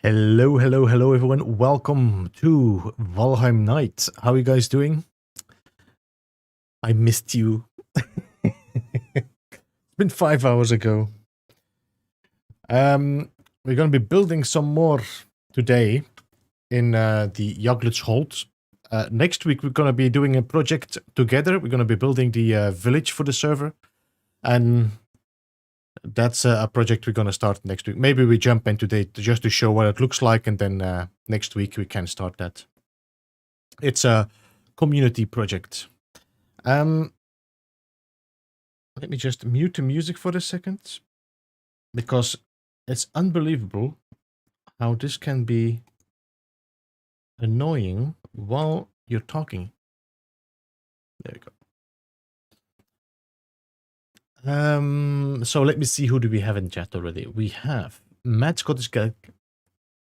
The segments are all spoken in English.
Hello, hello, hello, everyone. Welcome to Valheim Night. How are you guys doing? I missed you. It's been 5 hours ago. We're going to be building some more today in the Yagluth Hold. Next week, we're going to be doing a project together. We're going to be building the village for the server. And that's a project we're going to start next week. Maybe we jump in today just to show what it looks like, and then next week we can start that. It's a community project. Let me just mute the music for a second, because it's unbelievable how this can be annoying while you're talking. There you go. So let me see, who do we have in chat already? We have Matt Scottish Gag,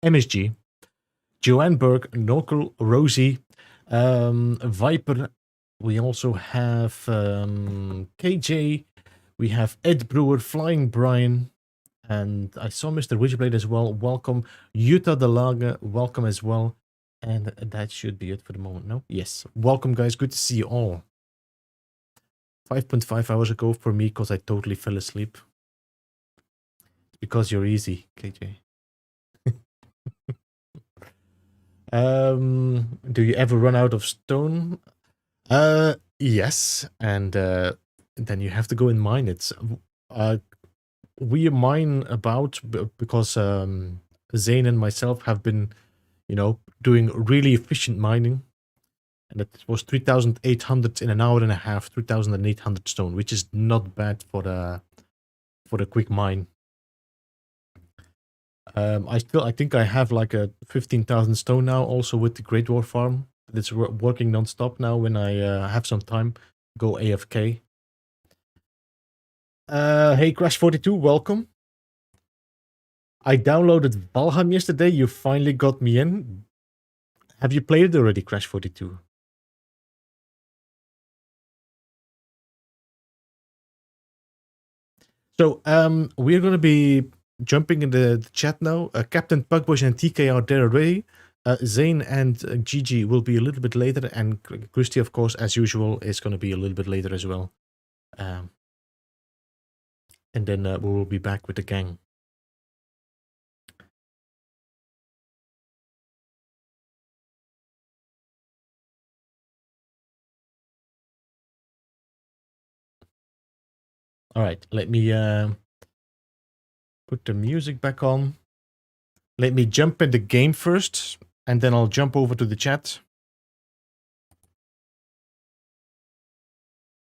MSG, Joanne Burke, Nokel, Rosie, Viper. We also have KJ. We have Ed Brewer, Flying Brian, and I saw Mr. Witchblade as well. Welcome. Jutta de Lage, welcome as well. And that should be it for the moment. No? Yes. Welcome, guys. Good to see you all. 5.5 hours ago for me, because I totally fell asleep. Because you're easy, KJ. Do you ever run out of stone? Yes, and then you have to go and mine it. We mine about, because Zane and myself have been, doing really efficient mining. And it was 3,800 in an hour and a half, 3,800 stone, which is not bad for the quick mine. I think I have like a 15,000 stone now, also with the Great Dwarf farm. It's working non-stop now when I have some time. Go AFK. Hey, Crash42, welcome. I downloaded Valheim yesterday. You finally got me in. Have you played it already, Crash42? So, we're going to be jumping in the chat now. Captain Pugbush and TK are there already. Zane and Gigi will be a little bit later, and Christy, of course, as usual, is going to be a little bit later as well. And then we will be back with the gang. All right, let me put the music back on. Let me jump in the game first, and then I'll jump over to the chat.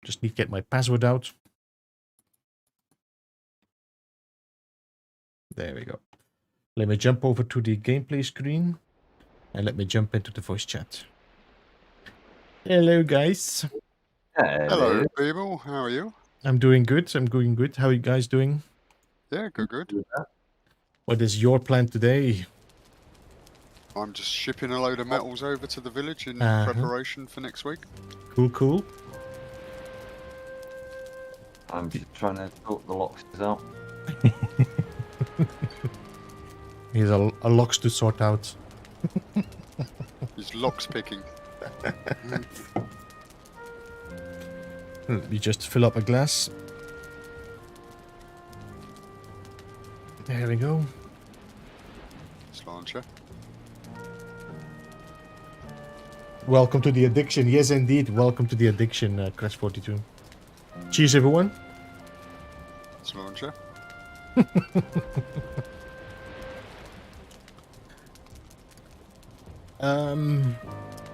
Just need to get my password out. There we go. Let me jump over to the gameplay screen, and let me jump into the voice chat. Hello, guys. Hello, people. How are you? I'm doing good. How are you guys doing? Yeah, good. What is your plan today? I'm just shipping a load of metals over to the village in preparation for next week. Cool. I'm just trying to sort the locks out. Here's a locks to sort out. He's locks picking. Let me just fill up a glass. There we go. Slancher. Welcome to the addiction. Yes, indeed. Welcome to the addiction, Crash42. Cheers, everyone. Slancher.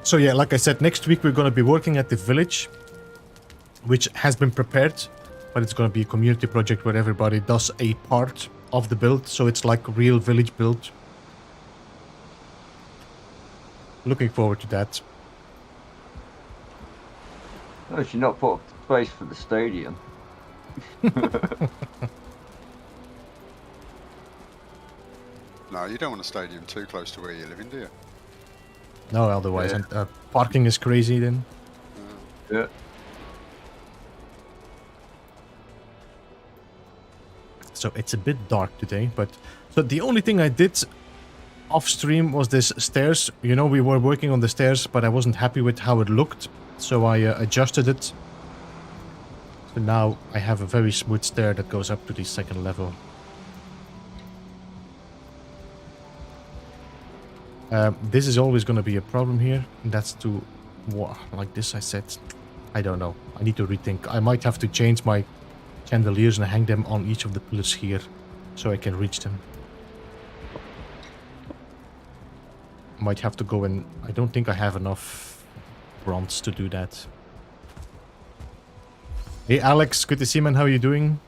So yeah, like I said, next week we're going to be working at the village, which has been prepared, but it's going to be a community project where everybody does a part of the build, so it's like a real village build. Looking forward to that. Oh, should not put space for the stadium. No, you don't want a stadium too close to where you're living, do you? No, otherwise, parking is crazy then. Yeah. So it's a bit dark today, but so the only thing I did off stream was this stairs. You know, we were working on the stairs, but I wasn't happy with how it looked, so I adjusted it. So now I have a very smooth stair that goes up to the second level. This is always going to be a problem here, and that's to, like this I said, I don't know. I need to rethink. I might have to change my chandeliers and hang them on each of the pillars here, so I can reach them. Might have to go and I don't think I have enough bronze to do that. Hey Alex, good to see you, man. How are you doing?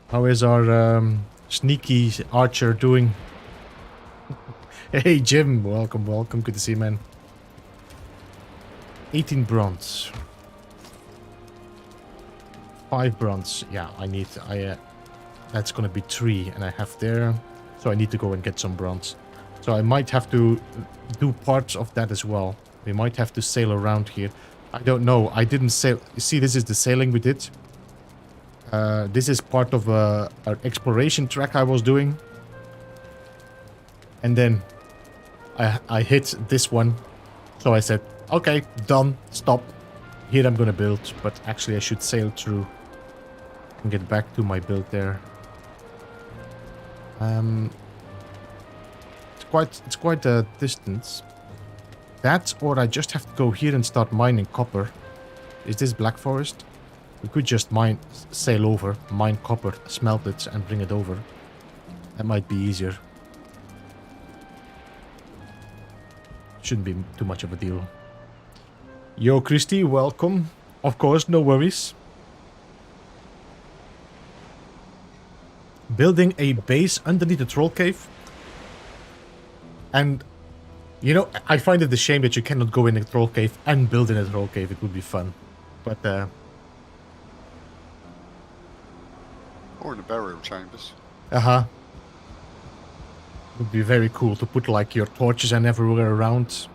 How is our sneaky archer doing? Hey Jim, welcome, welcome. Good to see you, man. 18 bronze. 5 bronze. Yeah, I need. That's gonna be 3, and I have there. So I need to go and get some bronze. So I might have to do parts of that as well. We might have to sail around here. I don't know. I didn't sail. You see, this is the sailing we did. This is part of an exploration track I was doing. And then I hit this one. So I said, okay, done, stop. Here I'm gonna build. But actually I should sail through and get back to my build there. It's quite a distance. That, or I just have to go here and start mining copper. Is this Black Forest? We could just sail over, mine copper, smelt it, and bring it over. That might be easier. Shouldn't be too much of a deal. Yo, Christy, welcome. Of course, no worries. Building a base underneath the troll cave. And, you know, I find it a shame that you cannot go in a troll cave and build in a troll cave. It would be fun. But, Or in the burial chambers. Uh-huh. It would be very cool to put, like, your torches and everywhere around.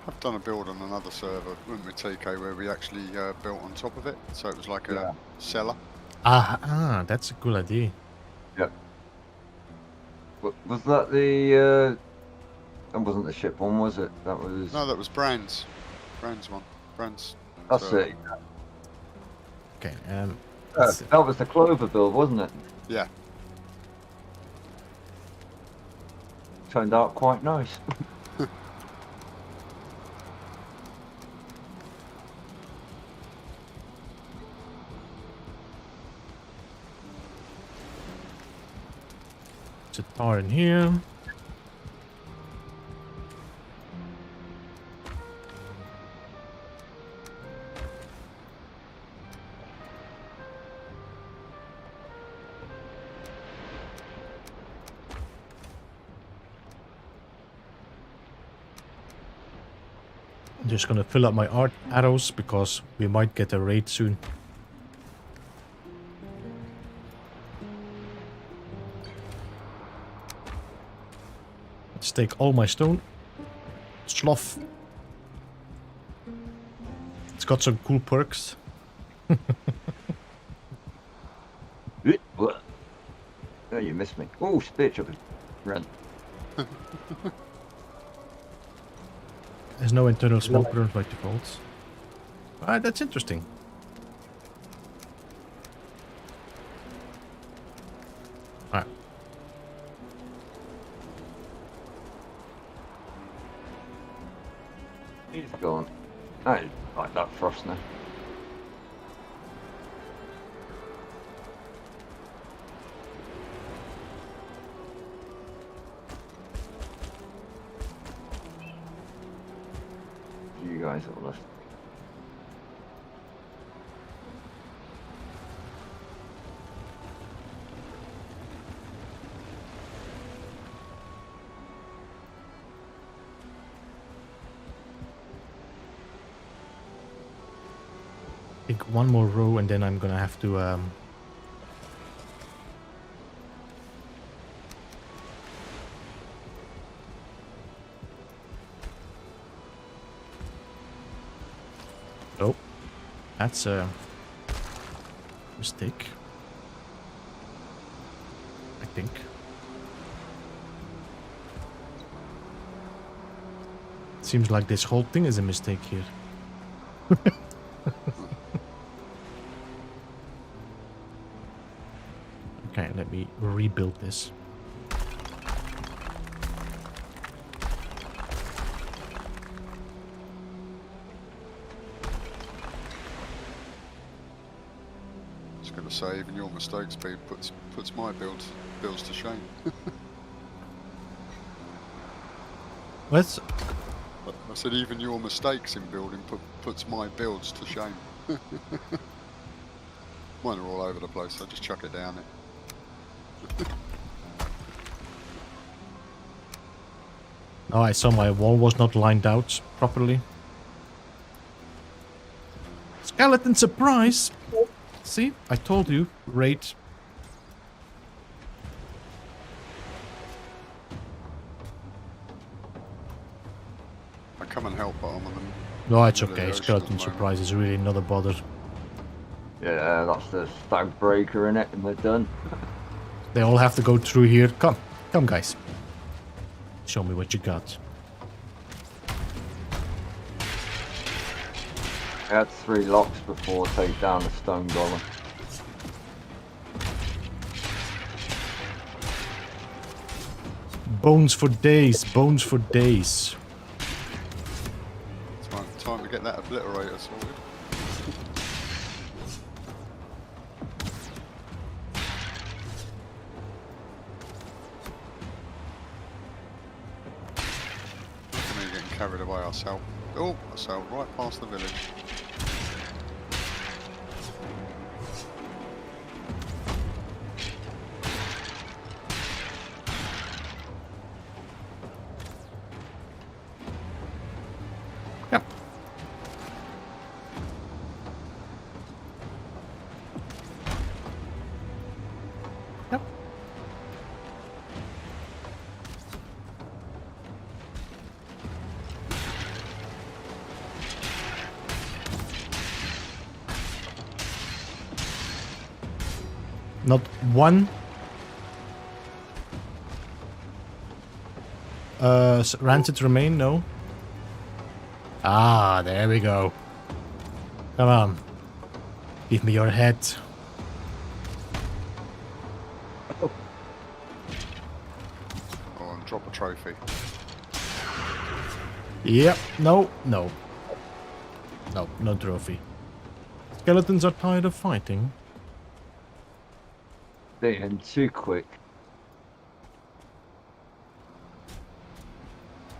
I've done a build on another server with TK where we actually built on top of it. So it was like a cellar. That's a cool idea. Yeah. Was that the... that wasn't the ship one, was it? That was... No, that was Brand's. Brand's one. Brand's. That's server. it. Okay, that was the clover build, wasn't it? Yeah. Turned out quite nice. it's a tar in here. I'm just gonna fill up my arrows because we might get a raid soon. Let's take all my stone. Sloth. It's got some cool perks. Oh, you missed me. Oh, spear chopping. Run. There's no internal smoke burn by default. Ah, that's interesting. Alright. He's gone. I like that frost now. You guys have left. I think one more row and then I'm gonna have to oh, that's a mistake. think. Seems like this whole thing is a mistake here. Okay, let me rebuild this. Just gonna say, even your mistakes, Pete, puts my builds to shame. Let's. I said even your mistakes in building puts my builds to shame. Mine are all over the place, so just chuck it down there. Oh, I saw my wall was not lined out properly. Skeleton surprise! See, I told you. Raid. I come and help, but I'm on No, it's middle of the okay. ocean at Skeleton the moment. surprise is really not a bother. Yeah, that's the stag breaker in it, and we're done. They all have to go through here. Come, come, guys. Show me what you got. I had 3 locks before take down the stone golem. Bones for days. Bones for days. Time to get that obliterator sorted. We're getting carried away ourselves. Oh, I sailed right past the village. Yep. Yep. Not one. Rancid remain, no. Ah, there we go. Come on. Give me your head. Oh, and drop a trophy. Yep. No, no. No, no trophy. Skeletons are tired of fighting. They end too quick.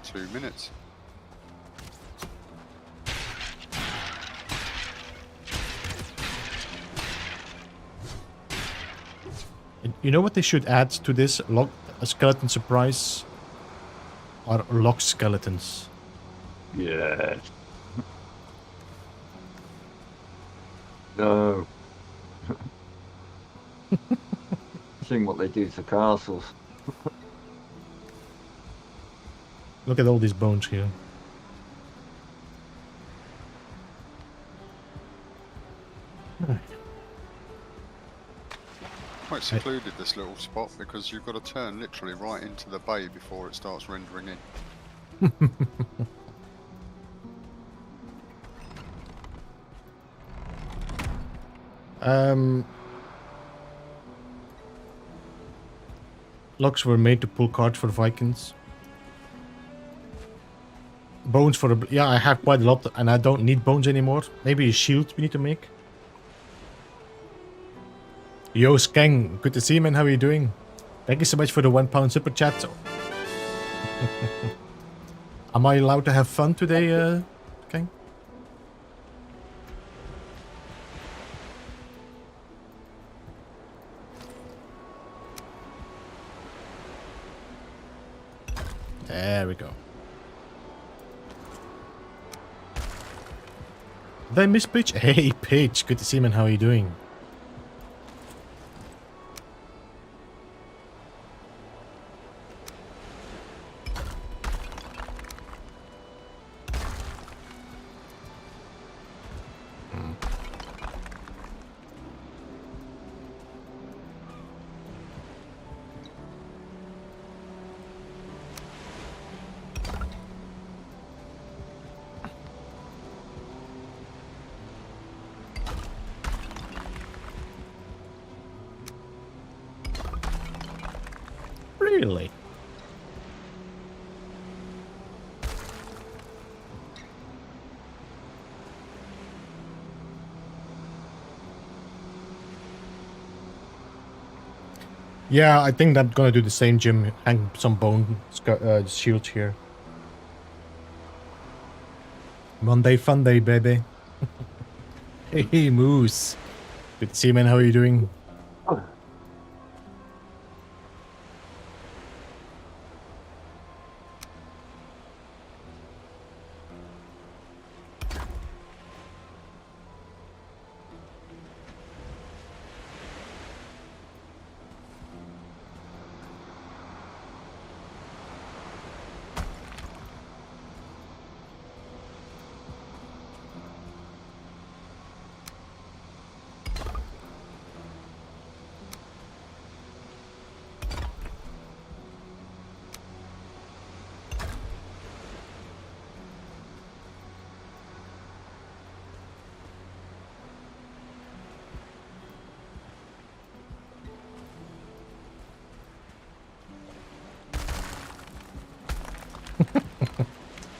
2 minutes. And you know what they should add to this a skeleton surprise? Are lock skeletons. Yeah. No. Seeing what they do to castles. Look at all these bones here. Quite secluded, this little spot, because you've got to turn literally right into the bay before it starts rendering in. Locks were made to pull cards for Vikings. Bones for yeah, I have quite a lot and I don't need bones anymore. Maybe a shield we need to make. Yo, Skang, good to see you, man. How are you doing? Thank you so much for the £1 super chat. Am I allowed to have fun today, Skang? There we go. Did I miss Paige? Hey, Paige, good to see you, man. How are you doing? Really? Yeah, I think I'm gonna do the same, Jim. Hang some bone shields here. Monday fun day, baby. Hey, Moose. Good to see you, man. How are you doing?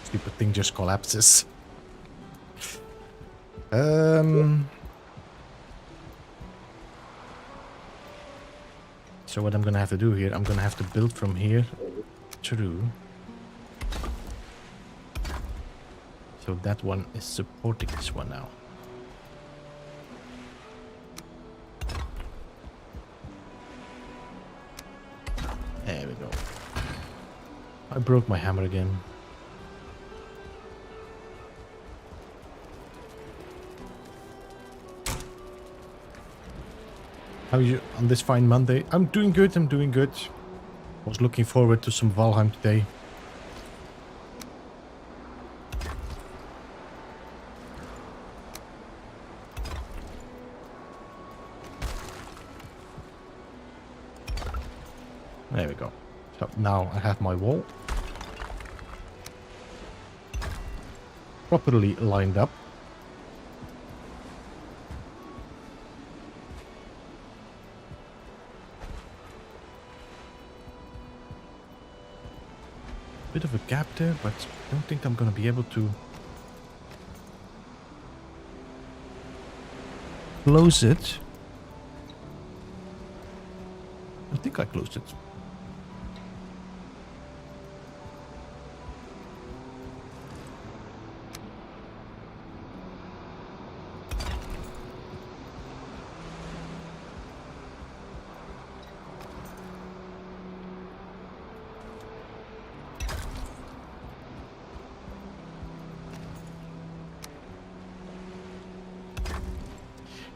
Stupid thing just collapses. So what I'm gonna have to do here, I'm gonna have to build from here through. So that one is supporting this one now. There we go. I broke my hammer again. How are you on this fine Monday? I'm doing good, I'm doing good. I was looking forward to some Valheim today. There we go. So now I have my wall properly lined up. Bit of a gap there, but I don't think I'm gonna be able to close it. I think I closed it.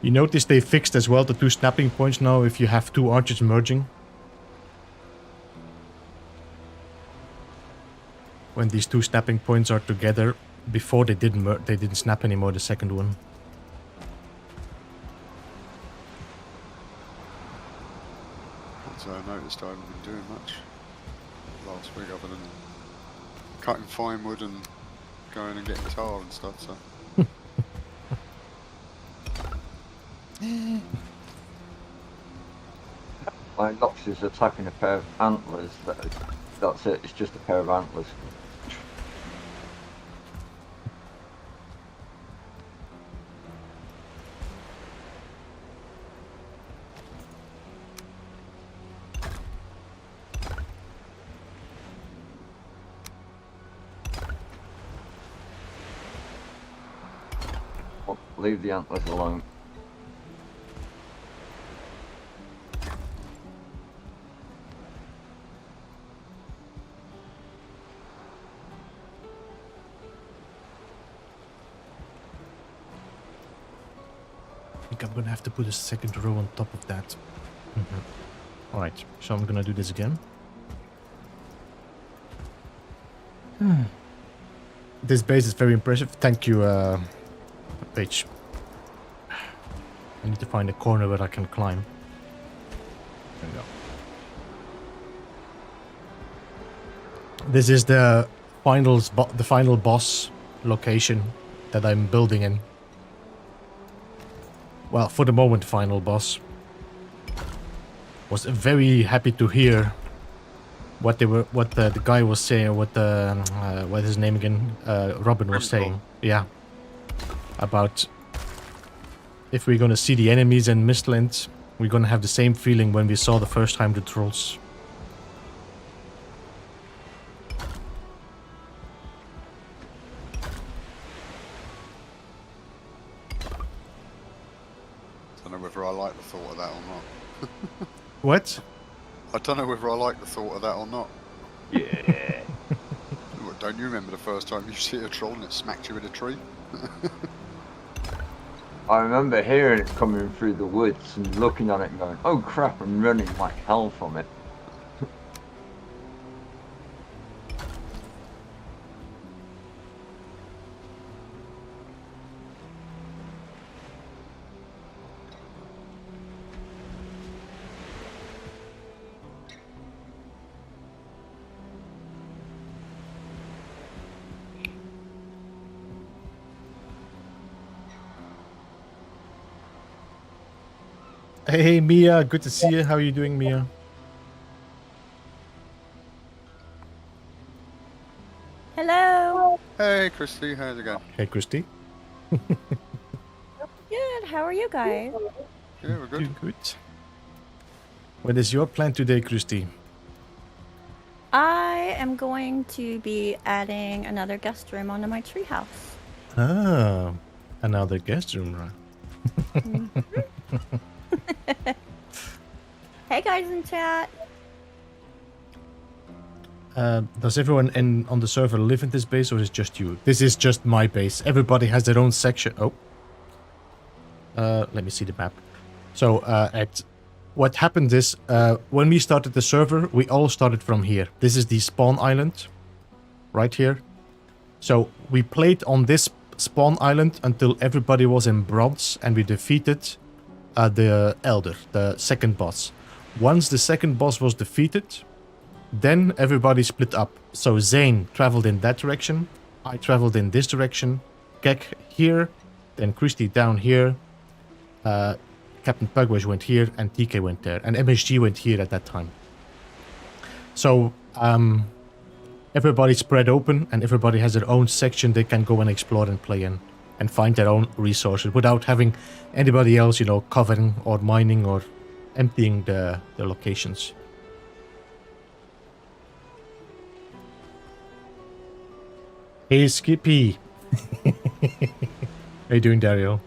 You notice they fixed as well the two snapping points now if you have two arches merging. When these two snapping points are together, before they didn't snap anymore, the second one. So I noticed I haven't been doing much last week other than cutting fine wood and going and getting tar and stuff, so. My Nox is attacking a pair of antlers. That's it, it's just a pair of antlers. Well, leave the antlers alone. I'm gonna have to put a second row on top of that. Alright, so I'm gonna do this again. This base is very impressive. Thank you, Paige. I need to find a corner where I can climb. There we go. This is the final boss location that I'm building in. Well, for the moment, final boss. Was very happy to hear what the guy was saying, what his name again, Robin was Grimthor. saying, yeah, about if we're gonna see the enemies in Mistland, we're gonna have the same feeling when we saw the first time the trolls. I don't know whether I like the thought of that or not. What? I don't know whether I like the thought of that or not. Yeah. What, don't you remember the first time you see a troll and it smacked you with a tree? I remember hearing it coming through the woods and looking at it and going, oh crap, and running like hell from it. Hey Mia, good to see you. How are you doing, Mia? Hello. Hey, Christy, how's it going? Hey, Christy. Good. How are you guys? Yeah, we're good. Good. What is your plan today, Christy? I am going to be adding another guest room onto my treehouse. Ah, another guest room, right? Hey guys in chat. Does everyone on the server live in this base, or is it just you? This is just my base. Everybody has their own section. Oh. Let me see the map. So, what happened is, when we started the server, we all started from here. This is the spawn island. Right here. So, we played on this spawn island until everybody was in bronze, and we defeated the Elder, the second boss. Once the second boss was defeated, then everybody split up. So Zane traveled in that direction, I traveled in this direction, Kek here, then Christy down here, Captain Pugwash went here, and TK went there, and MSG went here at that time. So everybody spread open, and everybody has their own section they can go and explore and play in, and find their own resources without having anybody else, you know, covering or mining or emptying the locations. Hey, Skippy. How you doing, Dario?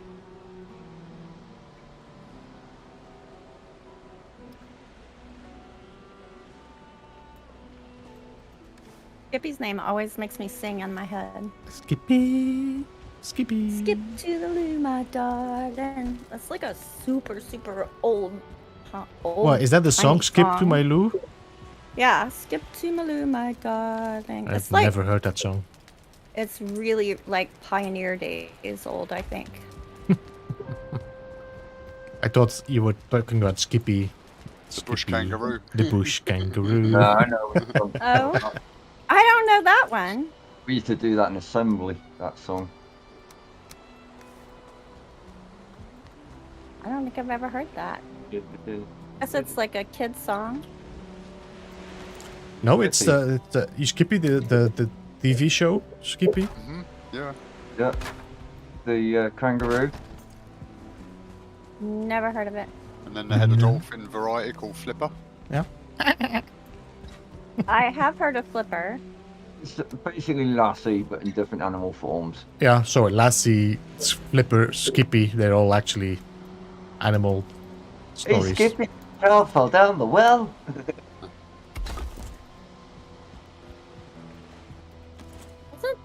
Skippy's name always makes me sing in my head. Skippy. Skippy. Skip to the loo, my darling. That's like a super, super old. What, is that the song, tiny Skip to song. My Loo? Yeah, skip to my loo, my darling. I've It's like never heard that song. it's really like pioneer days old, I think. I thought you were talking about Skippy. The bush Skippy, kangaroo. The bush kangaroo. No, I know. Which one. Oh. I don't know that one. We used to do that in assembly, that song. I don't think I've ever heard that. Guess it's like a kid's song. No, it's you Skippy, the TV show, Skippy. Yeah. Yeah. The kangaroo. Never heard of it. And then they had a dolphin variety called Flipper. Yeah. I have heard of Flipper. It's basically Lassie, but in different animal forms. Yeah, so Lassie, Flipper, Skippy, they're all actually animal stories. Hey, Skippy, tail fell down the well. Was it?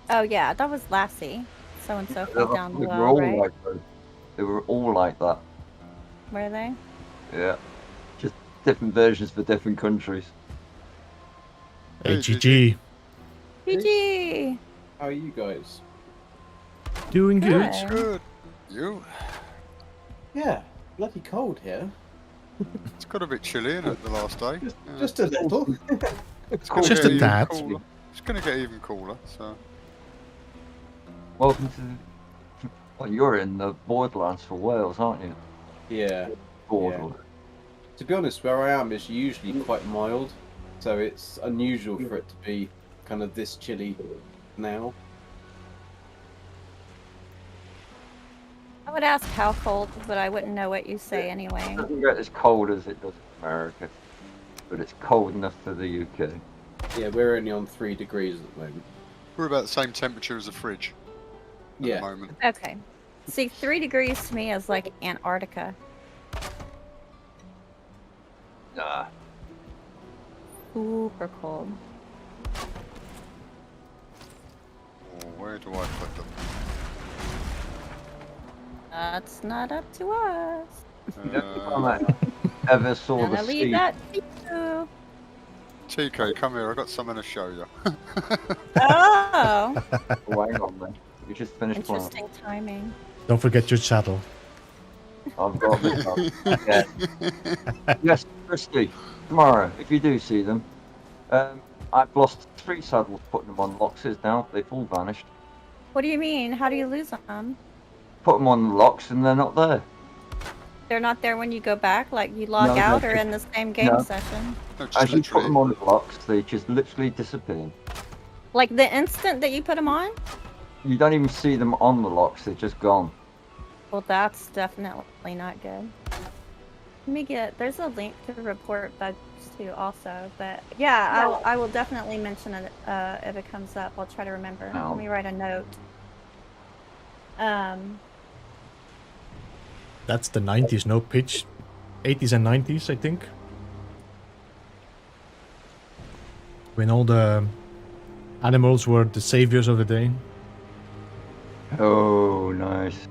Oh yeah, that was Lassie. So and so fell down the They were well, all right? like that. They were all like that. Were they? Yeah. Just different versions for different countries. AGG. PG. How are you guys? Doing good. Good. Good. You? Yeah, bloody cold here. It's got a bit chilly in it the last day. Just a little. It's gonna just get a even tad. cooler. It's going to get even cooler, so... Welcome to... Well, you're in the borderlands for Wales, aren't you? Yeah. Borderlands. To be honest, where I am is usually quite mild so it's unusual for it to be kind of this chilly now. I would ask how cold, but I wouldn't know what you say anyway. It doesn't get as cold as it does in America, but it's cold enough for the UK. Yeah, we're only on 3 degrees at the moment. We're about the same temperature as a fridge at Yeah. the moment. Okay. See, 3 degrees to me is like Antarctica. Nah. Super cold. Oh, where do I put them? That's not up to us. Ever saw Gonna the leave sea? that to you. TK, come here. I've got something to show you. Oh, Oh, hang on then. We just finished playing. interesting timing. Don't forget your saddle. I've got this up. Yeah. Yes, Christy. Tomorrow, if you do see them, I've lost 3 saddles putting them on loxes now. They've all vanished. What do you mean? How do you lose them? Put them on locks and they're not there. They're not there when you go back? Like you log No, out no, or in the same game no. session? No, just As you put literally. them on the locks, they just literally disappear. Like the instant that you put them on? You don't even see them on the locks, they're just gone. Well, that's definitely not good. Let me get, there's a link to report bugs too also, but yeah, I will definitely mention it if it comes up. I'll try to remember. Oh. Let me write a note. That's the 90s, no pitch. 80s and 90s, I think. When all the animals were the saviors of the day. Oh, nice.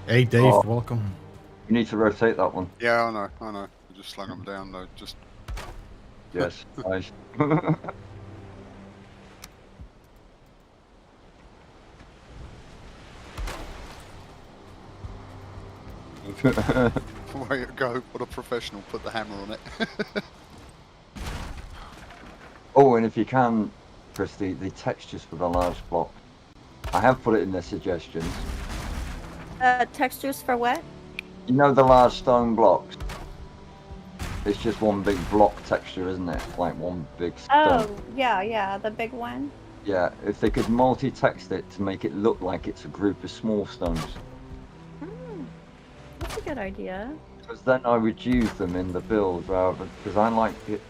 Hey Dave, Oh. welcome. You need to rotate that one. Yeah, I know. I just slung them down though. Just Yes, nice. way to go. What a professional. Put the hammer on it. Oh, and if you can, Christy, the textures for the large block. I have put it in the suggestions. Textures for what? You know the large stone blocks? It's just one big block texture, isn't it? Like one big stone. Oh, yeah, the big one. Yeah, if they could multi-text it to make it look like it's a group of small stones. That's a good idea. Because then I would use them in the build rather, because I like it,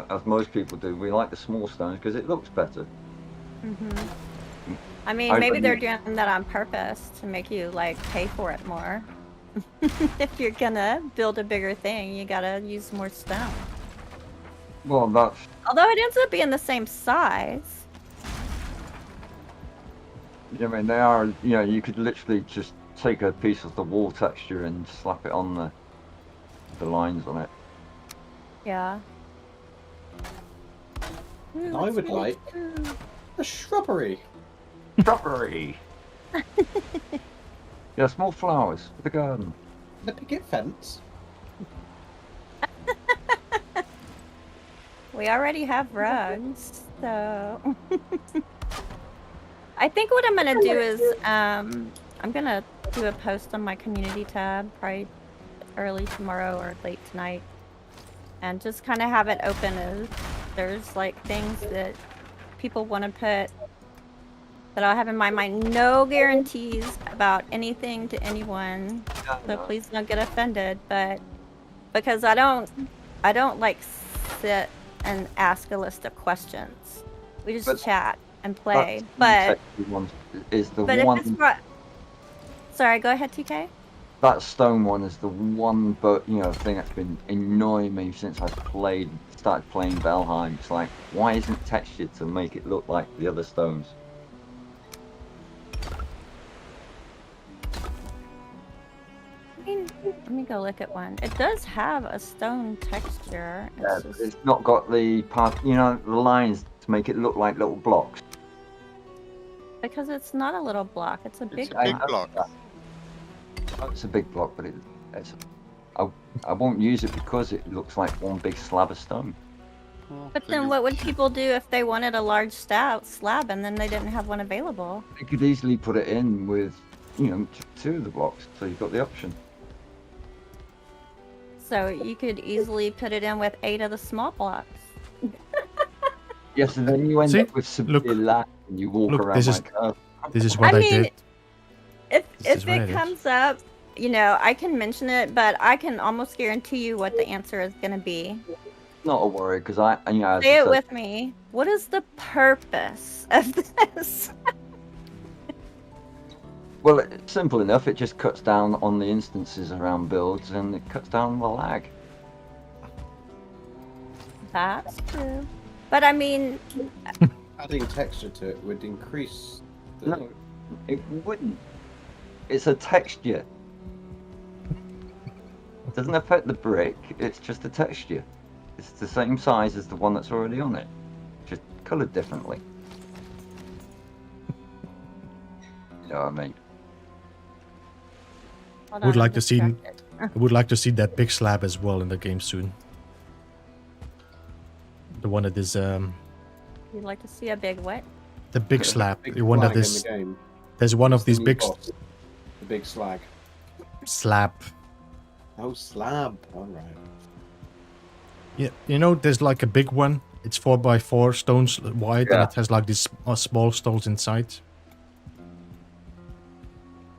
as most people do, we like the small stones because it looks better. I mean, maybe they're doing that on purpose to make you like pay for it more. If you're gonna build a bigger thing, you gotta use more stone. Well, that's... Although it ends up being the same size. I mean, they are, you know, you could literally just take a piece of the wall texture and slap it on the lines on it. Yeah. And I would like a shrubbery. Shrubbery! Yeah, small flowers for the garden. The picket fence. We already have rugs, so I think what I'm gonna do is I'm gonna do a post on my community tab probably early tomorrow or late tonight, and just kind of have it open as there's like things that people want to put that I have in my mind. No guarantees about anything to anyone, so please don't get offended. But because I don't like sit and ask a list of questions. We just chat and play. But One is the but one. if it's brought... Sorry, go ahead, TK. That stone one is the one, but you know, thing that's been annoying me since I started playing Valheim. It's like, why isn't it textured to make it look like the other stones? Let me go look at one. It does have a stone texture. Yeah, It's just... it's not got the part, you know, the lines to make it look like little blocks. Because it's not a little block, it's a big It's a big block. block. Oh, it's a big block, but I won't use it because it looks like one big slab of stone. Well, But then what would people do if they wanted a large slab and then they didn't have one available? You could easily put it in with, you know, 2 of the blocks, so you've got the option. So you could easily put it in with 8 of the small blocks. Yes, and then you end See? up with severe lag and you walk Look, around this like is- This is what I I mean, did. if This is what it it is. comes up, you know, I can mention it, but I can almost guarantee you what the answer is going to be. not a worry because I as I Say it said, with me. What is the purpose of this? well, it's simple enough. It just cuts down on the instances around builds and it cuts down the lag. That's true. But I mean, Adding texture to it would increase the... No, it wouldn't. It's a texture. It doesn't affect the brick. It's just a texture. It's the same size as the one that's already on it, just coloured differently. You know what I mean? hold Would on, like I'm to see- distracted. I would like to see that big slab as well in the game soon. The one that is You'd like to see a big what? the big slab. Big The one that flag in is the game. there's one of It's the these new big boss, the big slag. slab. Oh, slab. All right. Yeah, you know, there's like a big one. It's 4x4 stones wide, and Yeah. it has like these small stones inside.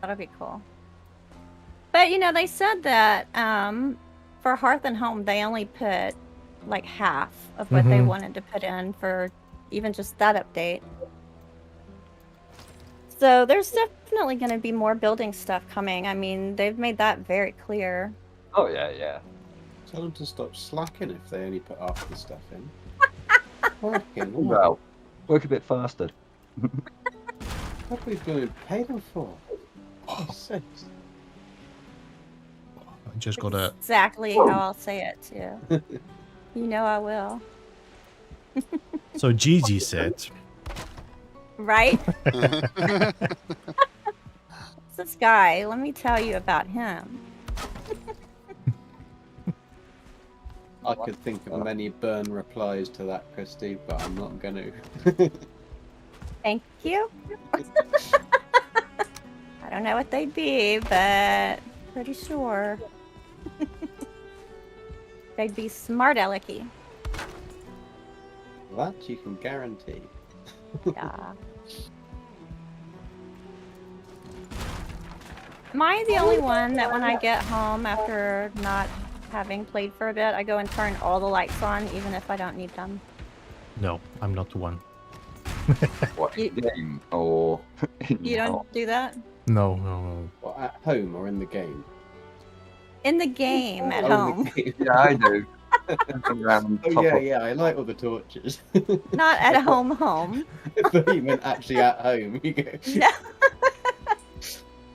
That'll be cool. But you know, they said that for Hearth and Home, they only put like half of what they Mhm. wanted to put in for even just that update. So there's definitely going to be more building stuff coming. I mean, they've made that very clear. Oh yeah, yeah. Tell them to stop slacking if they only put half the stuff in. Fucking hell. Well, work a bit faster. What are we going to pay them for? Oh, sake. I just gotta. Exactly how I'll say it too. You know I will. So Gigi said, Right? This guy, let me tell you about him. I could think of many burn replies to that, Christy, but I'm not going to. Thank you. I don't know what they'd be, but pretty sure. They'd be smart alecky. That you can guarantee. Yeah. Am I the only one that when I get home after not having played for a bit, I go and turn all the lights on even if I don't need them? "No, I'm not the one." What You- game or in You your don't do that? No, no, no. Well, at home or in the game? In the game at Oh, in the home. game. Yeah, I do. Around Oh top yeah, of- yeah, I like all the torches. Not at home. I thought you meant actually at home. You go, No.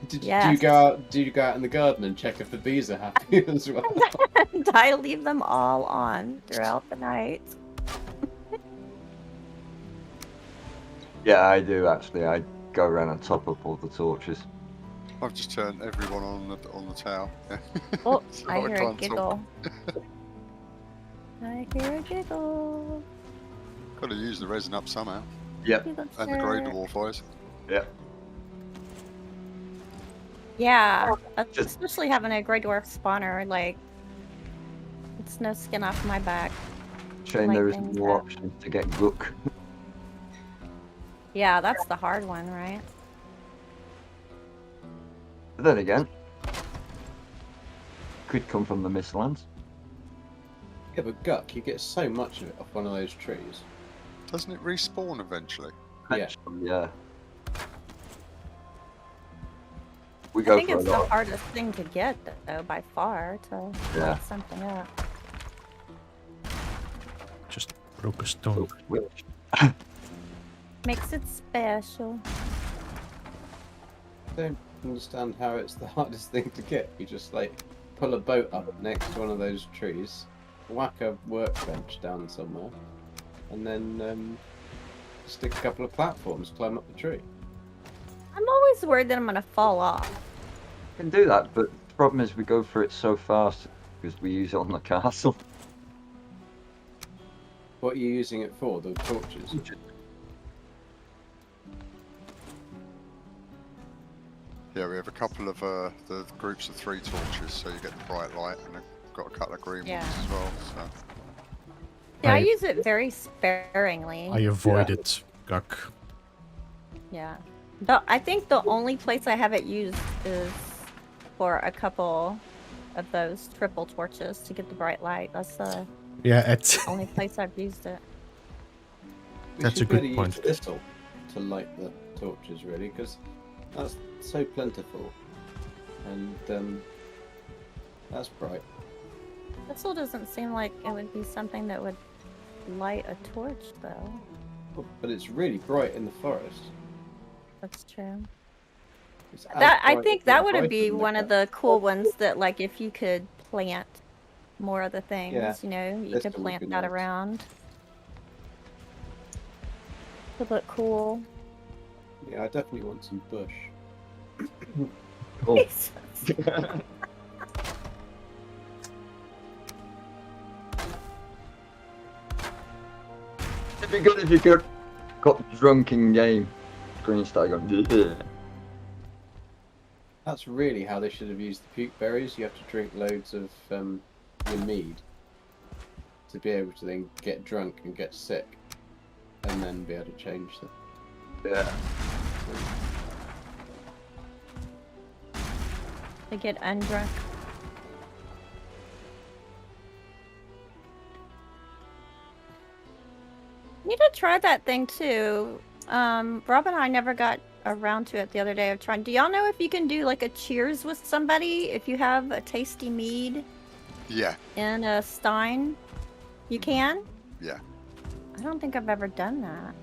do Yes. you go out? Do you go out in the garden and check if the bees are happy as well? And I leave them all on throughout the night. Yeah, I do actually. I go around and top up all the torches. I've just turned everyone on the tower. Yeah. Oh, So I hear a can't talk. giggle. I hear a giggle. Got to use the resin up somehow, Yep. and the grey dwarf fires. Yep. Yeah, Just- especially having a Grey Dwarf spawner, like, it's no skin off my back. Shame Like there is things more up. options to get Gook. Yeah, that's the hard one, right? But then again, could come from the Mistlands. Yeah, but Guck, you get so much of it off one of those trees. Doesn't it respawn eventually? Yeah. Yeah. We I go think for a it's the lot. hardest thing to get, though, by far, to Yeah. light something up. Just broke a stone. Which, Makes it special. I don't understand how it's the hardest thing to get. You just like pull a boat up next to one of those trees, whack a workbench down somewhere, and then stick a couple of platforms, climb up the tree. I'm always worried that I'm gonna fall off. can do that, but the problem is we go through it so fast because we use it on the castle. What are you using it for? The torches? Yeah, we have a couple of the groups of 3 torches, so you get the bright light, and I've got a couple of green Yeah. ones as well. So Yeah, I I- use it very sparingly. I avoid it, Guk. Yeah. I think the only place I have it used is for a couple of those triple torches to get the bright light. That's the Yeah, it's only place I've used it. We That's a should good really point. use thistle to light the torches, really, because that's so plentiful, and that's bright. Thistle doesn't seem like it would be something that would light a torch, though. But it's really bright in the forest. That's true. It's That as I bright, think if that not would brighter be than one of the cool ones that, like, if you could plant more of the things, Yeah, you know, you this could would plant be that nice. around. Would look cool. Yeah, I definitely want some bush. Oh. It'd be good if you could got drunk in game. Screen started going. "Ugh." That's really how they should have used the puke berries. You have to drink loads of your mead to be able to then get drunk and get sick, and then be able to change them. Yeah. To get undrunk. Need to try that thing too. Rob and I never got around to it the other day of trying. Do y'all know if you can do like a cheers with somebody if you have a tasty mead yeah, in a stein? You can? yeah. I don't think I've ever done that.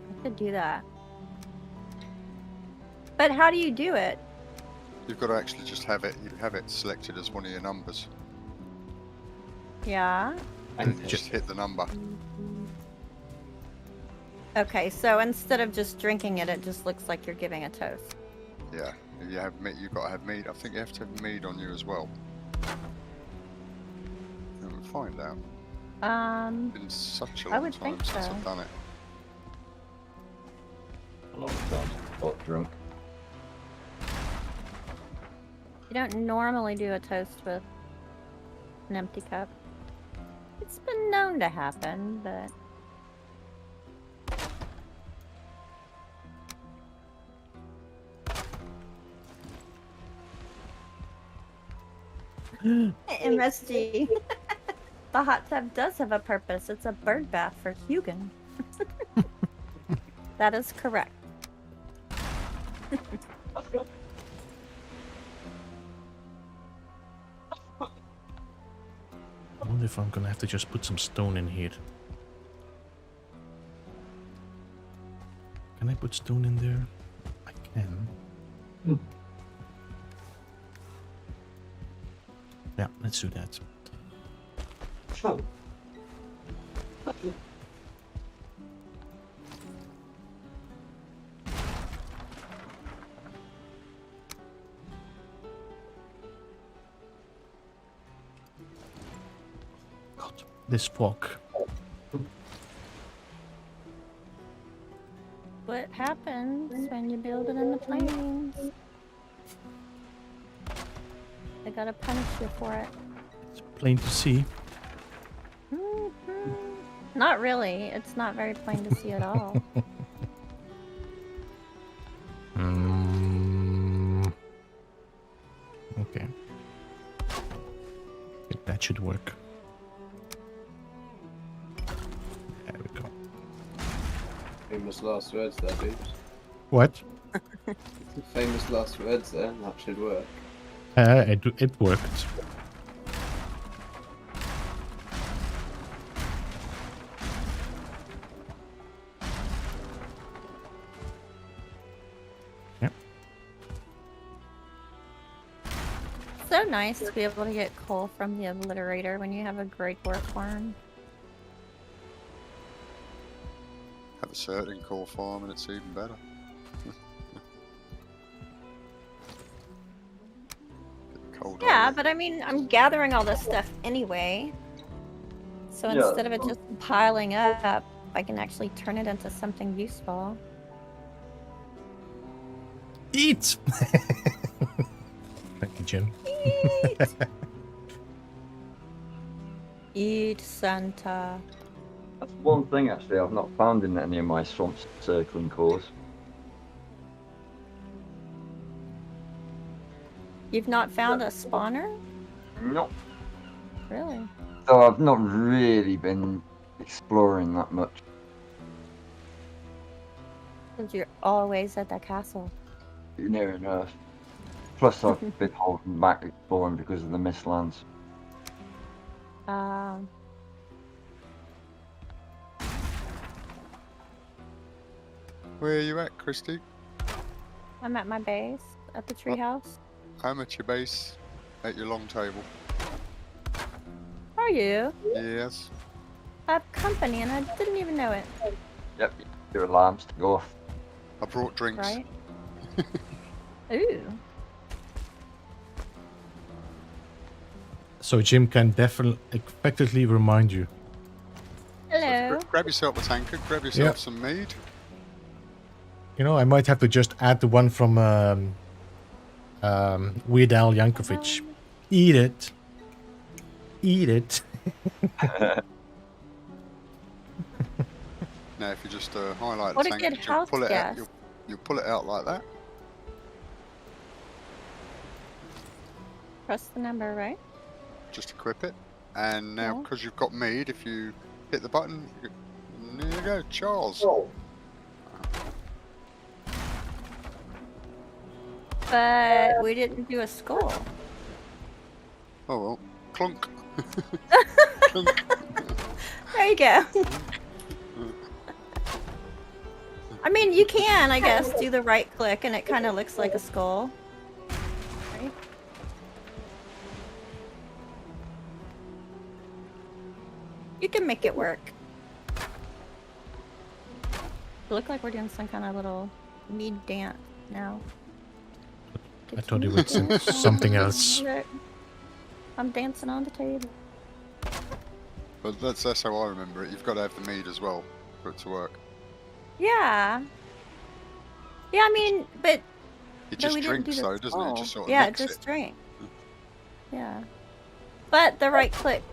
I could do that. But how do you do it? You've got to actually just have it. You have it selected as one of your numbers, Yeah. and you just hit the number. Okay, so instead of just drinking it, it just looks like you're giving a toast. Yeah. If you have meat, you've got to have meat. I think you have to have meat on you as well. And we'll find out. It's been such a I long would time think since so. I've done it. A lot of times got drunk. You don't normally do a toast with an empty cup. It's been known to happen, but MSG. The hot tub does have a purpose. It's a bird bath for Hugin. That is correct. I wonder if I'm gonna have to just put some stone in here. Can I put stone in there? I can. Yeah, let's do that. God, this fog. What happens when you build it in the plains? They gotta punish you for it. It's plain to see. Mhm. Not really. It's not very plain to see at all. Okay. Think that should work. There we go. Famous last words there, dudes. What? Famous last words there. That should work. It worked. Yep. So nice to be able to get coal from the obliterator when you have a great work worm. Have a certain core farm, and it's even better. Get cold Yeah, already. but I mean, I'm gathering all this stuff anyway. So Yeah. instead of it just piling up, I can actually turn it into something useful. Eat! Jim. Eat Santa. That's one thing actually I've not found in any of my swamps circling cores. You've not found a spawner? No. Really? So I've not really been exploring that much. Because you're always at the castle. Near enough. Plus I've been holding back exploring because of the Mistlands. Where are you at, Christy? I'm at my base at the treehouse. I'm at your base, at your long table. Are you? Yes. I have company and I didn't even know it. Yep, your alarms to go off. I brought drinks. Right? Ooh. So Jim can definitely effectively remind you. Hello. Grab yourself a tankard, grab yourself Yeah. some mead. You know, I might have to just add the one from Weird Al Yankovic. Eat it. Eat it. Now, if you just highlight What the a good tankard, you'll house pull it out. guest. You'll pull it out like that. Press the number, right? Just equip it. And now, Yeah. because you've got mead, if you hit the button, there you go, Charles. But we didn't do a skull. Oh well, clunk. Clunk. There you go. I mean, you can, I guess, do the right click and it kind of looks like a skull. Right? You can make it work. It look like we're doing some kind of little mead dance now. I thought it was something else. I'm dancing on the table. But that's how I remember it. You've got to have the mead as well for it to work. Yeah. Yeah, I mean, but It no, just we didn't do drinks the though, doesn't it? skull. It just sort of yeah, mix just it. drink. Yeah. But the right click,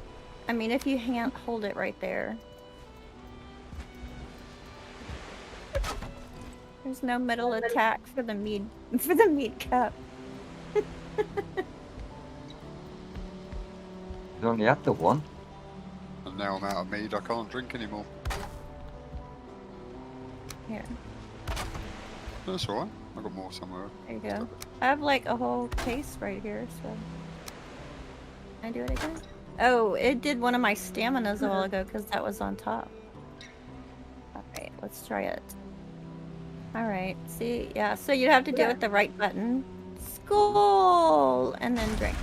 I mean, if you hold it right there. There's no middle attack for the mead cup. You only had the one. And now I'm out of mead, I can't drink anymore. Here, That's alright. I've got more somewhere. there you go. I have like a whole case right here, so. Can I do it again? Oh, it did one of my staminas a while ago because that was on top. Alright, let's try it. Alright, see, yeah, so you have to do it the right button. Skull! And then drink.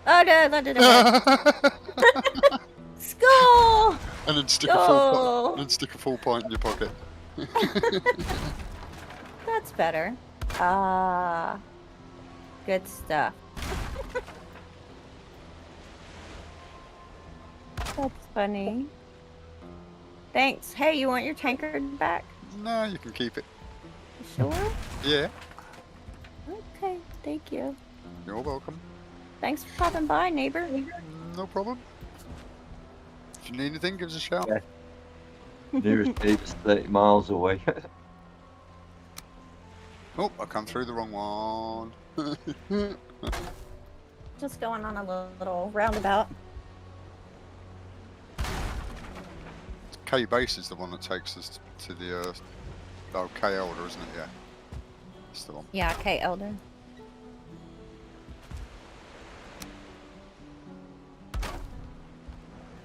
Oh no, that didn't work. Skull! And then stick Oh. a full pint in your pocket. That's better. Ah, good stuff. That's funny. Thanks. Hey, you want your tankard back? No, you can keep it. You sure? Yeah, Okay, thank you. you're welcome. Thanks for popping by, neighbor. No problem. If you need anything, give us a shout. Yeah. Nearest neighbour's 30 miles away. Oh, I come through the wrong one. Just going on a little roundabout. K base is the one that takes us to the oh, K Elder, isn't it? Yeah, that's the one. Yeah, okay, Elder.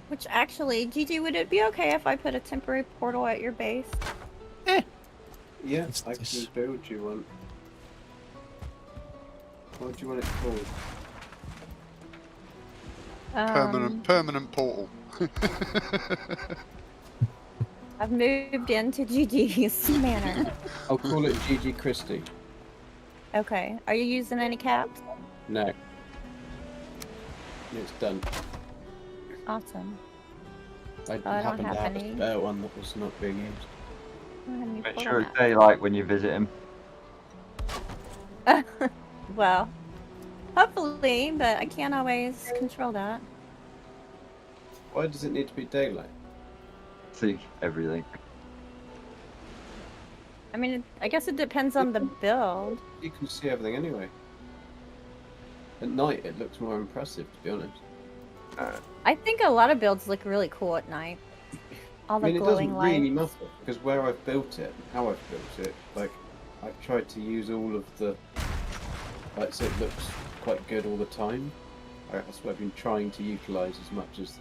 Which actually, Gigi, would it be okay if I put a temporary portal at your base? Yeah, It's I can this- build you one. What do you want it called? Permanent portal. I've moved into Gigi's manor. I'll call it GG Christie. Okay. Are you using any caps? No. It's done. Awesome. I I don't happened have to have any. a spare one that was not being used. I don't have any Make portal sure it's daylight when you visit him. maps. Well, Hopefully, but I can't always control that. Why does it need to be daylight? See everything. I mean, I guess it depends on the build. You can see everything anyway. At night, it looks more impressive, to be honest. I think a lot of builds look really cool at night. All the I mean, it glowing doesn't lights. really matter because where I've built it, and how I've built it, like I've tried to use all of the, like, so it looks quite good all the time. That's what I've been trying to utilise as much as.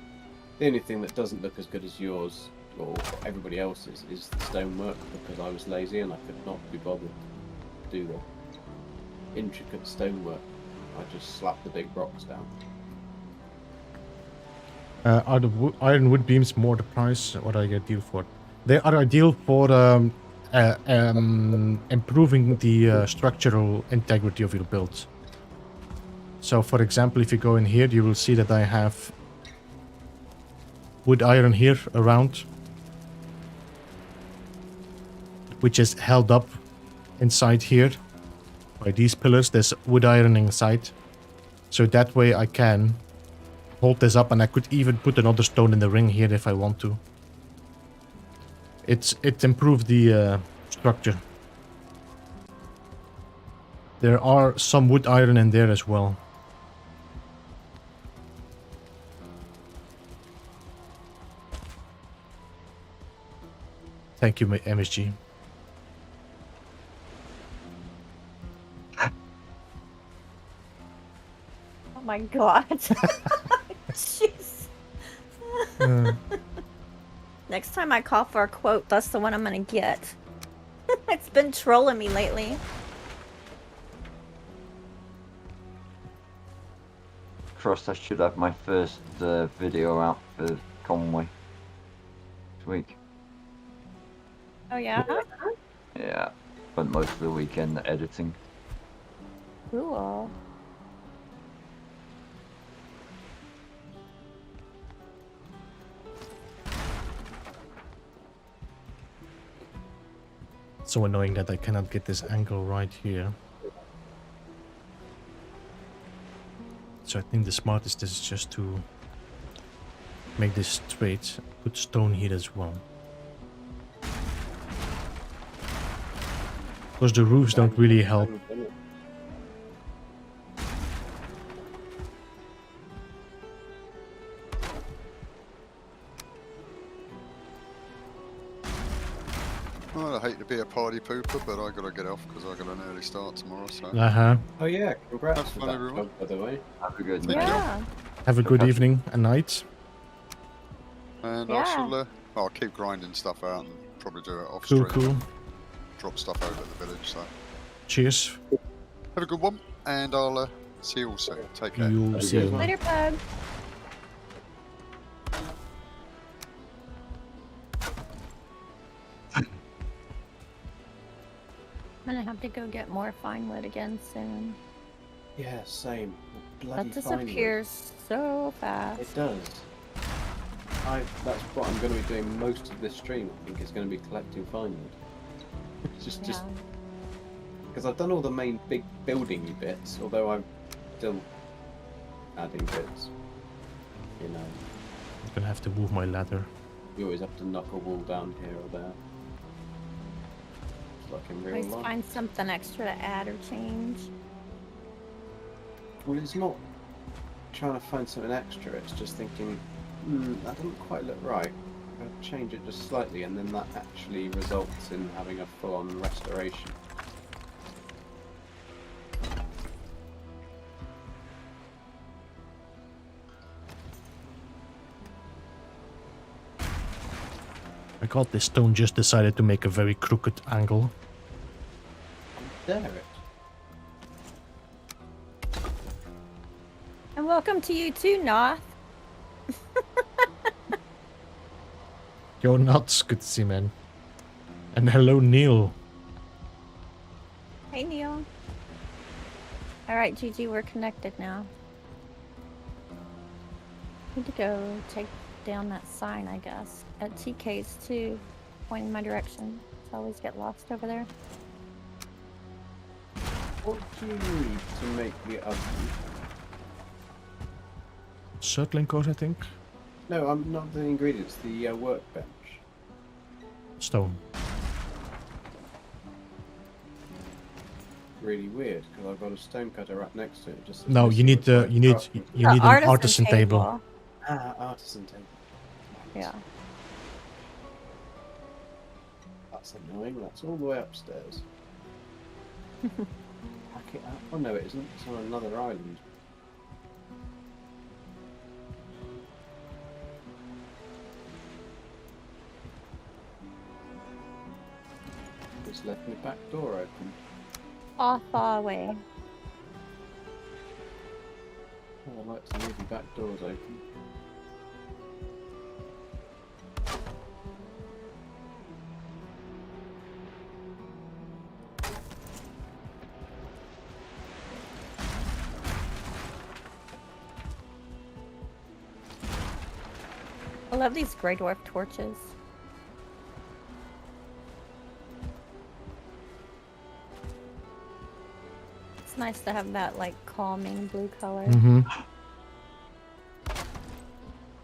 The only thing that doesn't look as good as yours or everybody else's is the stonework because I was lazy and I could not be bothered to do the intricate stonework. I just slapped the big rocks down. Are the iron wood beams more the price? What are they ideal for? They are ideal for improving the structural integrity of your build. So, for example, if you go in here, you will see that I have wood iron here around, which is held up inside here by these pillars. There's wood iron inside, so that way I can hold this up, and I could even put another stone in the ring here if I want to. It improved the structure. There are some wood iron in there as well. Thank you, MSG. Oh my god. Jeez. Next time I call for a quote, that's the one I'm gonna get. It's been trolling me lately. Crossed, I should have my first video out for Conway this week. Oh yeah? Yeah, spent most of the weekend editing. Cool. So annoying that I cannot get this angle right here. So I think the smartest is just to make this straight. Put stone here as well. Because the roofs don't really help. Well, I hate to be a party pooper, but I gotta get off because I got an early start tomorrow. So Oh yeah, congrats Have for fun, that everyone. job, by the way. Have a good Thank night. you. Yeah. Have a good evening and night. and I Yeah. shall. I'll keep grinding stuff out and probably do it off Cool, stream. cool. Drop stuff over at the village. So Cheers. have a good one, and I'll see you all soon. Take care. You'll see you. Later, bud. I'm gonna have to go get more fine wood again soon. Yeah, same. Bloody That fine wood. disappears so fast. It does. That's what I'm going to be doing most of this stream. I think is going to be collecting fine wood. just Yeah. because I've done all the main big building bits, although I'm still adding bits. You know, I'm gonna have to move my ladder. you always have to knock a wall down here or there. It's like in real Always life. find something extra to add or change. Well, it's not trying to find something extra. It's just thinking, that doesn't quite look right. I'll change it just slightly, and then that actually results in having a full-on restoration. My god, this stone just decided to make a very crooked angle. Dare it. And welcome to you too, Noth. You're nuts, good to see, man. And hello, Neil. Hey, Neil. Alright, Gigi, we're connected now. Need to go take down that sign, I guess. At TK's too, pointing my direction. I always get lost over there. What do you need to make the oven? Circling course, I think. No, I'm not the ingredients. The workbench. Stone. Really weird because I've got a stone cutter right next to it. Just says No, you missing need the required you need crafting. you need an artisan table. Artisan table. Yeah. That's annoying. That's all the way upstairs. Pack it up. Oh no, it isn't. It's on another island. Just left my back door open. Far away. Oh, I like to leave the back doors open. I love these Grey Dwarf torches. It's nice to have that like calming blue color. Mm-hmm.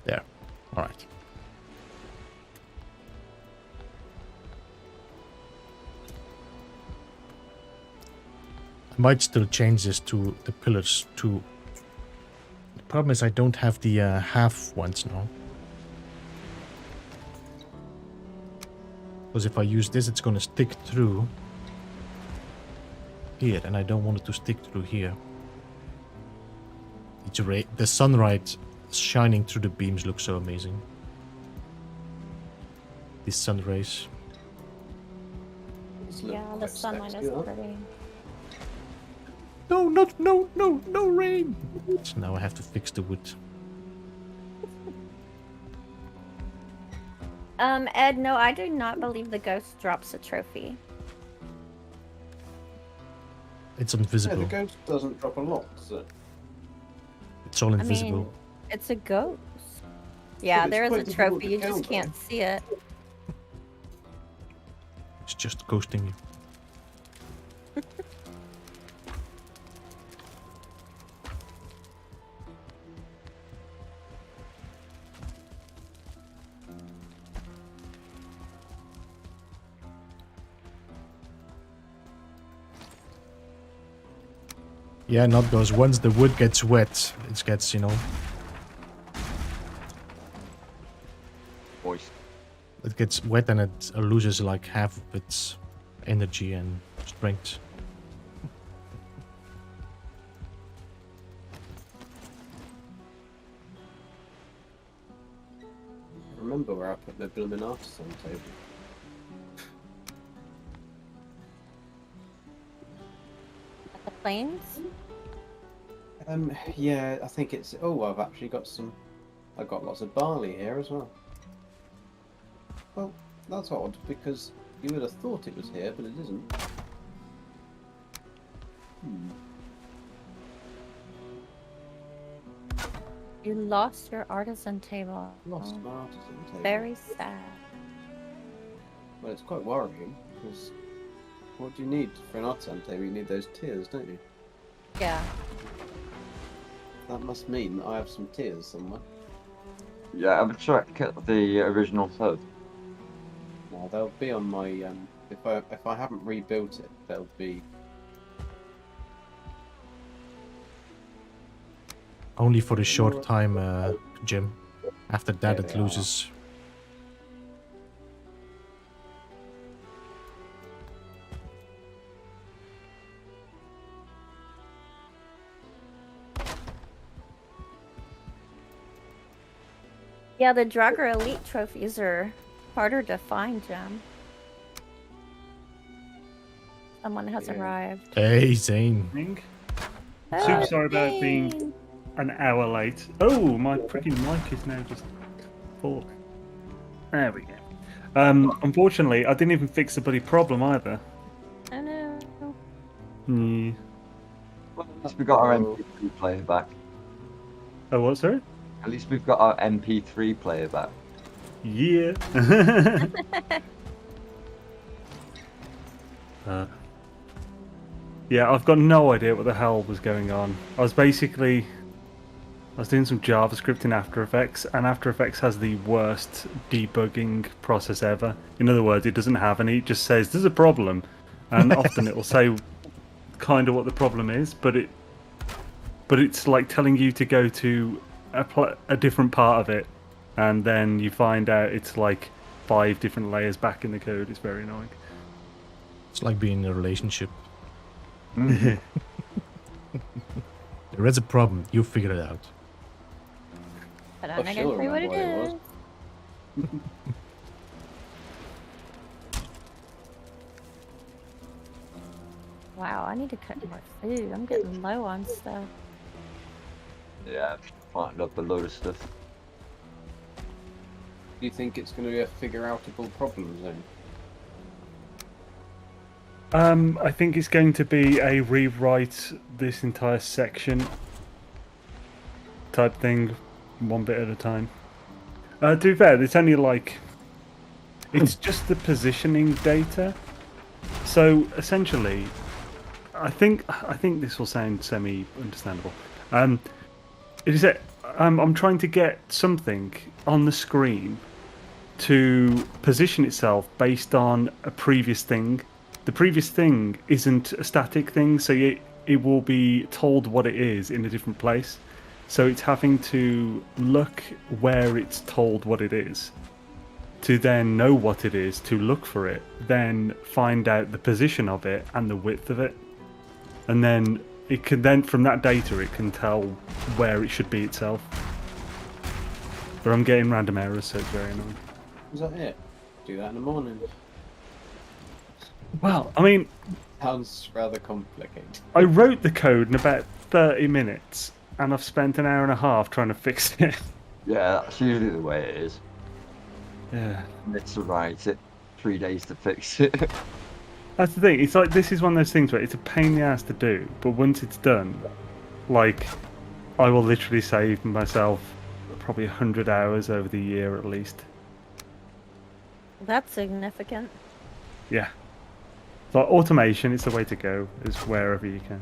There. All right. I might still change this to the pillars to. The problem is I don't have the half ones now. Because if I use this, it's gonna stick through here, and I don't want it to stick through here. It's the sunlight shining through the beams looks so amazing. These sun rays. These look Yeah, the quite sunlight sexy, is huh? pretty. No, no rain! So now I have to fix the wood. Ed, no, I do not believe the ghost drops a trophy. It's Yeah, invisible. the ghost doesn't drop a lot, does it? It's all I invisible. mean, it's a ghost. Yeah, it's there is quite a difficult trophy, to you just count, though. can't see it. It's just ghosting you. Yeah, not those. Once the wood gets wet, it gets, you know, Voice. it gets wet and it loses like half of its energy and strength. Remember where I put the blooming artisan table? The planes? Yeah, I think it's. Oh, I've actually got some. I've got lots of barley here as well. Well, that's odd because you would have thought it was here, but it isn't. Hmm. You lost your artisan table. Lost Oh, my artisan table. very sad. Well, it's quite worrying because what do you need for an artisan table? You need those tiers, don't you? Yeah. That must mean that I have some tiers somewhere. Yeah, I'm sure at the original Hearth. No, they'll be on my. If I haven't rebuilt it, they'll be. Only for a short time, Jim. After that, Yeah, it they are. loses. Yeah, the Draugr Elite trophies are harder to find, Gem. Someone has Yeah. arrived. Hey, Zane. Super Oh, sorry about being Jane. an hour late. Oh, my freaking mic is now just full. There we go. Unfortunately, I didn't even fix the bloody problem either. Oh no. Yeah. Well, at least we got our Oh. MP3 player back. Oh, what, sorry? At least we've got our MP3 player back. Yeah. Yeah, I've got no idea what the hell was going on. I was doing some JavaScript in After Effects, and After Effects has the worst debugging process ever. In other words, it doesn't have any, it just says there's a problem, and often it will say kind of what the problem is, but it's like telling you to go to a different part of it, and then you find out it's like 5 different layers back in the code. It's very annoying. It's like being in a relationship. Mhm. There is a problem. You figure it out. But Oh, I'm not she'll gonna say what it remember what it is. was. Wow, I need to cook more food. I'm getting low on stuff. Yeah, fighting up a load of stuff. Do you think it's going to be a figure-outable problem zone? I think it's going to be a rewrite this entire section type thing, one bit at a time. To be fair, it's only like it's just the positioning data. So essentially, I think this will sound semi-understandable. It is that I'm trying to get something on the screen to position itself based on a previous thing. The previous thing isn't a static thing, so it will be told what it is in a different place. So it's having to look where it's told what it is, to then know what it is, to look for it, then find out the position of it and the width of it. And then it can then, from that data, it can tell where it should be itself. But I'm getting random errors, so it's very annoying. Is that it? Do that in the morning. Well, I mean, Sounds rather complicated. I wrote the code in about 30 minutes, and I've spent an hour and a half trying to fix it. Yeah, that's usually the way it is. Yeah. It's to write it, 3 days to fix it. That's the thing, it's like, this is one of those things where it's a pain in the ass to do, but once it's done, like, I will literally save myself probably 100 hours over the year at least. That's significant. Yeah. So automation is the way to go, is wherever you can.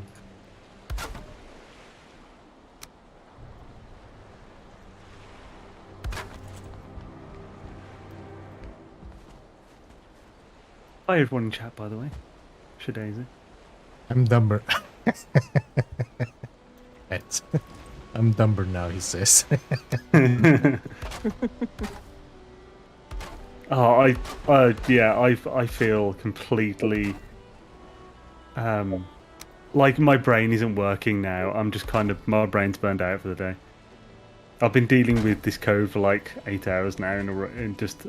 Hi everyone in chat, by the way. Shadaisy. I'm dumber. Ed. I'm dumber now, he says. Oh, I feel completely like my brain isn't working now. I'm just kind of, my brain's burned out for the day. I've been dealing with this code for like 8 hours now in just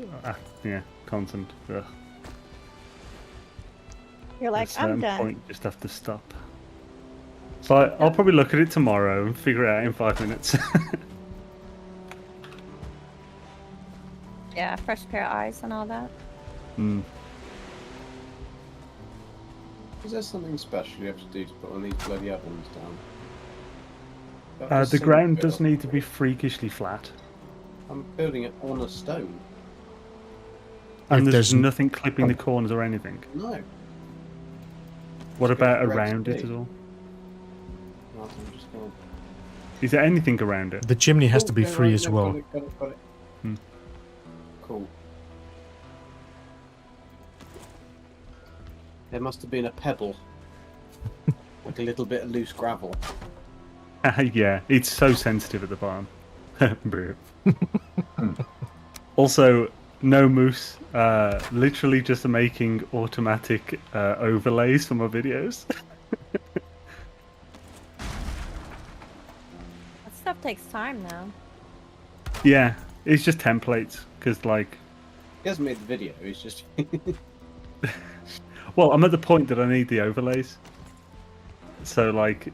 constant. Ugh. You're like, At a certain I'm done. point, you just have to stop. So I'll probably look at it tomorrow and figure it out in 5 minutes. Yeah, fresh pair of eyes and all that. Is there something special you have to do to put one of these bloody ovens down? That The just seems ground a bit does off. need to be freakishly flat. I'm building it on a stone. And If there's there's nothing clipping the corners or anything. No. What Just go about for around it XP. as well? No, I'm just going. Is there anything around it? The chimney has Oh, to be yeah, free right, as no, well. Got it. Hmm. Cool. There must have been a pebble. Like a little bit of loose gravel. Yeah, it's so sensitive at the bottom. Boo. Also, no moose. Literally just making automatic overlays for my videos. That stuff takes time now. Yeah, it's just templates. Because, like, He hasn't made the video, he's just... well, I'm at the point that I need the overlays. So, like,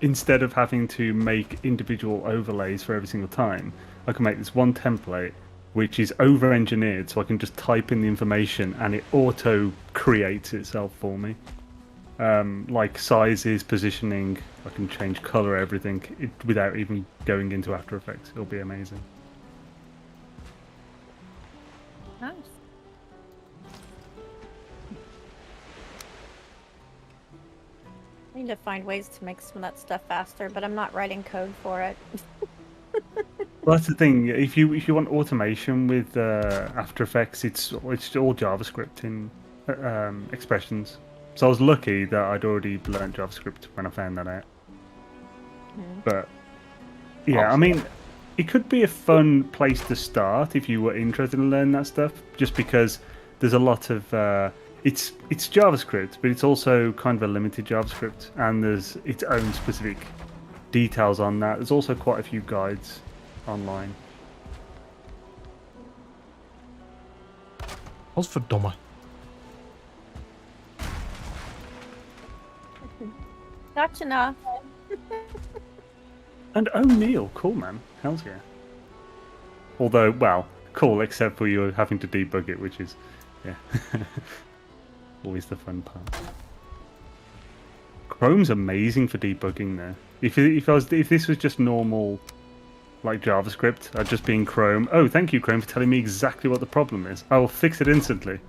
instead of having to make individual overlays for every single time, I can make this one template which is over-engineered, so I can just type in the information and it auto-creates itself for me. Like sizes, positioning, I can change color, everything, without even going into After Effects. It'll be amazing. Nice. trying to find ways to make some of that stuff faster, but I'm not writing code for it. Well, that's the thing. If you want automation with After Effects, it's all JavaScript in expressions. So I was lucky that I'd already learned JavaScript when I found that out. But yeah, I mean, it could be a fun place to start if you were interested in learning that stuff. Just because there's a lot of it's JavaScript, but it's also kind of a limited JavaScript, and there's its own specific details on that. There's also quite a few guides online. Wat verdomme. That's enough. And O'Neill, cool man, hell's yeah. Although, well, cool except for you having to debug it, which is, yeah, always the fun part. Chrome's amazing for debugging there. If this was just normal, like JavaScript, I'd just be in Chrome. Oh, thank you, Chrome, for telling me exactly what the problem is. I will fix it instantly.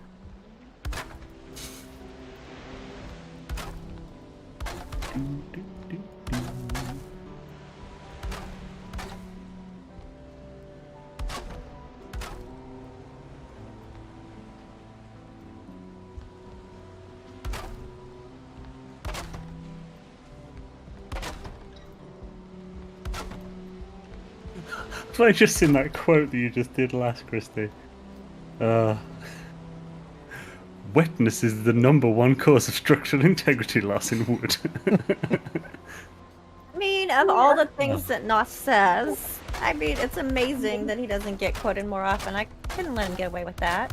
I just seen that quote that you just did last, Christy. Wetness is the #1 cause of structural integrity loss in wood. I mean, of all the things that Nos says, I mean, it's amazing that he doesn't get quoted more often. I couldn't let him get away with that.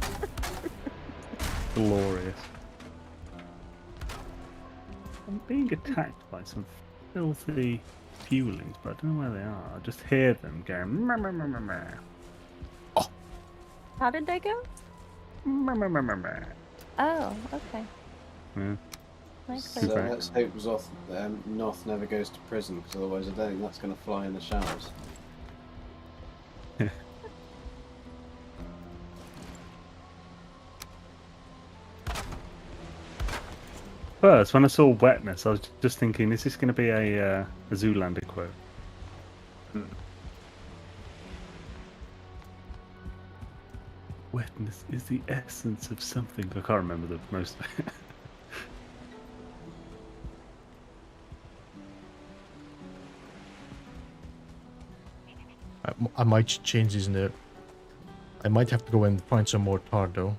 Glorious. I'm being attacked by some filthy fuelings, but I don't know where they are. I just hear them going. Meh, meh, meh, meh, meh. How did they go? Meh, meh, meh, meh, meh. Oh, okay. Yeah. Nice. So let's hope North never goes to prison, because otherwise I don't think that's going to fly in the showers. First, when I saw wetness, I was just thinking, is this going to be a Zoolander quote? Wetness is the essence of something. I can't remember the most. I might change these in there. I might have to go and find some more tar though.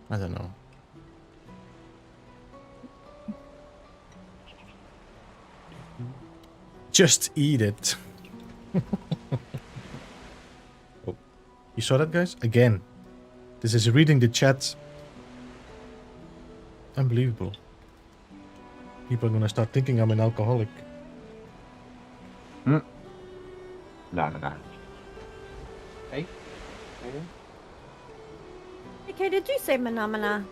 I don't know. Just eat it. Oh, you saw that, guys? Again. This is reading the chat. Unbelievable. People are gonna start thinking I'm an alcoholic. No. Hey? Okay, did you say Menomina?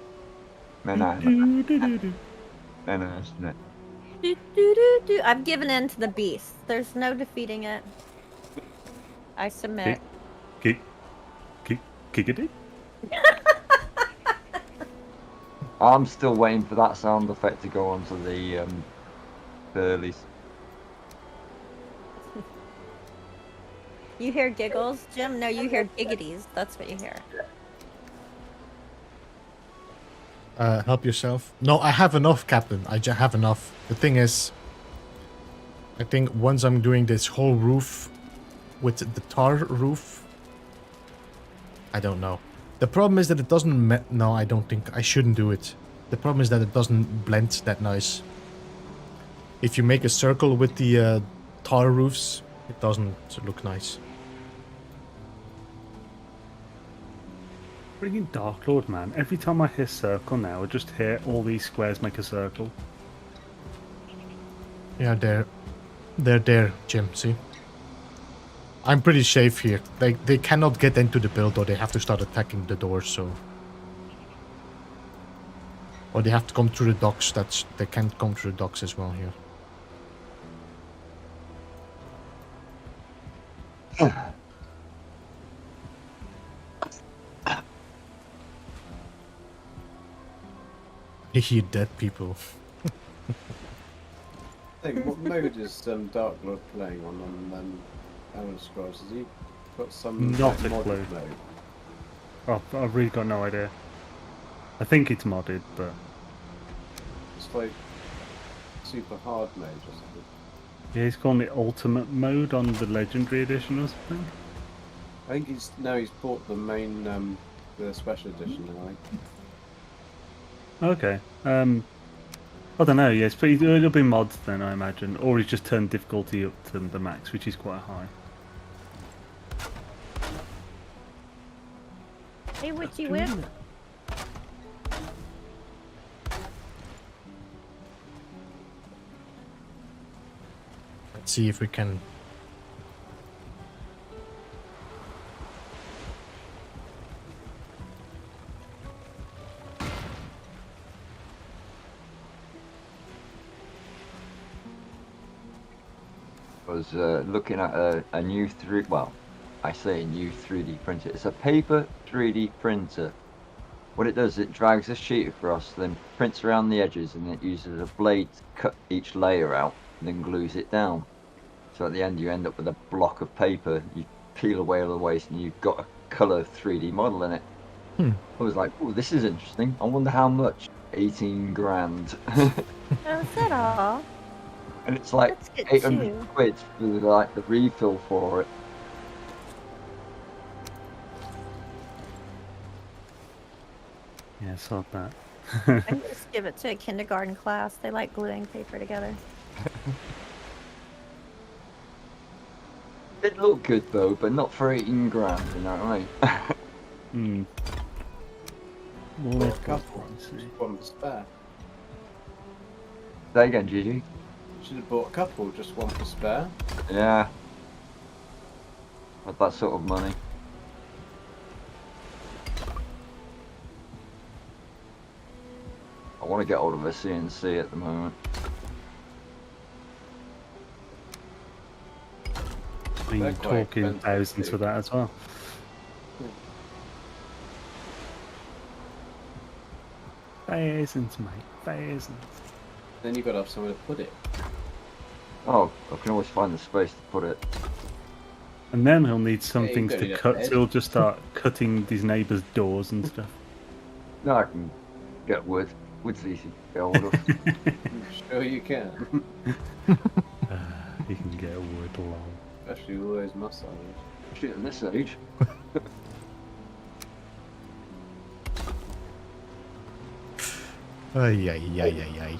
I've given in to the beast. There's no defeating it. I submit. Kickity? I'm still waiting for that sound effect to go onto the burleys. You hear giggles, Jim? No, you hear giggities. That's what you hear. Help yourself. No, I have enough, Captain. I just have enough. The thing is, I think once I'm doing this whole roof with the tar roof, I don't know. The problem is that it doesn't. No, I don't think I shouldn't do it. The problem is that it doesn't blend that nice. If you make a circle with the tar roofs, it doesn't look nice. Bringing Dark Lord, man. Every time I hear circle now, I just hear all these squares make a circle. Yeah, they're there, Jim. See, I'm pretty safe here. They cannot get into the build, or they have to start attacking the doors. So, or they have to come through the docks. They can't come through the docks as well here. You dead people. Hey, what mode is Dark Lord playing on Elder Scrolls? Has he got some Not a modded clue. mode? Oh, I've really got no idea. I think it's modded, but It's like super hard mode or something. yeah, he's calling it Ultimate Mode on the Legendary Edition or something. I think he's bought the main the special edition now. I think. Okay. I don't know. Yes, but it'll be mods then, I imagine, or he's just turned difficulty up to the max, which is quite high. Hey, Witchy Whip. Let's see if we can. I was looking at a new I say a new 3D printer. It's a paper 3D printer. What it does, it drags a sheet across, then prints around the edges, and it uses a blade to cut each layer out, and then glues it down. So at the end, you end up with a block of paper. You peel away all the waste, and you've got a colour 3D model in it. I was like, oh, this is interesting. I wonder how much. 18 grand. Oh, is that all? And it's like That's good 800 too. quid for like the refill for it. Yeah, sort that. I can just give it to a kindergarten class. They like gluing paper together. It looked good though, but not for 18 grand, you know what I mean? Well, Bought a let's go couple, for it, see. one for spare. Say again, Gigi. Should have bought a couple, just one for spare. Yeah. With that sort of money. I want to get hold of a CNC at the moment. I mean, They're quite talking expensive thousands too. for that as well. Thousands, mate. Thousands. Then you've got to have somewhere to put it. Oh, I can always find the space to put it. And then he'll need some you things don't to need a cut, bed. so he'll just start cutting his neighbours' doors and stuff. No, I can get wood. Wood's easy to get hold of. I'm sure you can. You can get a wood along. Especially all those muscles. Shit, at this age. Ay, ay, ay, ay, ay.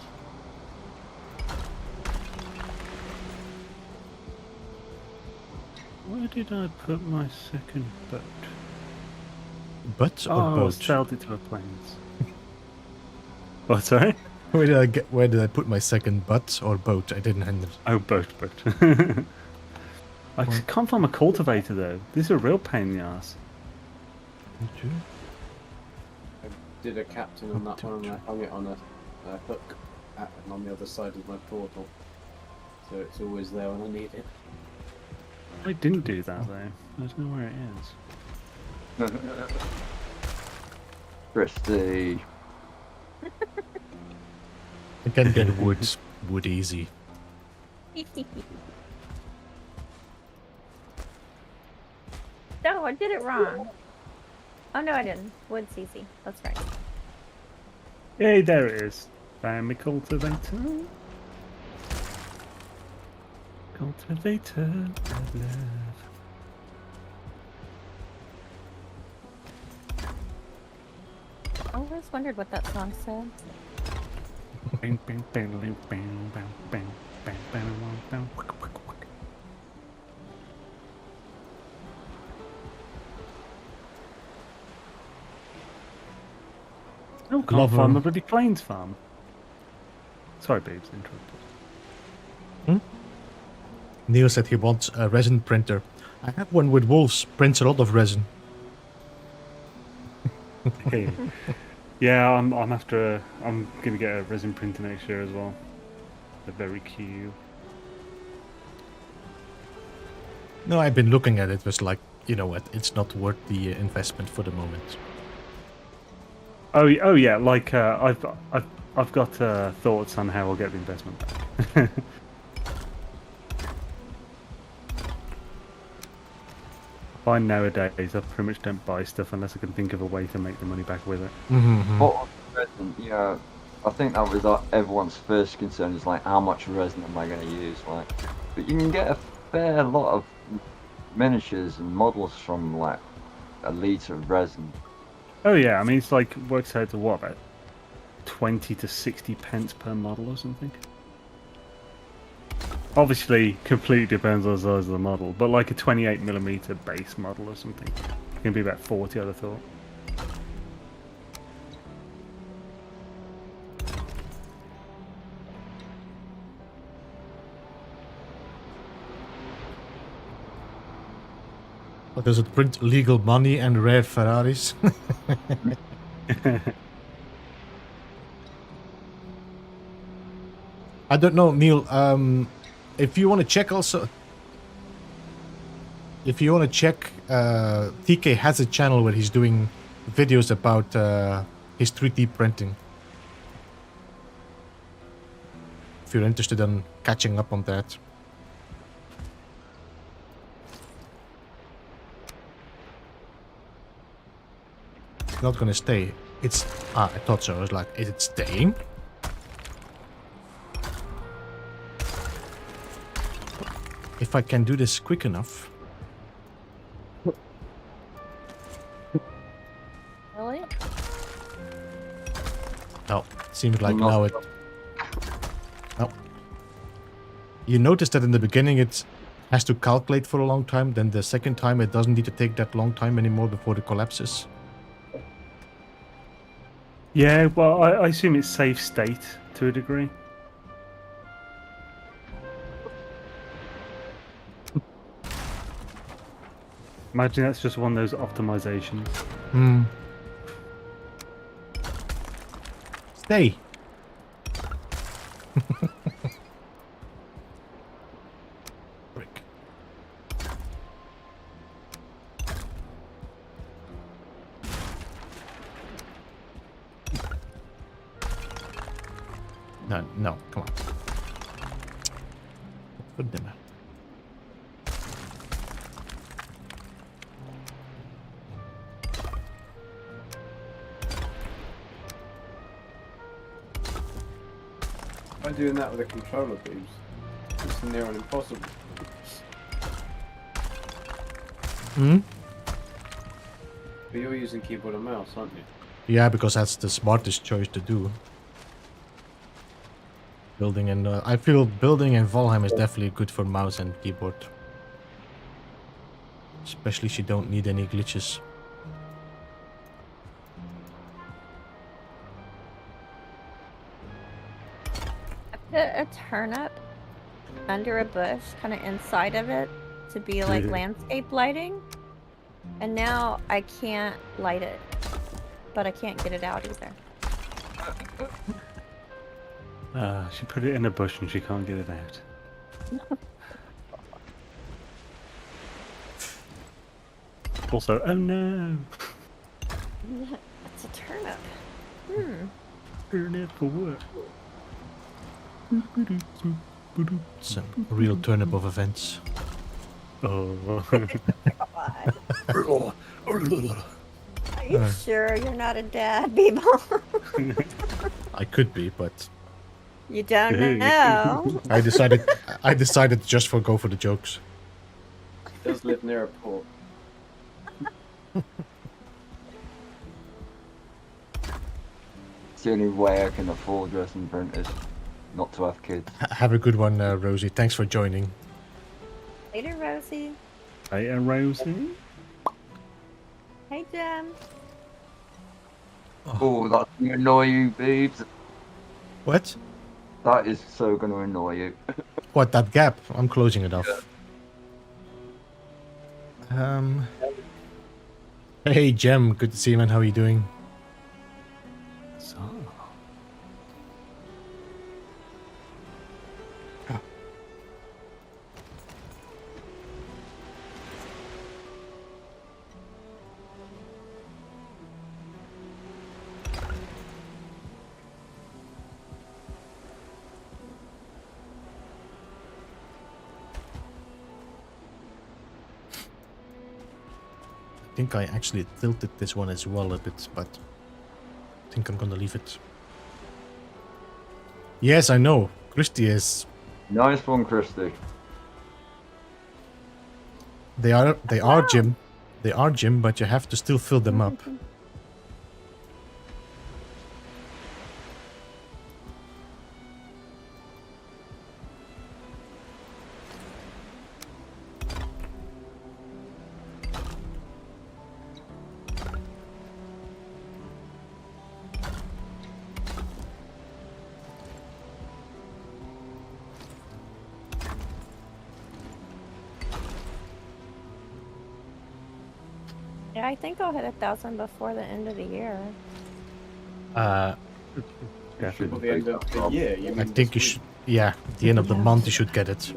Where did I put my second boat? Butt or Oh, I boat? sailed it to the plains. What, sorry? Where did I put my second butt or boat? I didn't handle. Oh, boat. I can't find my cultivator though. This is a real pain in the ass. I did a captain on that one and I hung it on a hook and on the other side of my portal. So it's always there when I need it. I didn't do that though. I don't know where it is. Christy. I can get wood easy. No, I did it wrong. Oh no, I didn't. Wood's easy. That's right. Yay, there it is. Family cultivator. Cultivator of love. I always wondered what that song said. Bang, bang, bang, bang, bang, bang, bang, bang, bang, bang. Oh, can't Love find her. the bloody plains farm. Sorry, babes, interrupted. Neil said he wants a resin printer. I have one with wolves. Prints a lot of resin. Hey. Yeah, I'm gonna get a resin printer next year as well. They're very cute. No, I've been looking at it. It was like, you know what? It's not worth the investment for the moment. Oh yeah, like I've got thoughts on how I'll get the investment back. By nowadays, I pretty much don't buy stuff unless I can think of a way to make the money back with it. Mm-hmm. But resin, yeah, I think that was everyone's first concern is like, how much resin am I going to use? Like, but you can get a fair lot of miniatures and models from like a litre of resin. Oh yeah, I mean it's like works out to what, about 20 to 60 pence per model or something. Obviously, completely depends on the size of the model, but like a 28mm base model or something, it can be about 40, I'd have thought. But does it print legal money and rare Ferraris? I don't know, Neil. If you want to check also, TK has a channel where he's doing videos about his 3D printing. If you're interested in catching up on that. It's not gonna stay. It's I thought so. I was like, is it staying? If I can do this quick enough. Really? Oh, seems like Not- now it. Oh. You notice that in the beginning it has to calculate for a long time. Then the second time it doesn't need to take that long time anymore before it collapses. Yeah, well, I assume it's safe state to a degree. Imagine that's just one of those optimizations. Hmm. Stay. Brick. No, come on. Put them out. I'm doing that with a controller, Beebs. It's near on impossible. Hmm? But you're using keyboard and mouse, aren't you? Yeah, because that's the smartest choice to do. Building and I feel building in Valheim is definitely good for mouse and keyboard. Especially if you don't need any glitches. I put a turnip under a bush, kind of inside of it, to be like landscape lighting. And now I can't light it, but I can't get it out either. She put it in a bush and she can't get it out. Also, oh no! It's a turnip. Hmm. Turnip for what? It's a real turnip of events. Oh. God. Are you sure you're not a dad, Beeblebum? I could be, but You don't know. I decided just for go for the jokes. He does live near a port. It's the only way I can afford resin printers, not to have kids. Have a good one, Rosie. Thanks for joining. Later, Rosie. Hey, Rosie? Hey, Jem. Oh, that's gonna annoy you, Beebs. What? That is so gonna annoy you. What, that gap? I'm closing it off. Hey, Jem. Good to see you, man. How are you doing? So. think I actually tilted this one as well a bit, but I think I'm gonna leave it. Yes, I know. Christy is. Nice one, Christy. They are Jim. They are Jim, but you have to still fill them up. Yeah, I think I'll hit 1,000 before the end of the year. Uh, Before the end of the year, you I mean think this you week? should. Yeah, at the end of the month you should get it.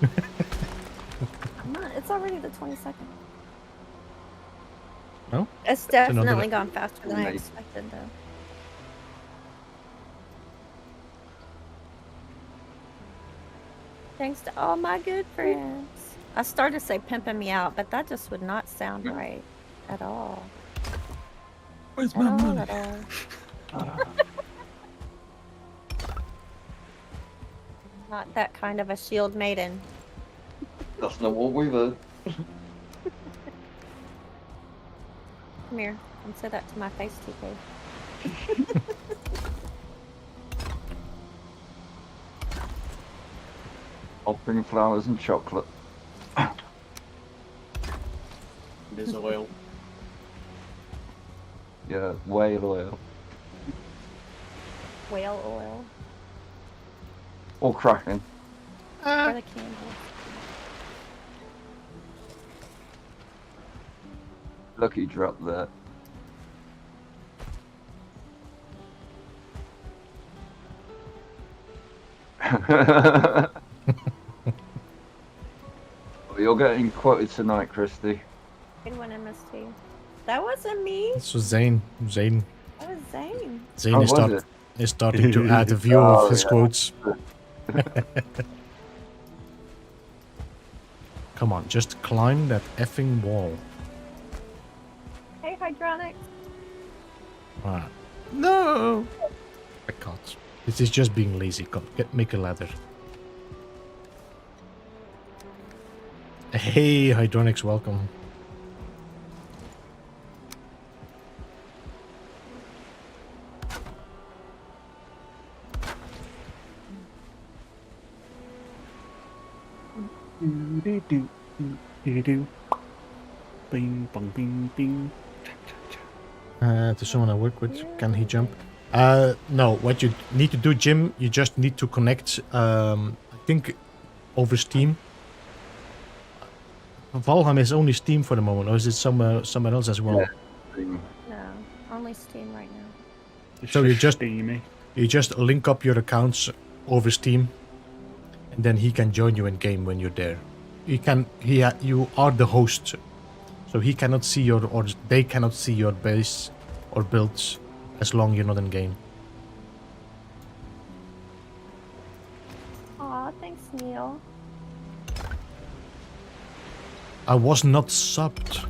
Come on, it's already the 22nd. No? It's another- definitely gone faster than I Nice. expected, though. Thanks to all my good friends. I started to say pimping me out, but that just would not sound right at all. Where's At all, at all. Not that kind of a shield maiden. That's not what we've heard. Come here. Don't say that to my face, TK. I'll bring flowers and chocolate. There's oil. Yeah, whale oil. Whale oil. Or Kraken. For the candles. Lucky drop there. You're getting quoted tonight, Christy. Good one, MST. That wasn't me. This was Zane. Zane That was Zane. Zane Oh, is, was it? is starting to add a view Oh, of his yeah. quotes. Come on, just climb that effing wall. Hey, Hydronic. Ah. No! I can't. This is just being lazy. Make a ladder. Hey, Hydronics, welcome. Bing, bong, bing, bing. To someone I work with, can he jump? No, what you need to do, Jim, you just need to connect, I think, over Steam. Valheim is only Steam for the moment, or is it somewhere else as well? Yeah. No, only Steam right now. It's So you just- steamy. You just link up your accounts over Steam, and then he can join you in game when you're there. You are the host, so he cannot see or they cannot see your base or builds as long you're not in game. Aw, thanks, Neil. I was not subbed.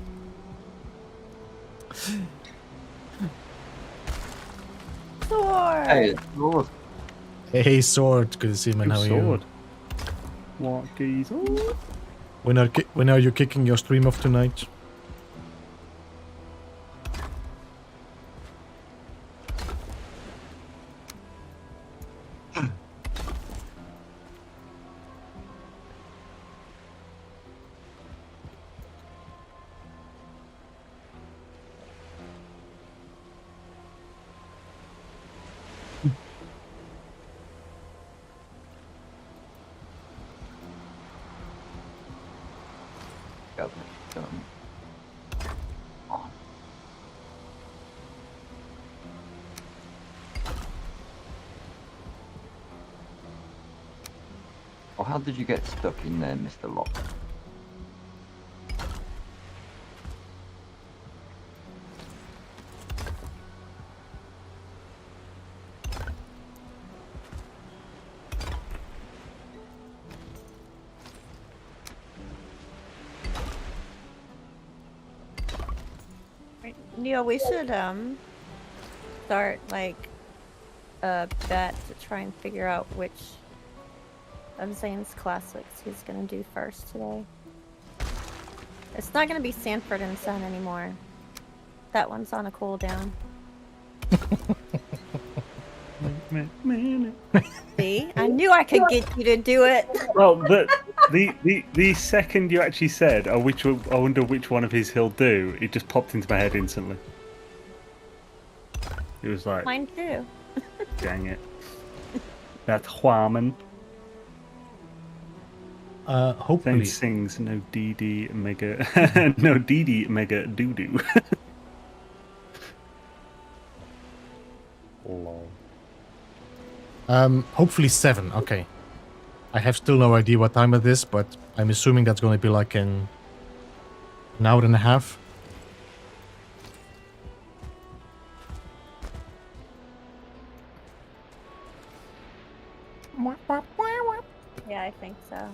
Sword! Hey, it's yours. Hey, Sword, good to see you, man. Good How are sword. you? What geese? Oh. When are you kicking your stream off tonight? Got it done. Oh, how did you get stuck in there, Mr. Lock? Neil, we should start like a bet to try and figure out which of Zane's classics he's gonna do first today. It's not gonna be Sanford and Son anymore. That one's on a cooldown. See, I knew I could get you to do it. Well, the second you actually said, I wonder which one of his he'll do, it just popped into my head instantly. It was like, Mine too. dang it. That's Huaman. Hopefully. Then sings no DD mega no DD mega doo doo. Lol. Hopefully 7. Okay. I have still no idea what time it is, but I'm assuming that's going to be like in an hour and a half. Yeah, I think so.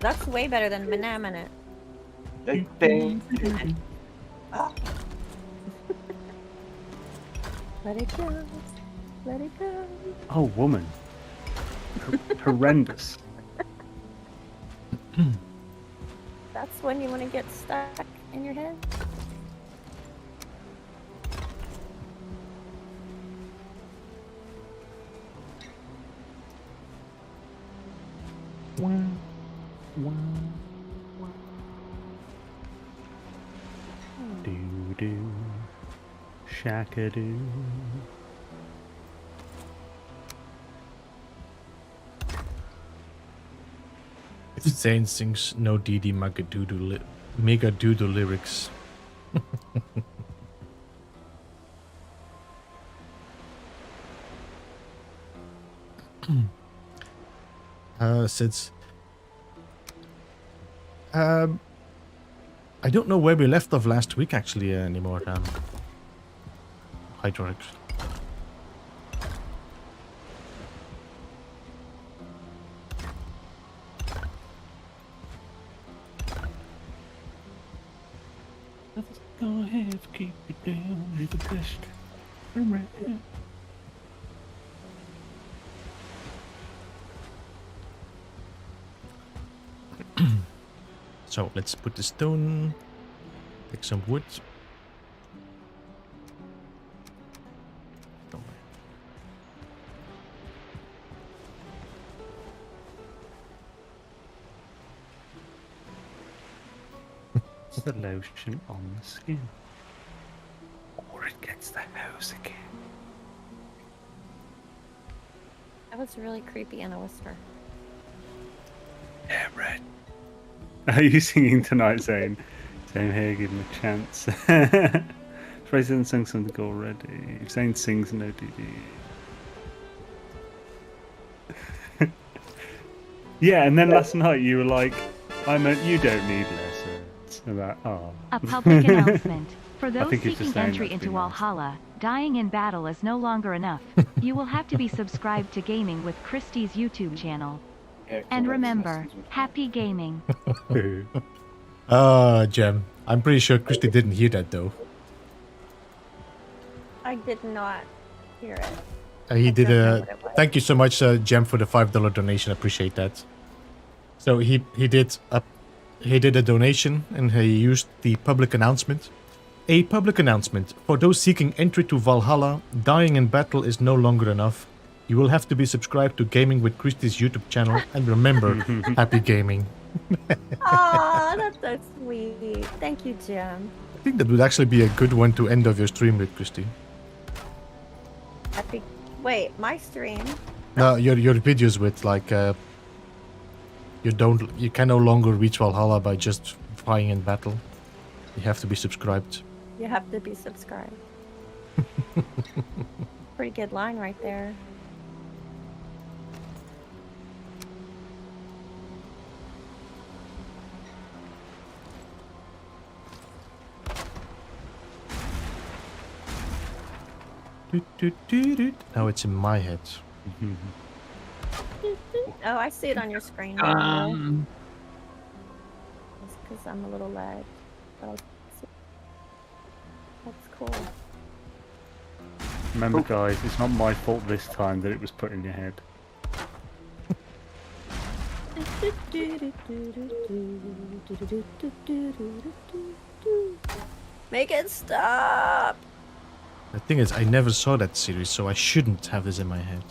That's way better than Manaminate. Let it go. Let it go. Oh, woman. Horrendous. That's when you want to get stuck in your head. Do do, shackadoo. If Zane sings no DD Mega Doodle lyrics. Since I don't know where we left off last week actually anymore. Hydrox. Go ahead, keep it down, you're the best. So let's put the stone, take some wood. The lotion on the skin. Or it gets the hose again. That was really creepy in a whisper. Yeah, right. Are you singing tonight, Zane? Same here, give him a chance. Fraser hasn't sung something already. If Zane sings, no DD. Yeah, and then last night you were like, you don't need lessons. And that, oh. A public announcement. For those think he's seeking just saying entry that to into be nice. Valhalla, dying in battle is no longer enough. You will have to be subscribed to Gaming with Christie's YouTube channel. Yeah, And correct, remember, lessons with- happy gaming. Gem. I'm pretty sure Christy didn't hear that though. I did not hear it. He I did don't know a. what it was. Thank you so much, Gem, for the $5 donation. Appreciate that. So he did a donation and he used the public announcement. A public announcement for those seeking entry to Valhalla. Dying in battle is no longer enough. You will have to be subscribed to Gaming with Christie's YouTube channel and remember, happy gaming. Aw, that's so sweet. Thank you, Jim. I think that would actually be a good one to end off your stream with, Christy. Happy. Wait, my stream. No, your videos with like you can no longer reach Valhalla by just flying in battle. You have to be subscribed. You have to be subscribed. Pretty good line right there. Now it's in my head. Oh, I see it on your screen. It's because I'm a little lagged. Oh, that's cool. Remember, guys, it's not my fault this time that it was put in your head. Make it stop! The thing is, I never saw that series, so I shouldn't have this in my head.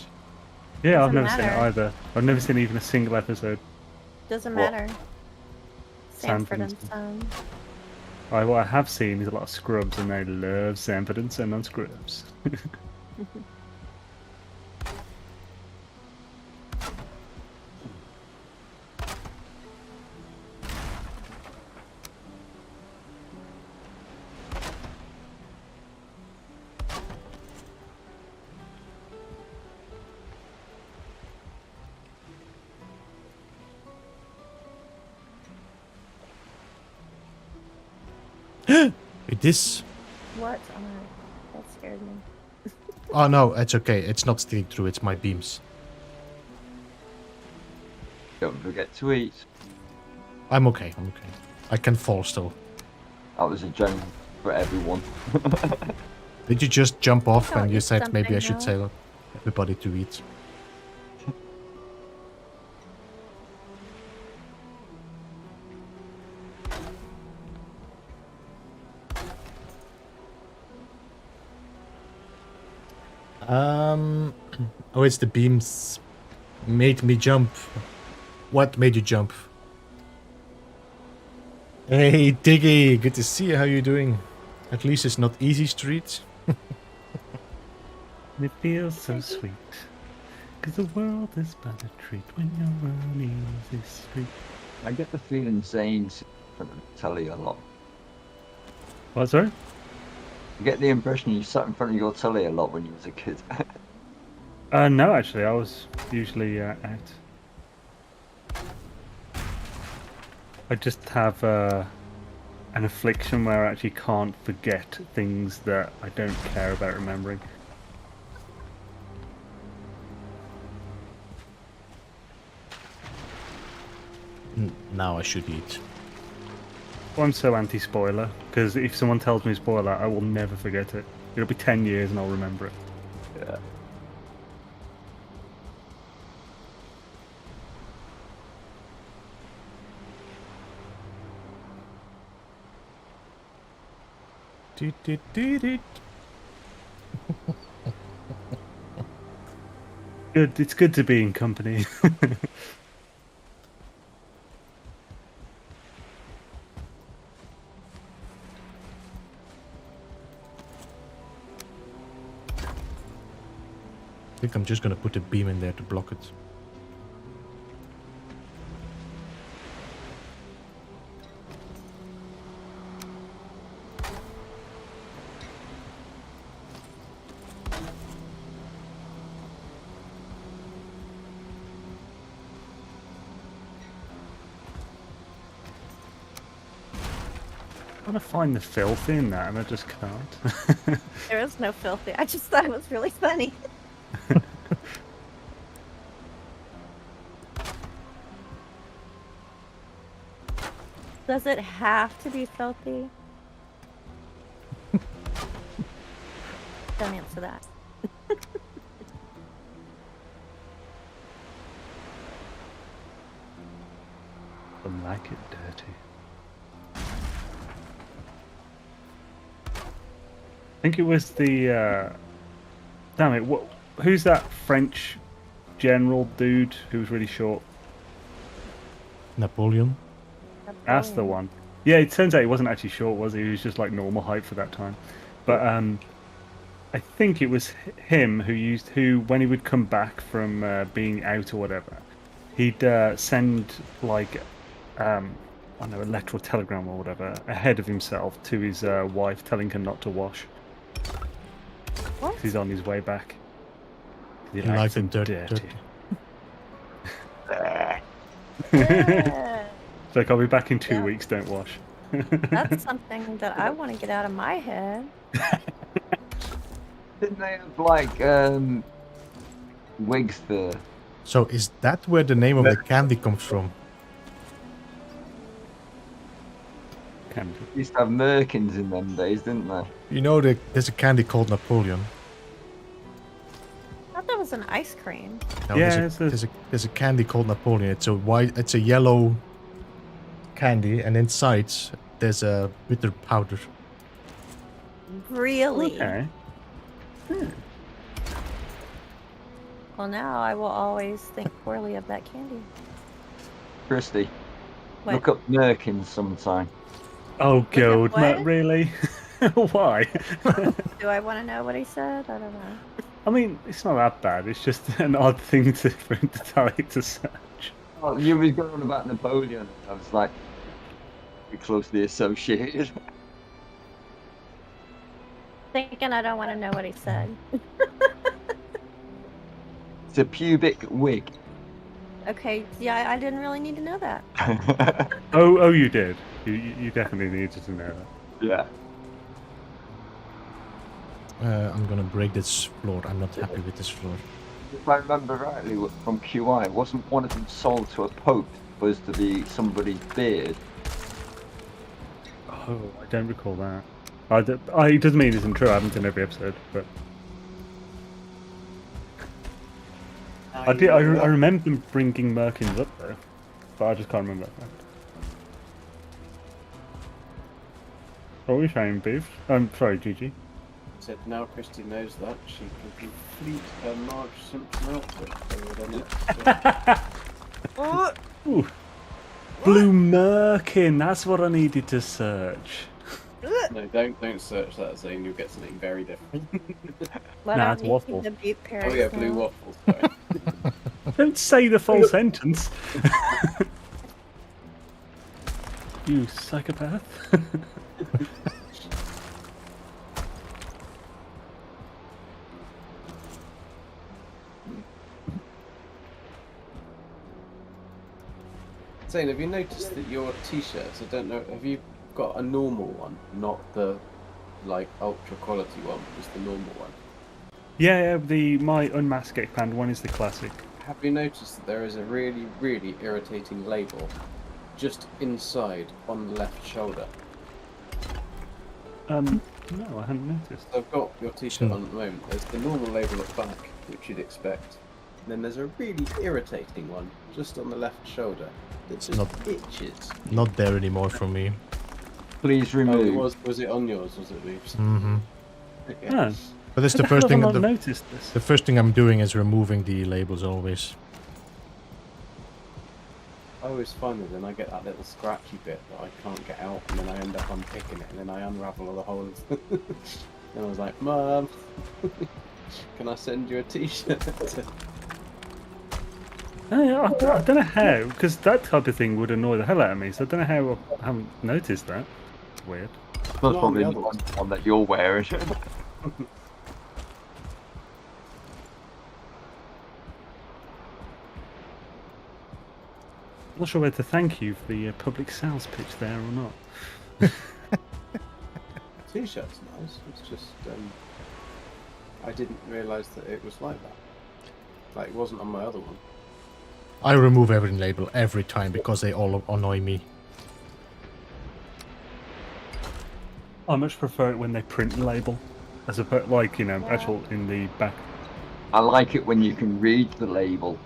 Yeah, I've Doesn't never seen it matter. either. I've never seen even a single episode. Doesn't What? matter. Sanford and Sanford Son. What I have seen is a lot of Scrubs, and I love Sanford and Son on Scrubs. Wait, this... What? Oh, that scared me. Oh no, it's okay. It's not stealing through, it's my beams. Don't forget to eat. I'm okay, I'm okay. I can fall still. That was a gem for everyone. Did you just jump off Don't and you eat said maybe I something, should no? tell everybody to eat? Oh, it's the beams made me jump. What made you jump? Hey, Diggy, good to see you. How you doing? At least it's not easy street. It feels so sweet, 'cause the world is but a treat when you're on easy street. I get the feeling Zane's in front of the telly a lot. What, sorry? I get the impression you sat in front of your telly a lot when you was a kid. No, actually, I was usually out. I just have an affliction where I actually can't forget things that I don't care about remembering. Now I should eat. Well, I'm so anti-spoiler, because if someone tells me spoiler, I will never forget it. It'll be 10 years and I'll remember it. Yeah. Good. It's good to be in company. I think I'm just gonna put a beam in there to block it. I want to find the filth in that, and I just can't. There is no filthy. I just thought it was really funny. Does it have to be filthy? Don't answer that. I like it dirty. I think it was the. Damn it! What? Who's that French general dude who was really short? Napoleon. That's the one. Yeah, it turns out he wasn't actually short, was he? He was just like normal height for that time. But I think it was him who when he would come back from being out or whatever, he'd send like I don't know, a letter or telegram or whatever ahead of himself to his wife, telling her not to wash. What? 'Cause he's on his way back. He You like likes them them dirty. Yeah. It's like, I'll be back in 2 Yeah. weeks, don't wash. That's something that I want to get out of my head. Didn't they have like wigs for So is that where the name of the candy comes from? Candy. Used to have merkins in them days, didn't they? You know, there's a candy called Napoleon. I thought that was an ice cream. No, Yeah, there's a candy called Napoleon. It's a yellow candy, and inside there's a bitter powder. Really? Okay. Well, now I will always think poorly of that candy. Christy, What? look up merkins sometime. Oh god, what? Matt, really? Why? Do I want to know what he said? I don't know. I mean, it's not that bad. It's just an odd thing for him to tell you to search. Oh, you was going on about Napoleon. I was like, pretty closely associated. Thinking I don't want to know what he said. It's a pubic wig. Okay, yeah, I didn't really need to know that. Oh, you did. You definitely needed to know that. Yeah. I'm gonna break this floor. I'm not happy with this floor. If I remember rightly from QI, wasn't one of them sold to a pope supposed to be somebody's beard? Oh, I don't recall that. It doesn't mean it isn't true. I haven't done every episode, but I remember them bringing merkins up though, but I just can't remember that. What are we saying, Beef? I'm sorry, Gigi. Said now Christy knows that she can complete her Marge Simpson outfit. Ooh. Blue merkin. That's what I needed to search. No, don't search that, Zane. You'll get something very different. What Nah, are it's these waffle. the Butte Paris Oh yeah, blue now? waffles. Sorry. Don't say the full sentence. You psychopath. Zane, have you noticed that your t-shirts, I don't know, have you got a normal one, not the like ultra quality one, just the normal one? Yeah, my unmasked Ekpand one is the classic. Have you noticed that there is a really, really irritating label just inside on the left shoulder? No, I hadn't noticed. So I've got your t-shirt on at the moment. There's the normal label at the back, which you'd expect. And then there's a really irritating one just on the left shoulder that just itches. Not there anymore for me. Please Oh, remove. was it on yours? Was it, Leaves? Mm-hmm. Okay. Oh, But that's the how first have I thing. not The noticed this? first thing I'm doing is removing the labels always. I always find that then I get that little scratchy bit that I can't get out, and then I end up unpicking it, and then I unravel all the holes. And I was like, Mum, can I send you a t-shirt? I don't know how, because that type of thing would annoy the hell out of me, so I don't know how I haven't noticed that. It's weird. That's Not on probably the the other one that you're wearing. I'm not sure whether to thank you for the public sales pitch there or not. T-shirt's nice. It's just I didn't realise that it was like that. Like it wasn't on my other one. I remove every label every time because they all annoy me. I much prefer it when they print the label, as opposed, like, you know, actual in the back. I like it when you can read the label.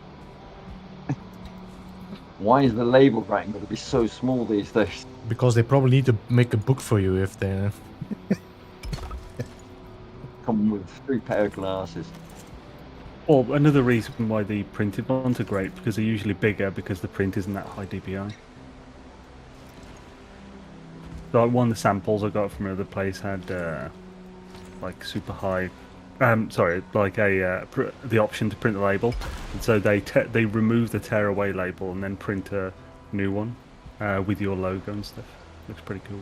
Why is the label writing got to be so small these days? Because they probably need to make a book for you if they're... Come with 3 pair of glasses. Or another reason why the printed ones are great, because they're usually bigger because the print isn't that high DPI. So like one of the samples I got from another place had like super high, like the option to print the label, and so they remove the tearaway label and then print a new one with your logo and stuff. Looks pretty cool.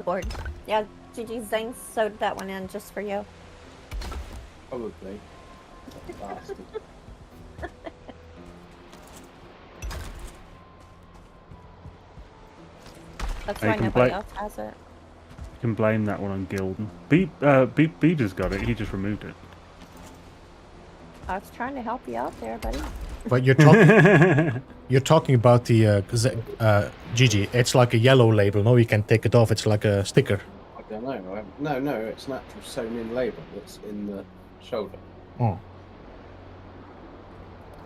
Board. Yeah, Gigi Zane sewed that one in just for you. Probably. Bastard. That's You why can nobody bla- else has it. You can blame that one on Gildan. Beeber's got it. He just removed it. I was trying to help you out there, buddy. But you're talking about the Gigi. It's like a yellow label. No, you can take it off. It's like a sticker. I don't know. No, it's an actual sewn-in label that's in the shoulder. Oh.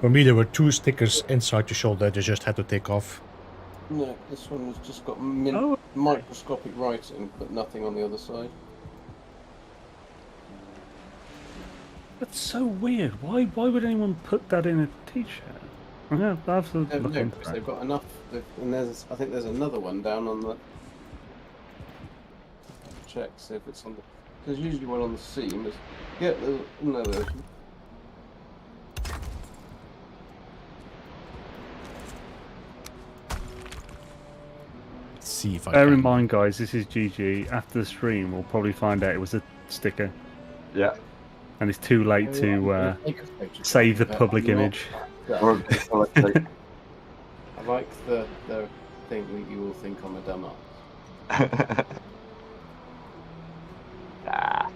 For me, there were 2 stickers inside the shoulder. They just had to take off. No, this one has just got microscopic writing, but nothing on the other side. That's so weird. Why would anyone put that in a t-shirt? Yeah, that's a No, look no, into because that. they've got enough. And I think there's another one down on the. Check, see if it's on the. There's usually one on the seam. Yeah, there's another. Let's see if I Bear can. in mind, guys, this is GG. After the stream, we'll probably find out it was a sticker, Yeah. and it's too late to save the public image. Or a bit of like- I like the thing that you all think I'm a dumbass. Nah.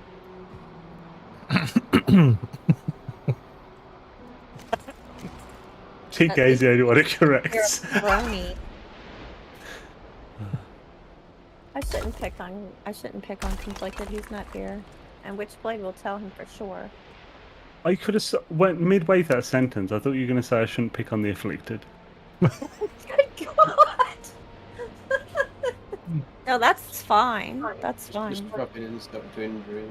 TK is the only one who You're a corrects. brony. I shouldn't pick on Conflicted. He's not here. And Witchblade will tell him for sure. I could have went midway through that sentence. I thought you were going to say I shouldn't pick on the afflicted. Good God! No, that's fine. That's Just fine. rubbing in stuff to injury.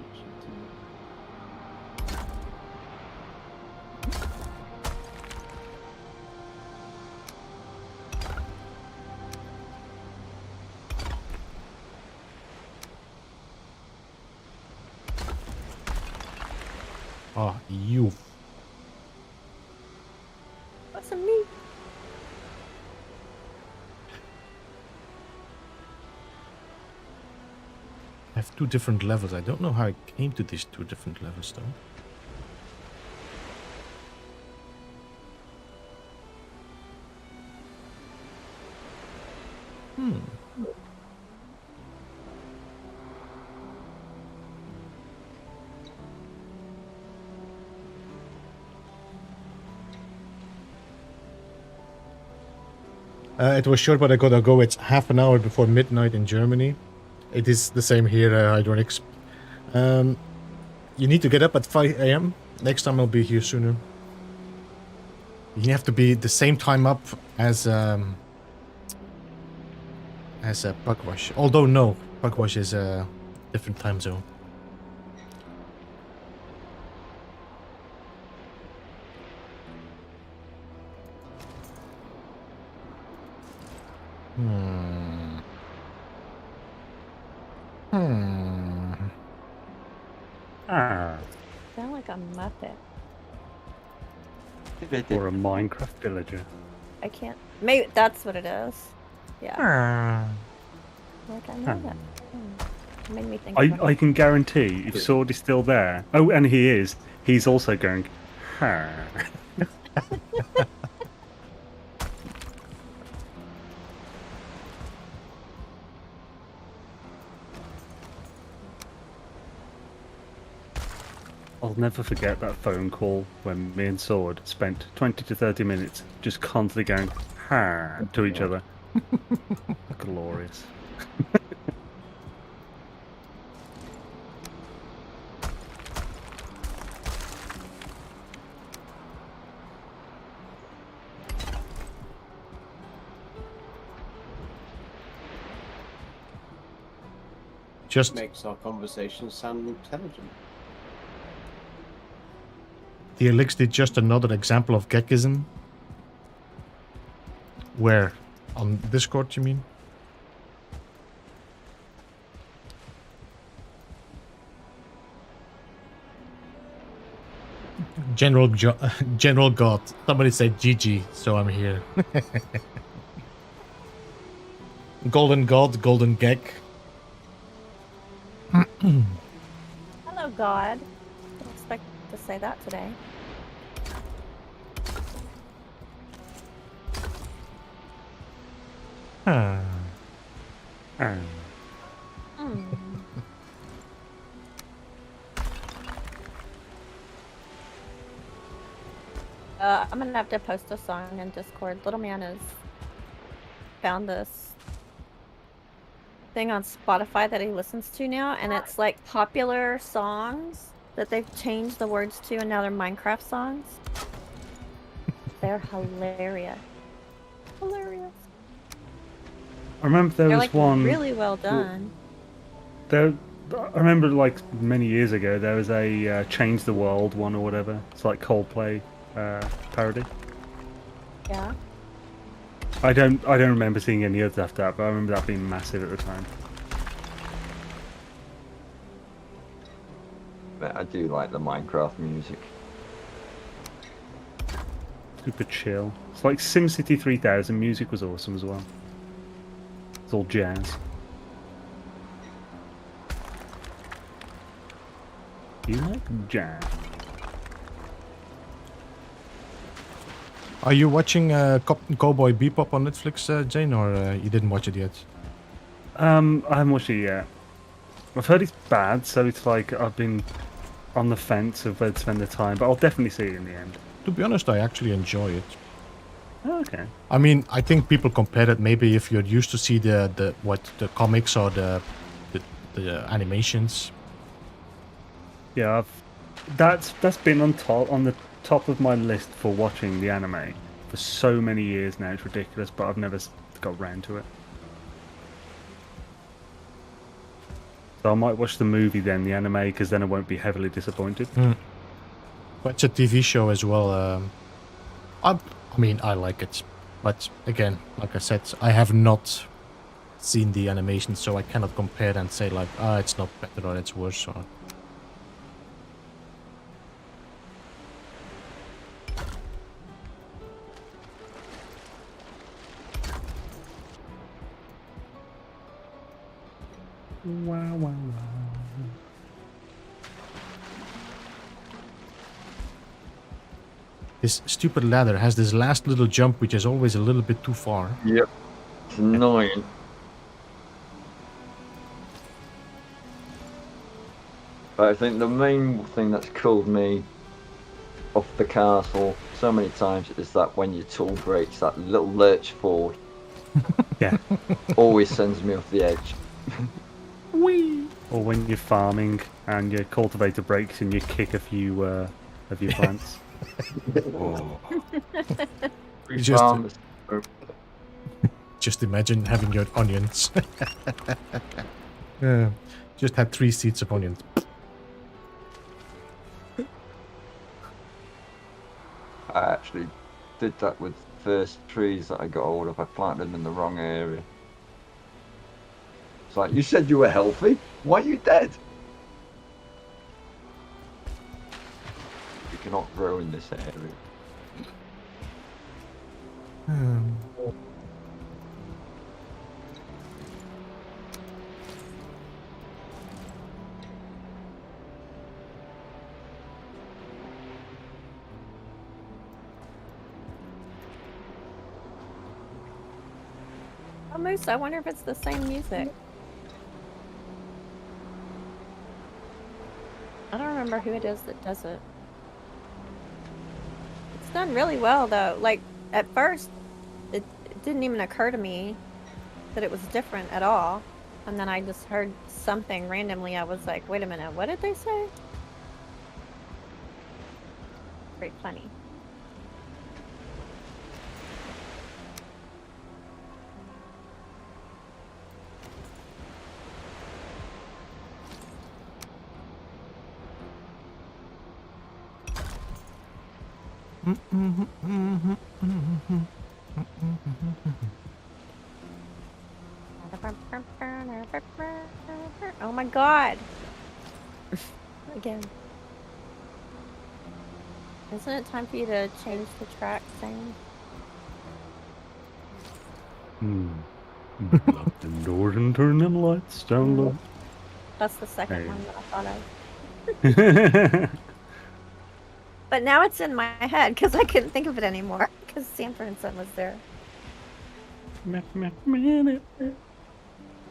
Oh, you. Wasn't me. I have 2 different levels. I don't know how I came to these 2 different levels, though. It was short, but I gotta go. It's half an hour before midnight in Germany. It is the same here, Hydronics. You need to get up at 5 a.m. Next time I'll be here sooner. You have to be the same time up as Pugwash. Although no, Pugwash is a different time zone. Sound like a Muppet. Or a Minecraft villager. I can't. Maybe that's what it is. Yeah. Like I know that. It made me think. about I it. can guarantee if Sword is still there. Oh, and he is. He's also going. "Huh." I'll never forget that phone call when me and Sword spent 20 to 30 minutes just constantly going "ha" to each other. Glorious. Just Makes our conversation sound intelligent. the Elix did just another example of geckism. Where? On Discord, you mean? General God. Somebody said GG, so I'm here. Golden God, Golden Geck. Hello, God. Didn't expect to say that today. Ah. Hmm. I'm gonna have to post a song in Discord. Little Man has found this thing on Spotify that he listens to now, and it's like popular songs that they've changed the words to, and now they're Minecraft songs. They're hilarious. Hilarious. I remember there They're was like one. really well done. There, I remember like many years ago there was a Change the World one or whatever. It's like Coldplay parody. Yeah. I don't remember seeing any others after that, but I remember that being massive at the time. But I do like the Minecraft music. Super chill. It's like SimCity 3000 music was awesome as well. It's all jazz. You like jazz? Are you watching Cowboy Bebop on Netflix, Jane, or you didn't watch it yet? I haven't watched it yet. I've heard it's bad, so it's like I've been on the fence of where to spend the time, but I'll definitely see it in the end. To be honest, I actually enjoy it. Oh, okay. I mean, I think people compare it maybe if you're used to see the comics or the animations. Yeah, that's been on the top of my list for watching the anime for so many years now. It's ridiculous, but I've never got round to it. So I might watch the movie then, the anime, because then I won't be heavily disappointed. But it's a TV show as well. I mean, I like it, but again, like I said, I have not seen the animation, so I cannot compare and say like, it's not better or it's worse. Or... Wow, wow, wow. This stupid ladder has this last little jump, which is always a little bit too far. Yep. It's annoying. But I think the main thing that's cooled me off the castle so many times is that when your tool breaks, that little lurch forward. Yeah. Always sends me off the edge. Whee! Or when you're farming and your cultivator breaks and you kick a few of your plants. Just imagine having your onions. Just had 3 seeds of onions. I actually did that with the first trees that I got hold of. I planted them in the wrong area. It's like, you said you were healthy? Why are you dead? You cannot grow in this area. Oh, Moose, I wonder if it's the same music. I don't remember who it is that does it. It's done really well, though. Like, at first, it didn't even occur to me that it was different at all. And then I just heard something randomly. I was like, wait a minute, what did they say? Pretty funny. Oh my god! Again. Isn't it time for you to change the track thing? Lock them doors and turn them lights down low. That's the second Hey. one that I thought of. But now it's in my head because I couldn't think of it anymore because Sanford and Son was there.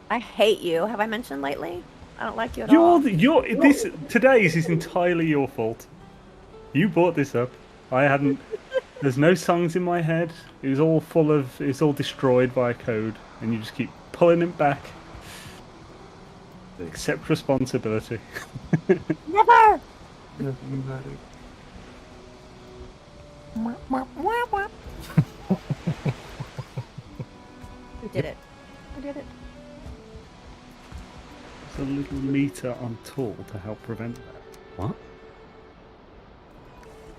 I hate you. Have I mentioned lately? I don't like you at all. Today's is entirely your fault. You brought this up. I hadn't There's no songs in my head. It was all full of. It's all destroyed by code, and you just keep pulling it back. Accept responsibility. Never. We did it. We did it. There's a little meter on tool to help prevent that. What?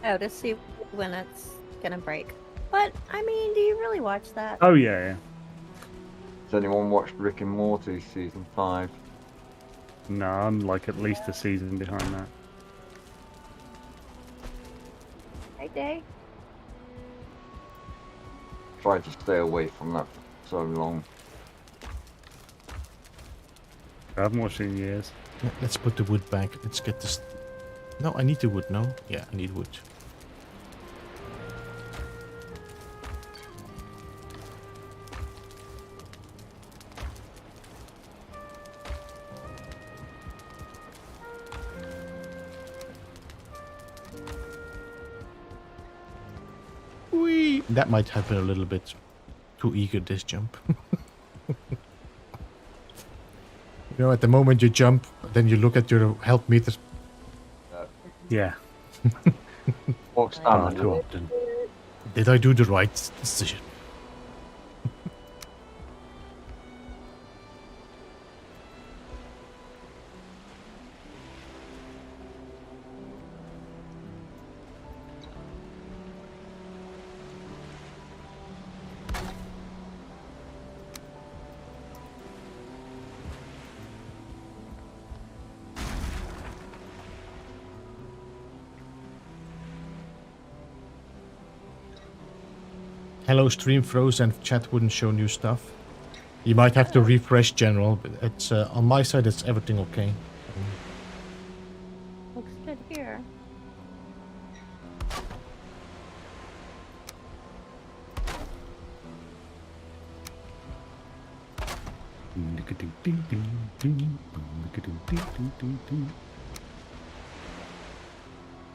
Oh, to see when it's gonna break. But I mean, do you really watch that? Oh yeah. Has anyone watched Rick and Morty season 5? No, I'm like at least a season behind that. Hey, Day. Tried to stay away from that for so long. I haven't watched it in years. Let's put the wood back. Let's get this. No, I need the wood. No, yeah, I need wood. Whee! That might have been a little bit too eager, this jump. You know, at the moment you jump, then you look at your health meter. Yeah. Walk Far standard. too often. Did I do the right decision? Hello, stream froze and chat wouldn't show new stuff. You might have to refresh general, but it's on my side. It's everything okay. Looks good here.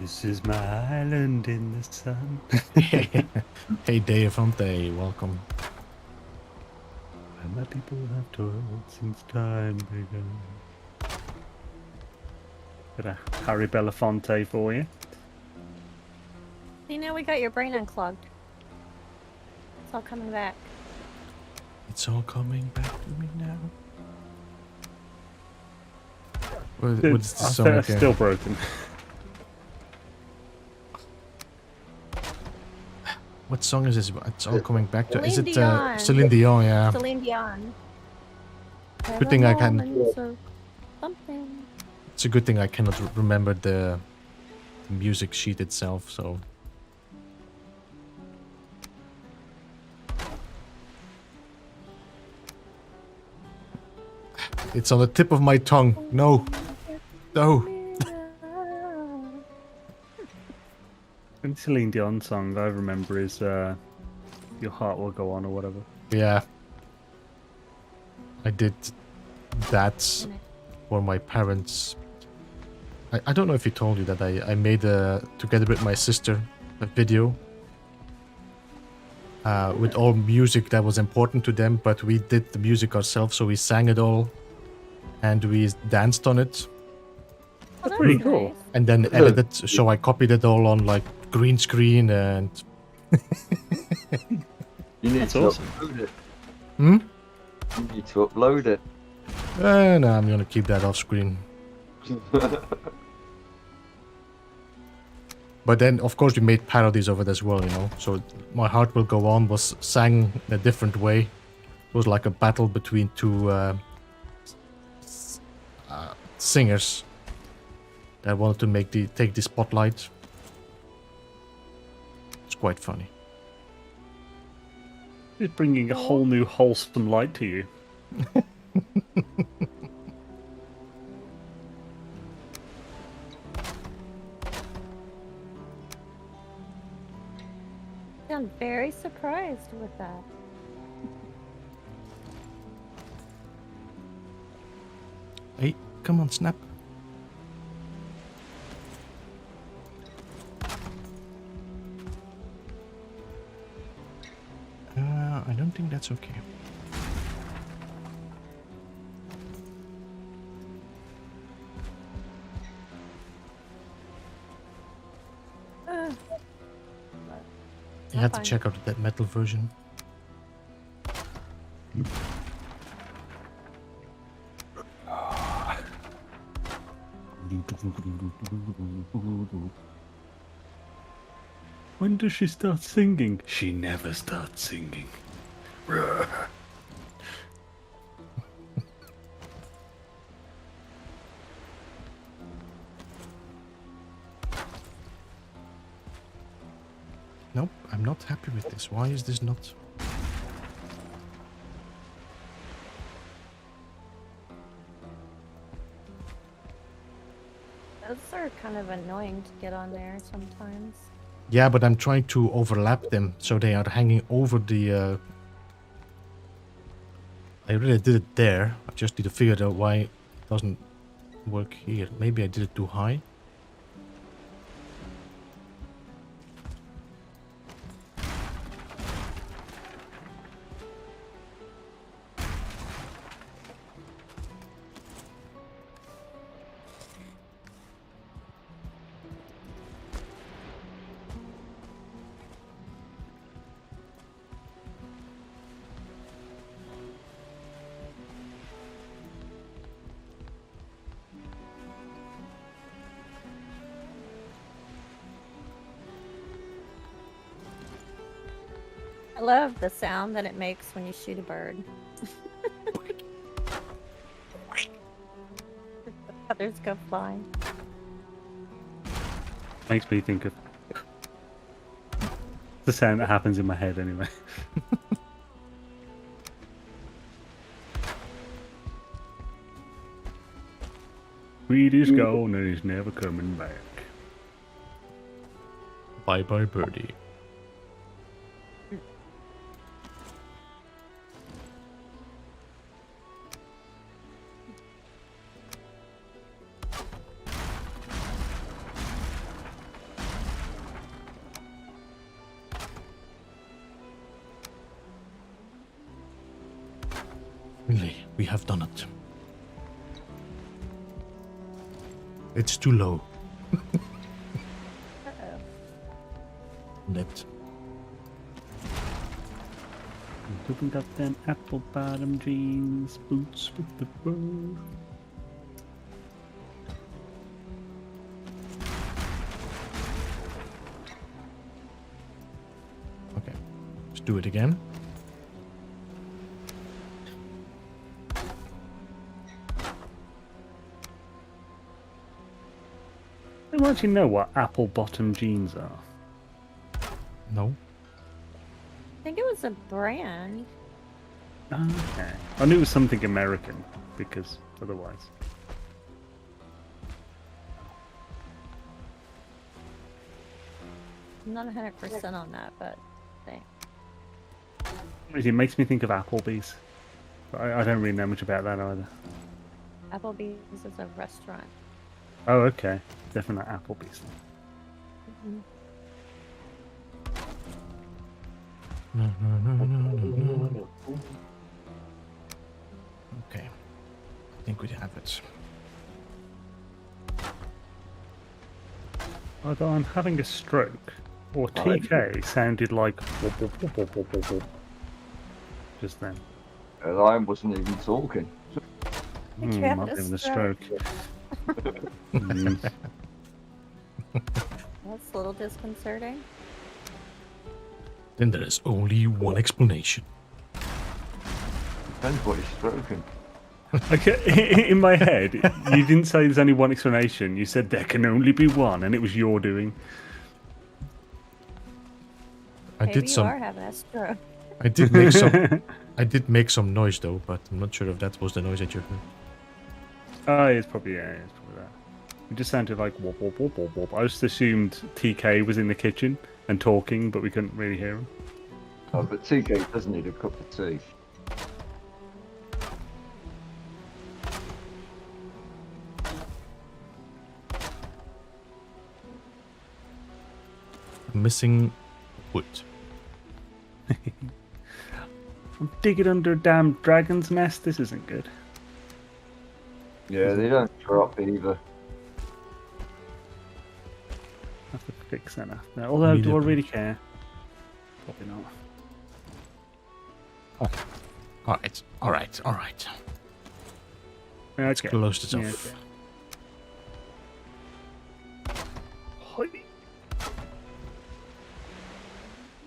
This is my island in the sun. Hey, Deafante, welcome. And my people have toiled since time began. Bit of Harry Belafonte for you. You know, we got your brain unclogged. It's all coming back. It's all coming back to me now. What is the I song think it's again? still broken. What song is this? It's all coming back to. Is Celine it Dion. Celine Dion? Yeah. Celine Dion. Good thing I can- Moments of Something. It's a good thing I cannot remember the music sheet itself. So. It's on the tip of my tongue. No. No. The Celine Dion song I remember is Your Heart Will Go On or whatever. Yeah. I did that for my parents. I don't know if he told you that I made together with my sister a video with all music that was important to them, but we did the music ourselves, so we sang it all and we danced on it Oh, that's pretty cool. nice. and then edited, so I copied it all on like green screen and You need That's to awesome. upload it. hmm? You need to upload it. No, I'm gonna keep that off screen. But then, of course, we made parodies of it as well, you know. So My Heart Will Go On was sang in a different way. It was like a battle between two singers that wanted to take the spotlight. It's quite funny. It's bringing a whole new wholesome light to you. I'm very surprised with that. Hey, come on, Snap. I don't think that's okay. You have to fine. check out that metal version. When does she start singing? She never starts singing. Nope, I'm not happy with this. Why is this not? Those are kind of annoying to get on there sometimes. Yeah, but I'm trying to overlap them so they are hanging over the. I really did it there. I just need to figure out why it doesn't work here. Maybe I did it too high. I love the sound that it makes when you shoot a bird. Others go flying. Makes me think of the sound that happens in my head anyway. Sweetie's gone and he's never coming back. Bye bye, birdie. Really? We have done it. It's too low. Uh-oh. Net. Looking got them apple bottom jeans, boots with the bow. Okay. Let's do it again. I don't actually know what apple bottom jeans are. No. I think it was a brand. Okay. I knew it was something American, because otherwise. I'm not 100% on that, but It makes me think of Applebee's. But I don't really know much about that either. Applebee's is a restaurant. Oh, okay. Definitely not Applebee's. Mhm. No, no, no, no, no, no. Okay. I think we have it. Either I'm having a stroke, or TK sounded like whoop, whoop, whoop, whoop, whoop, whoop, whoop. Just then. And I wasn't even talking. think you had I'm a having a stroke. stroke. Mm. That's a little disconcerting. Then there is only one explanation. Depends what you're stroking. Okay, in my head, you didn't say there's only one explanation. You said there can only be one, and it was your doing. I Maybe did you some. are having a stroke. I did make some. I did make some noise though, but I'm not sure if that was the noise that you heard. Oh, it's probably that. It just sounded like whoop, whoop, whoop, whoop, whoop. I just assumed TK was in the kitchen and talking, but we couldn't really hear him. Oh, but TK does need a cup of tea. Missing wood. I'm digging under a damn dragon's nest. This isn't good. Yeah, they don't drop either. I have to fix that after. Although, do I Immediately. really care? Probably not. All right. Let's Okay. close this Yeah, off. okay.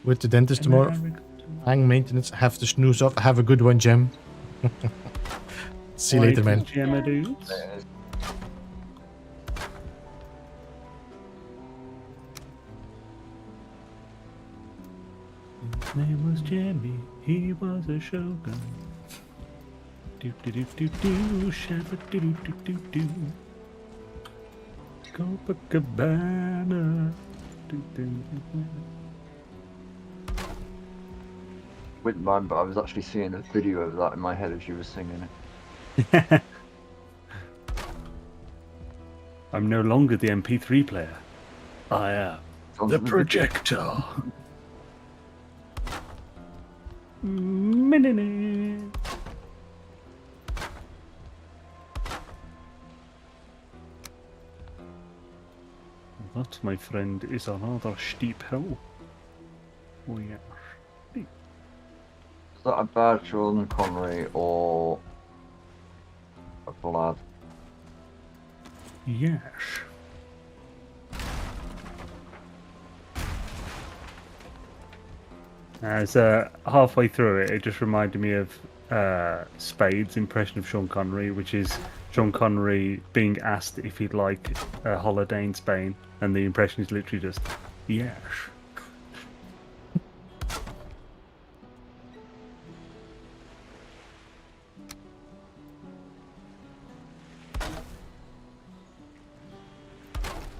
With the dentist tomorrow. Hang maintenance. Have to snooze off. Have a good one, Gem. See you later, man. Gemma dudes. Yeah, His name was Jimmy. He was a shogun. Do do do do do. Shabba do do do do do. Copacabana. Do do do do. wouldn't mind, but I was actually seeing a video of that in my head as you were singing it. I'm no longer the MP3 player. I am Onto the video. projector. Minute. That, my friend, is another steep hill. Oh yeah. Is that a bad Sean Connery or a Vlad? Yes. As halfway through it, it just reminded me of Spade's impression of Sean Connery, which is Sean Connery being asked if he'd like a holiday in Spain, and the impression is literally just, yes.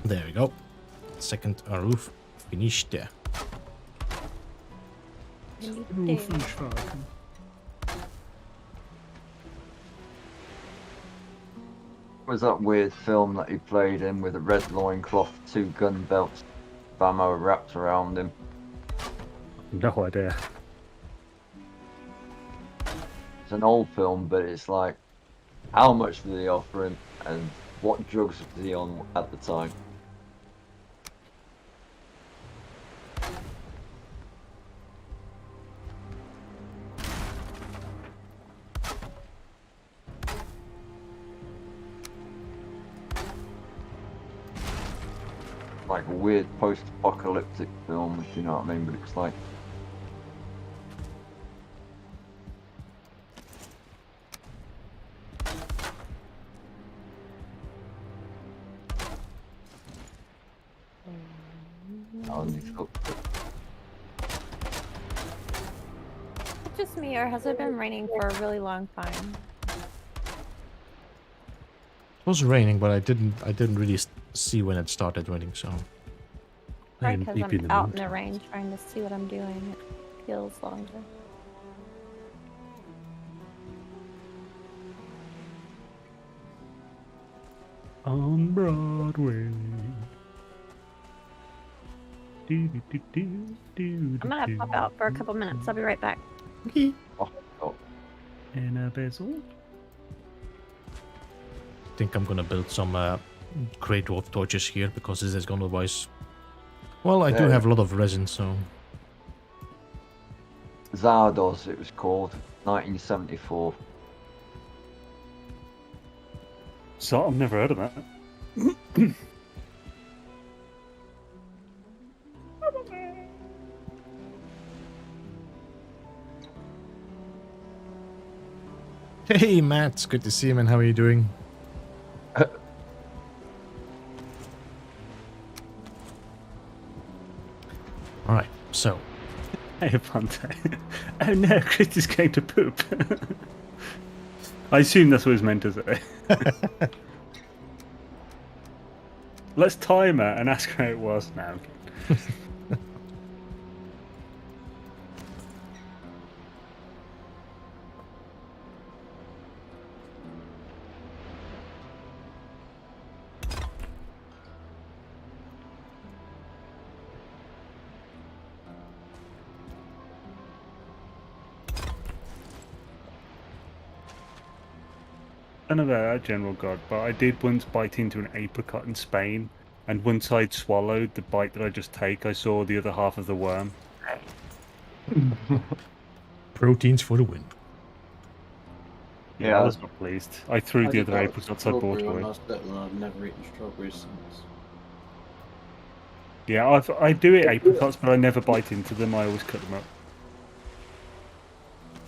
There we go. Second roof finished there. Was that weird film that he played in with a red loincloth, 2 gun belts, ammo wrapped around him? No idea. It's an old film, but it's like, how much did they offer him, and what drugs was he on at the time? Like a weird post-apocalyptic film, if you know what I mean, but it's like oh, and he's got- Just me, or has it been raining for a really long time? It was raining, but I didn't really see when it started raining, so. Probably am because deep in I'm the out in mood. the rain trying to see what I'm doing. It feels longer. On Broadway. I'm gonna pop out for a couple minutes. I'll be right back. Okay. oh, In a bezel. I think I'm gonna build some Grey Dwarf torches here because this is gonna otherwise. Well, I do Yeah. have a lot of resin, so. Zardos, it was called, 1974. So I've never heard of that. Hey, Matt, good to see you, man. How are you doing? All right, so Hey, Ponte. Oh no, Chris is going to poop. I assume that's what it's meant to say. Let's time her and ask her how it was now. another general god, but I did once bite into an apricot in Spain, and once I'd swallowed the bite that I just take, I saw the other half of the worm. Proteins for the win. Yeah, I was not pleased. I threw I the did other that with apricots I bought strawberry away. when I was little, and I've never eaten strawberries since. Yeah, I do eat apricots, but I never bite into them. I always cut them up.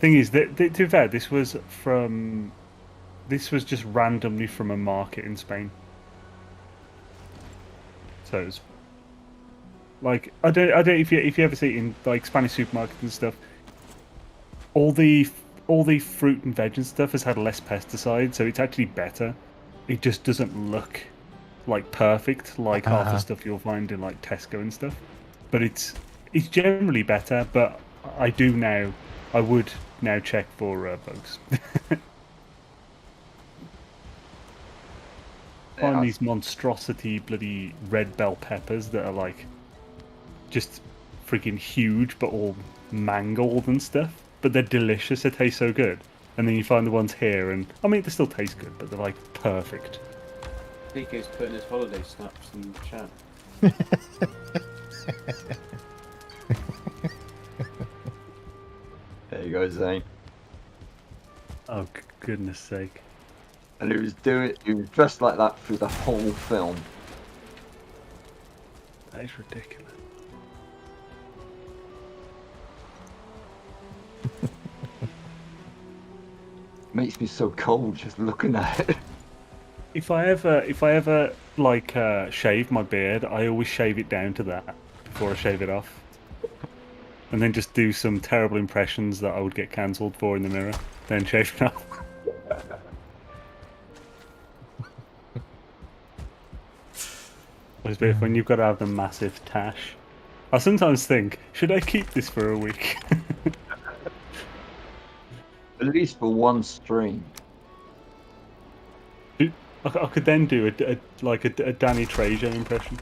Thing is, to be fair, this was just randomly from a market in Spain. So it's like I don't if you ever see it in like Spanish supermarkets and stuff. All the fruit and veg and stuff has had less pesticides, so it's actually better. It just doesn't look like perfect like half the stuff you'll find in like Tesco and stuff. But it's generally better. But I would now check for bugs. Find these monstrosity bloody red bell peppers that are like just freaking huge, but all mangled and stuff. But they're delicious. They taste so good. And then you find the ones here, and I mean they still taste good, but they're like perfect. Pico's putting his holiday snaps in the chat. There you go, Zane. Oh goodness sake! And he was dressed like that through the whole film. That is ridiculous. Makes me so cold just looking at it. If I ever like shave my beard, I always shave it down to that before I shave it off, and then just do some terrible impressions that I would get cancelled for in the mirror. Then shave it off. It's a bit when you've got to have the massive tash. I sometimes think, should I keep this for a week? At least for one stream. I could then do a Danny Trejo impression.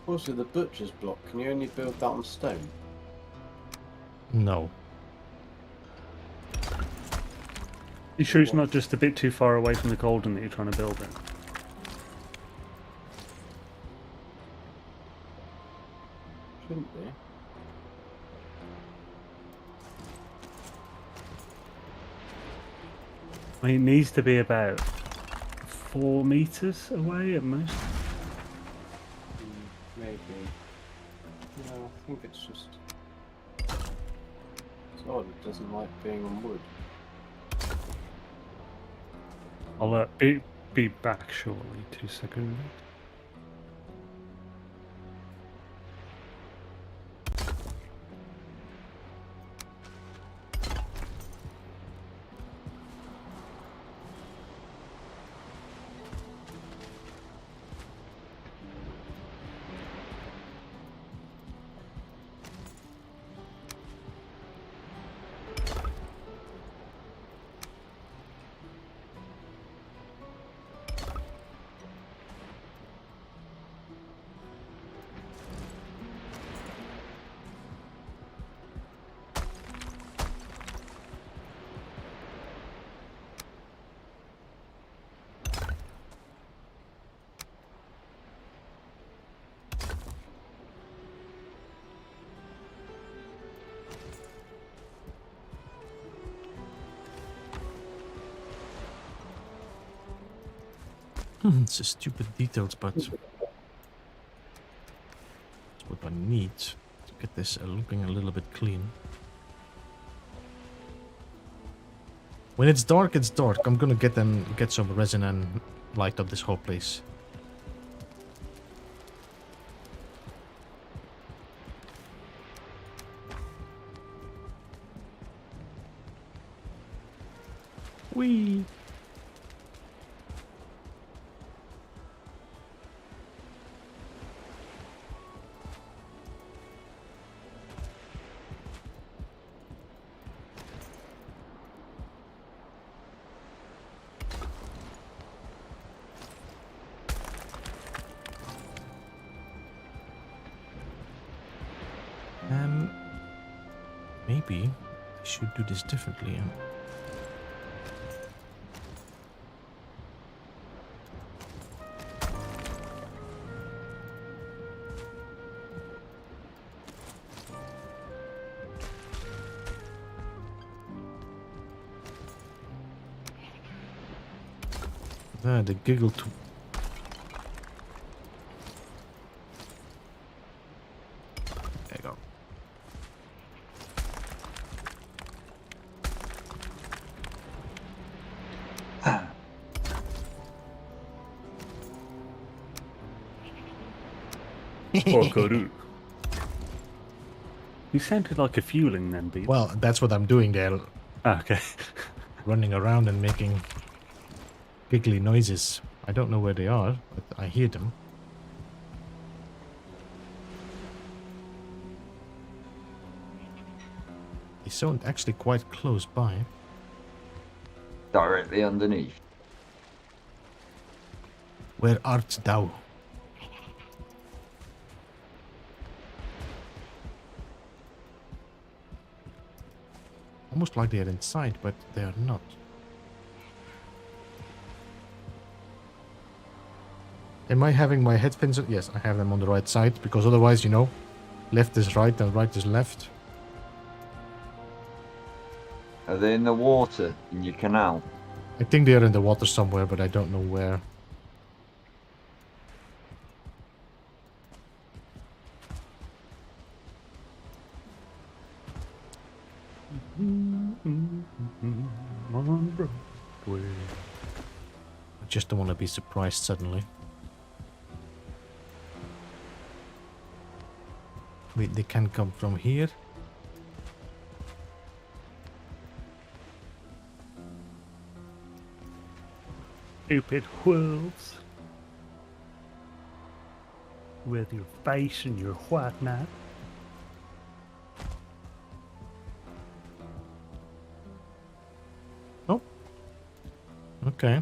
Also, the butcher's block, can you only build that on stone? No. You sure it's not just a bit too far away from the golden that you're trying to build it? Shouldn't be. I mean, it needs to be about 4 meters away at most. Maybe. No, I think it's just... It's odd, it doesn't like being on wood. I'll be back shortly. 2 seconds. It's a stupid details, but it's what I need to get this looking a little bit clean. When it's dark, it's dark. I'm gonna get some resin and light up this whole place. Whee! Maybe I should do this differently. There, the giggle to. There you go. Porkoru. You sounded like a fueling then, Beat. Well, that's what I'm doing there, Ah, okay. running around and making giggly noises. I don't know where they are, but I hear them. They sound actually quite close by. Directly underneath. Where art thou? Almost like they're inside, but they are not. Am I having my headphones on? Yes, I have them on the right side, because otherwise, you know, left is right and right is left. Are they in the water in your canal? I think they are in the water somewhere, but I don't know where. On Broadway. I just don't want to be surprised suddenly. Wait, they can come from here? Stupid wolves. With your face and your whatnot. Oh. Okay.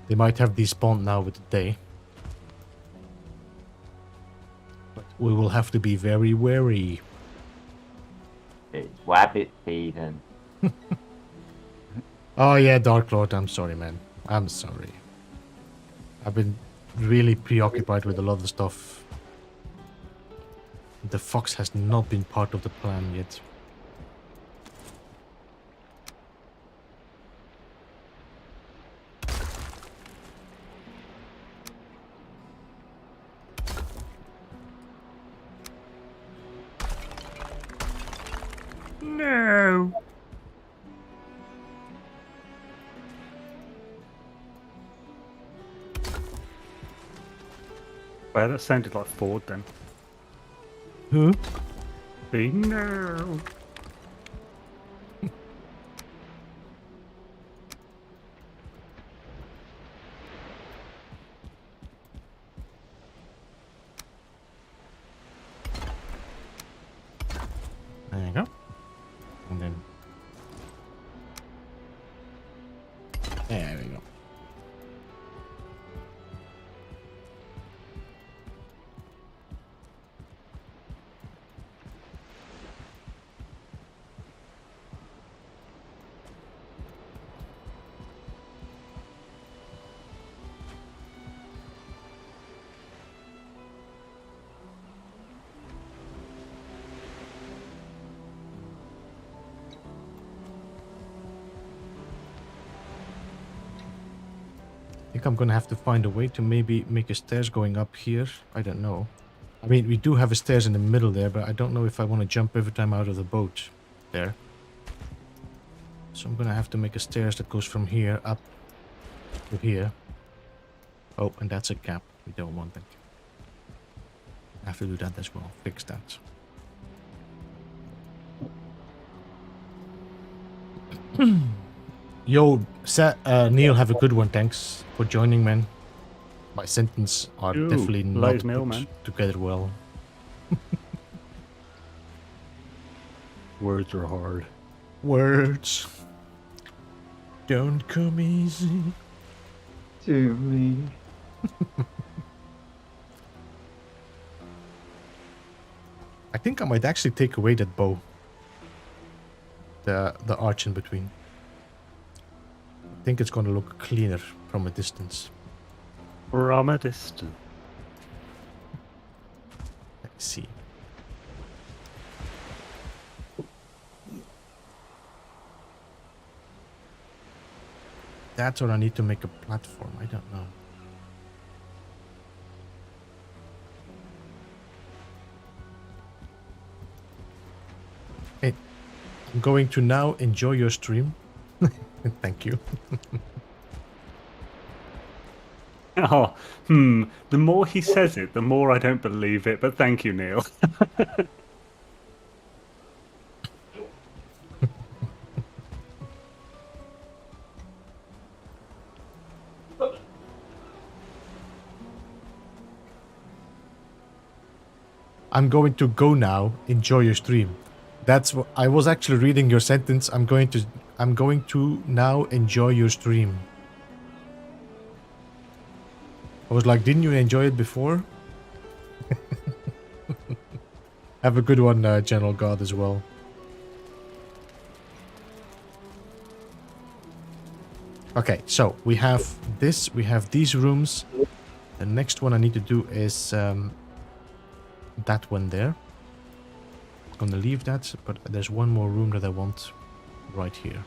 They might have despawned now with the day. But we will have to be very wary. It's rabbit season. Oh yeah, Dark Lord, I'm sorry, man. I'm sorry. I've been really preoccupied with a lot of stuff. The fox has not been part of the plan yet. No. Well, that sounded like Ford then. Who? No. There you go. And then... There we go. I think I'm gonna have to find a way to maybe make a stairs going up here. I don't know. I mean, we do have a stairs in the middle there, but I don't know if I want to jump every time out of the boat there. So I'm gonna have to make a stairs that goes from here up to here. Oh, and that's a gap. We don't want that. I have to do that as well. Fix that. Yo, Neil, have a good one. Thanks for joining, man. My sentences are Ooh, definitely lies not mail, put man. together well. Words are hard. Words don't come easy. To me. I think I might actually take away that bow. The arch in between. I think it's gonna look cleaner from a distance. From a distance. Let's see. That's what I need to make a platform. I don't know. Hey, I'm going to now enjoy your stream. Thank you. Oh, the more he says it, the more I don't believe it, but thank you, Neil. I'm going to go now. Enjoy your stream. That's what I was actually reading your sentence. I'm going to now enjoy your stream. I was like, didn't you enjoy it before? Have a good one, General God, as well. Okay, so we have this. We have these rooms. The next one I need to do is that one there. I'm gonna leave that, but there's one more room that I want right here.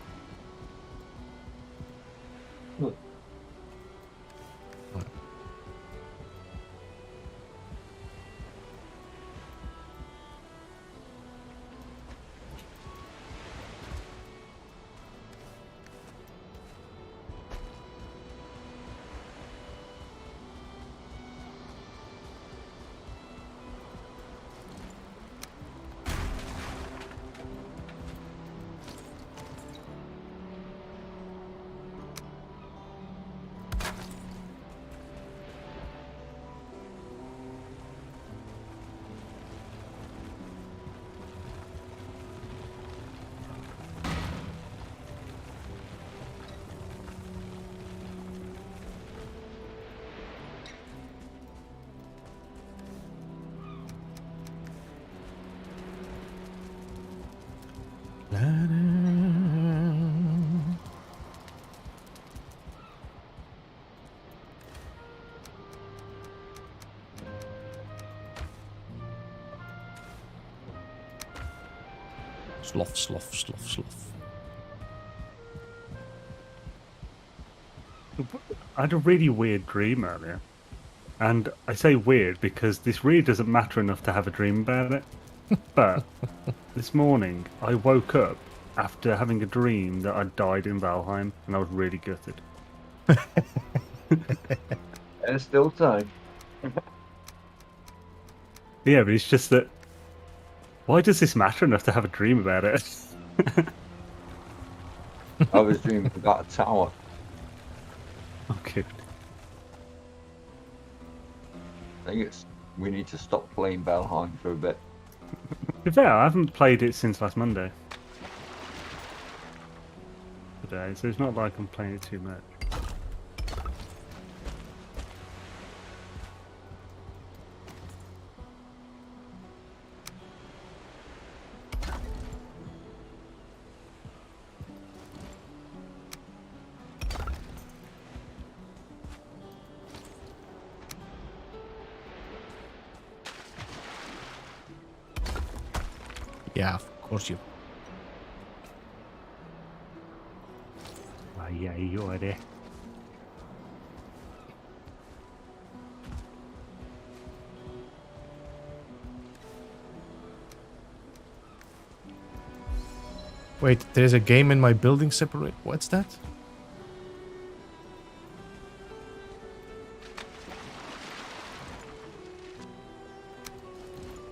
Slough, slough, slough, slough. I had a really weird dream earlier. And I say weird because this really doesn't matter enough to have a dream about it. But this morning I woke up after having a dream that I died in Valheim and I was really gutted. There's still time. Yeah, but it's just that why does this matter enough to have a dream about it? I was dreaming about a tower. Okay. I think we need to stop playing Valheim for a bit. To be fair, I haven't played it since last Monday. Today, so it's not like I'm playing it too much. Yeah, of course you. Ay, ay, ay. Wait, there's a game in my building separate. What's that?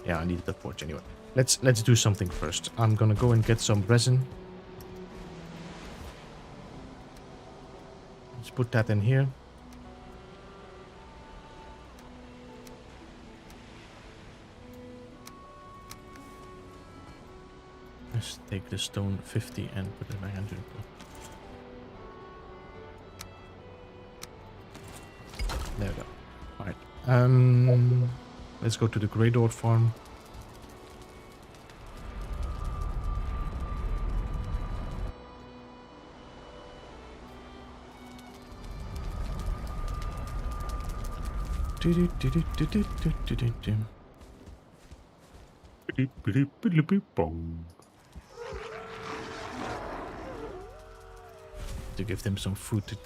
Yeah, I needed the forge anyway. Let's do something first. I'm gonna go and get some resin. Let's put that in here. Let's take the stone 50 and put it back into the pot. There we go. Alright. Let's go to the Grey Door farm. To give them some food to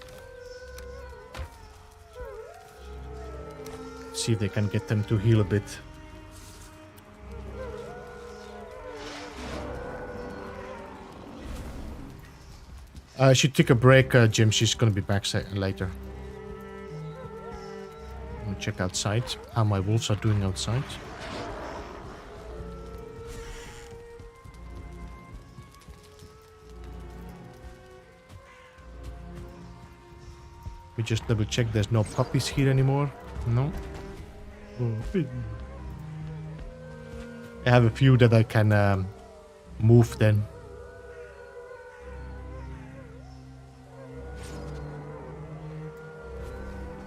see if they can get them to heal a bit. She took a break, Jim. She's gonna be back later. I'm gonna check outside how my wolves are doing outside. We just double check there's no puppies here anymore. No. I have a few that I can move then.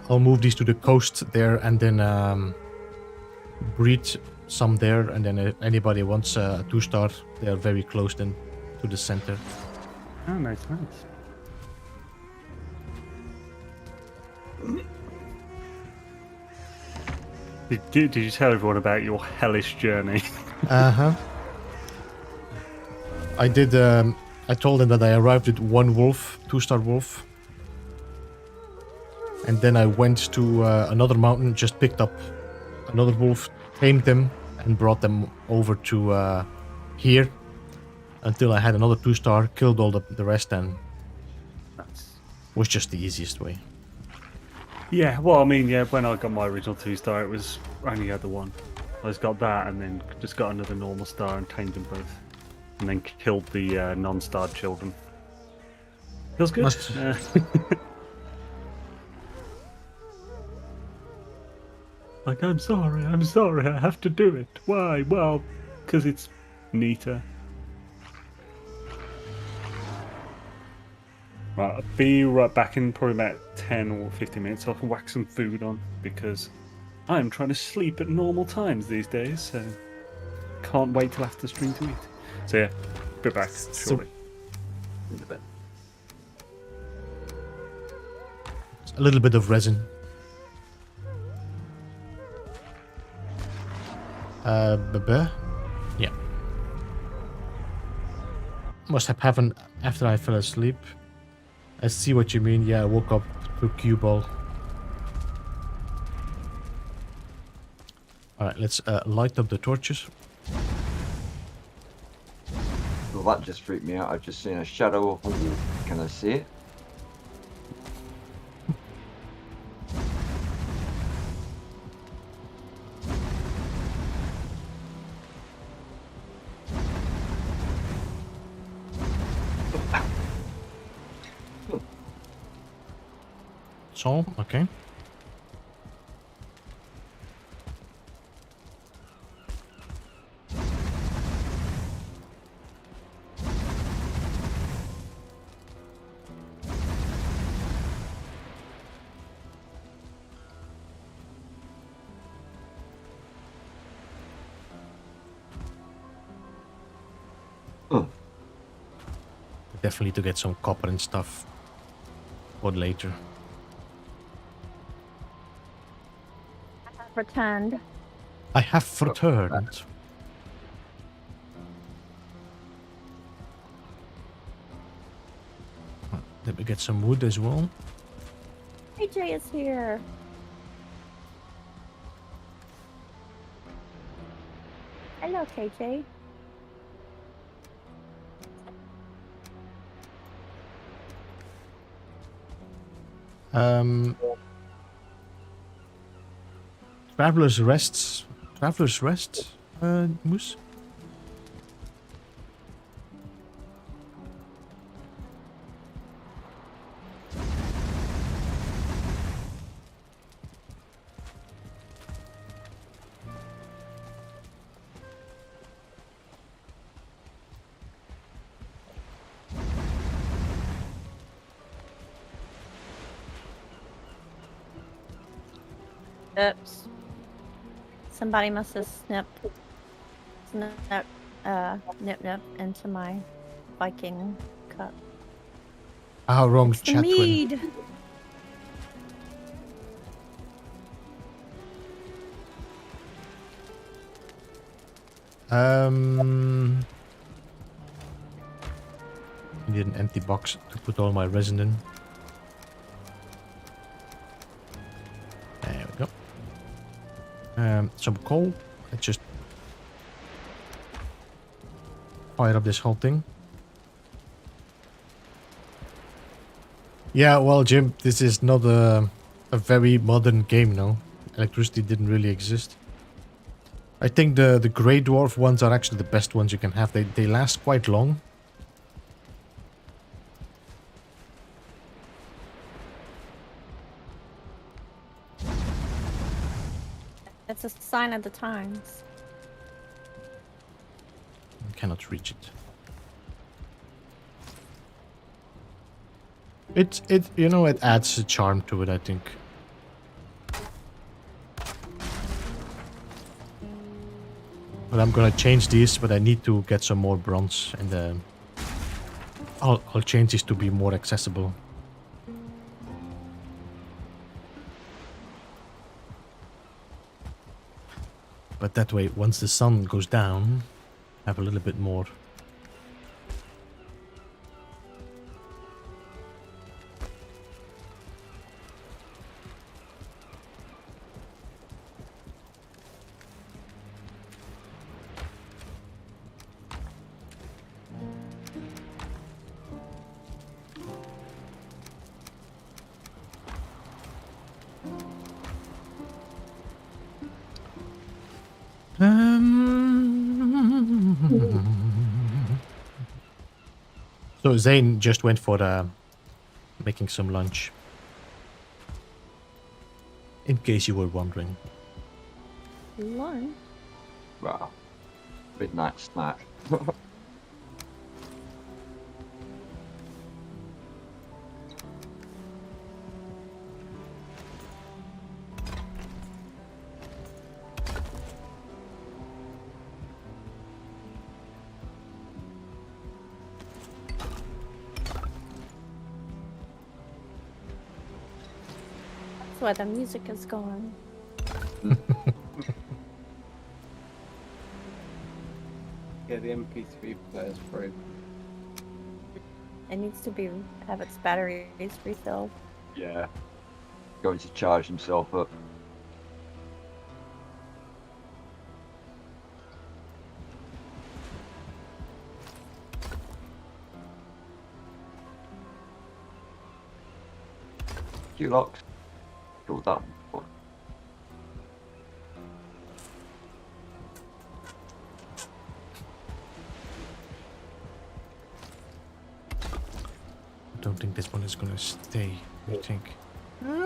I'll move these to the coast there and then breed some there, and then if anybody wants a 2-star, they're very close then to the center. Oh, nice, nice. Did you tell everyone about your hellish journey? Uh-huh. I did, I told them that I arrived with 1 wolf, 2-star wolf. And then I went to another mountain, just picked up another wolf, tamed them, and brought them over to here. Until I had another 2-star, killed all the rest, and was just the easiest way. Yeah, well, I mean, yeah, when I got my original 2-star, it was I only had the one. I just got that and then just got another normal star and tamed them both. And then killed the non-starred children. Feels good. Like, I'm sorry, I have to do it. Why? Well, because it's neater. Right, I'll be right back in probably about 10 or 15 minutes. So I can whack some food on because I'm trying to sleep at normal times these days, so can't wait till after the stream to eat. So yeah, be back shortly. In a bit. A little bit of resin. Yeah. Must have happened after I fell asleep. I see what you mean. Yeah, I woke up to cue ball. Alright, let's light up the torches. Well, that just freaked me out. I've just seen a shadow of a wolf. Can I see it? So, okay. Definitely need to get some copper and stuff for later. Returned. I have returned. Let me get some wood as well. AJ is here. Hello, KJ. Traveler's Rest. Traveler's Rest? Moose? Oops. Somebody must have nip into my Viking cup. Ah, wrong It's the chat twin. mead. Need an empty box to put all my resin in. There we go. Some coal. Let's just fire up this whole thing. Yeah, well, Jim, this is not a very modern game, no. Electricity didn't really exist. I think the Grey Dwarf ones are actually the best ones you can have. They last quite long. It's a sign of the times. I cannot reach it. It you know, it adds a charm to it, I think. But I'm gonna change these, but I need to get some more bronze, and I'll change these to be more accessible. But that way, once the sun goes down, I have a little bit more. So Zane just went for making some lunch. In case you were wondering. Lunch? Wow. Midnight snack. That's why the music is gone. Yeah, the MP3 player's broke. It needs to have its batteries refilled. Yeah. Going to charge himself up. Q-locks. Killed that one. I don't think this one is gonna stay, I think.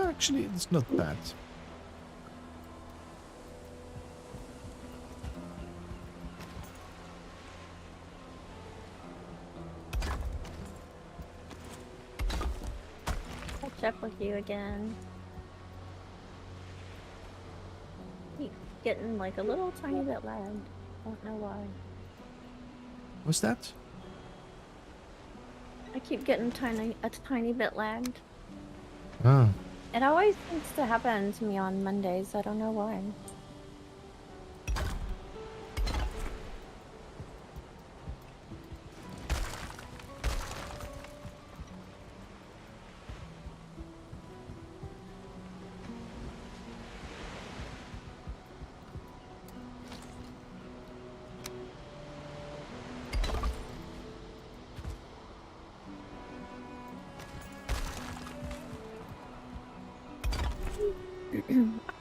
Actually, it's not bad. Catch up with you again. Keep getting like a little tiny bit lagged. Don't know why. What's that? I keep getting a tiny bit lagged. Ah. It always seems to happen to me on Mondays. I don't know why.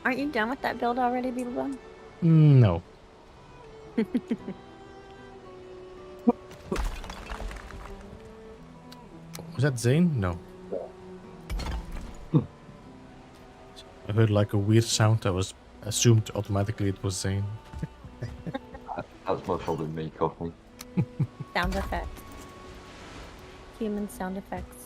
Aren't you done with that build already, Beeblebum? No. Was that Zane? No. I heard like a weird sound. I was assumed automatically it was Zane. That's most probably me coughing. Sound effects. Human sound effects.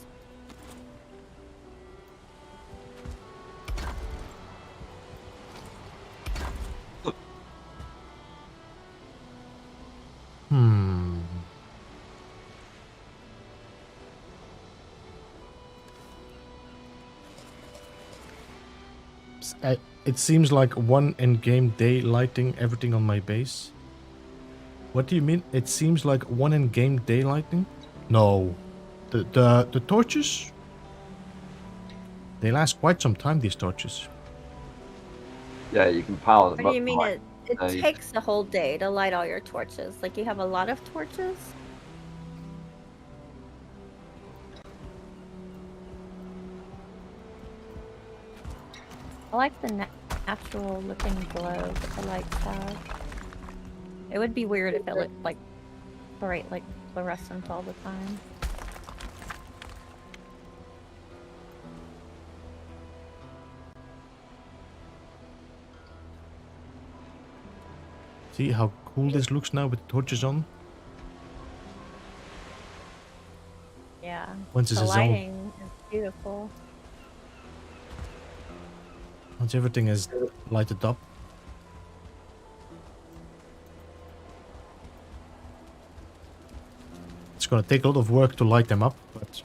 Hmm. It seems like one in-game day lighting everything on my base. What do you mean? It seems like one in-game day lighting? No. The torches? They last quite some time, these torches. Yeah, you can power them What up. do you mean like it a- takes a whole day to light all your torches? Like you have a lot of torches? I like the natural looking glow that the lights have. It would be weird if it looked like bright, like fluorescent all the time. See how cool this looks now with the torches on? Yeah. Once The it's all, lighting is beautiful. once everything is lighted up. It's gonna take a lot of work to light them up, but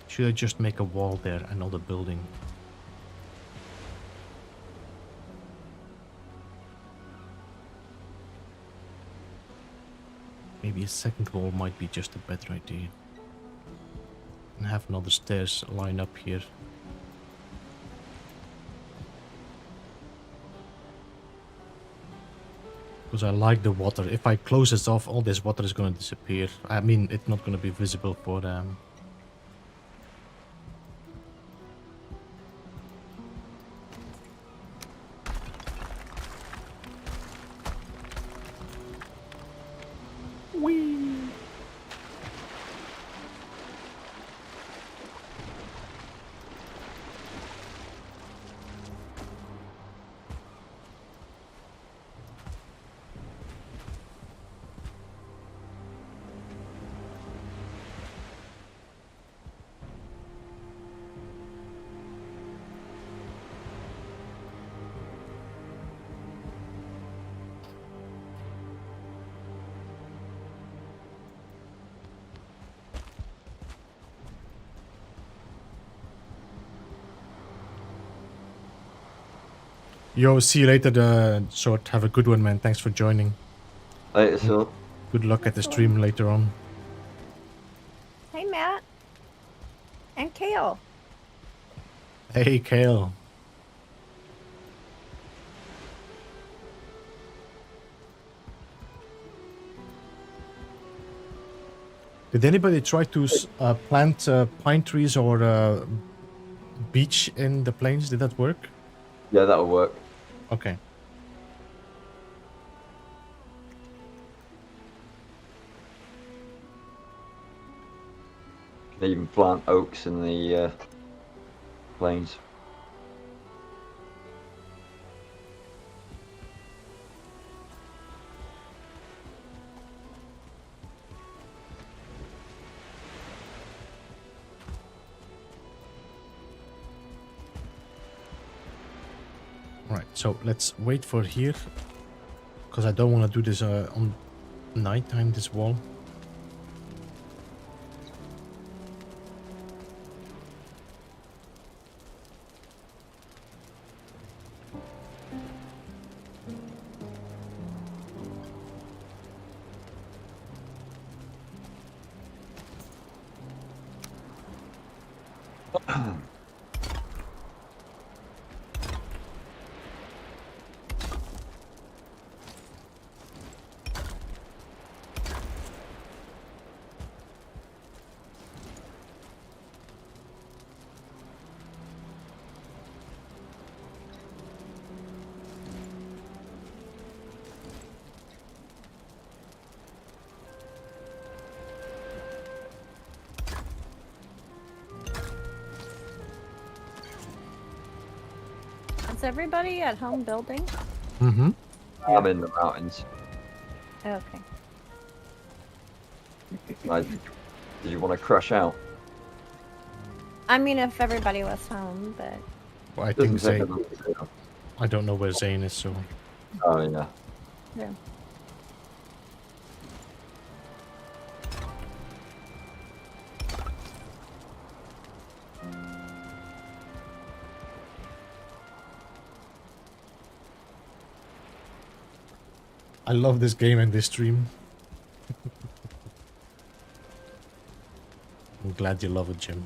should I just make a wall there and not a building? Maybe a second wall might be just a better idea. And have another stairs line up here. Because I like the water. If I close this off, all this water is going to disappear. I mean, it's not going to be visible for them. Yo, see you later, Sword. Have a good one, man. Thanks for joining. Later, so. Good luck at the stream later on. Hey, Matt. And Kale. Hey, Kale. Did anybody try to plant pine trees or beech in the plains? Did that work? Yeah, that'll work. Okay. You can even plant oaks in the plains. Right, so let's wait for here. Because I don't want to do this on nighttime, this wall. Is everybody at home building? Mm-hmm. I'm in the mountains. Okay. Did you want to crush out? I mean, if everybody was home, but Well, I think Doesn't say Zane. I don't know where Zane is, so. Oh yeah. yeah. I love this game and this stream. I'm glad you love it, Jim.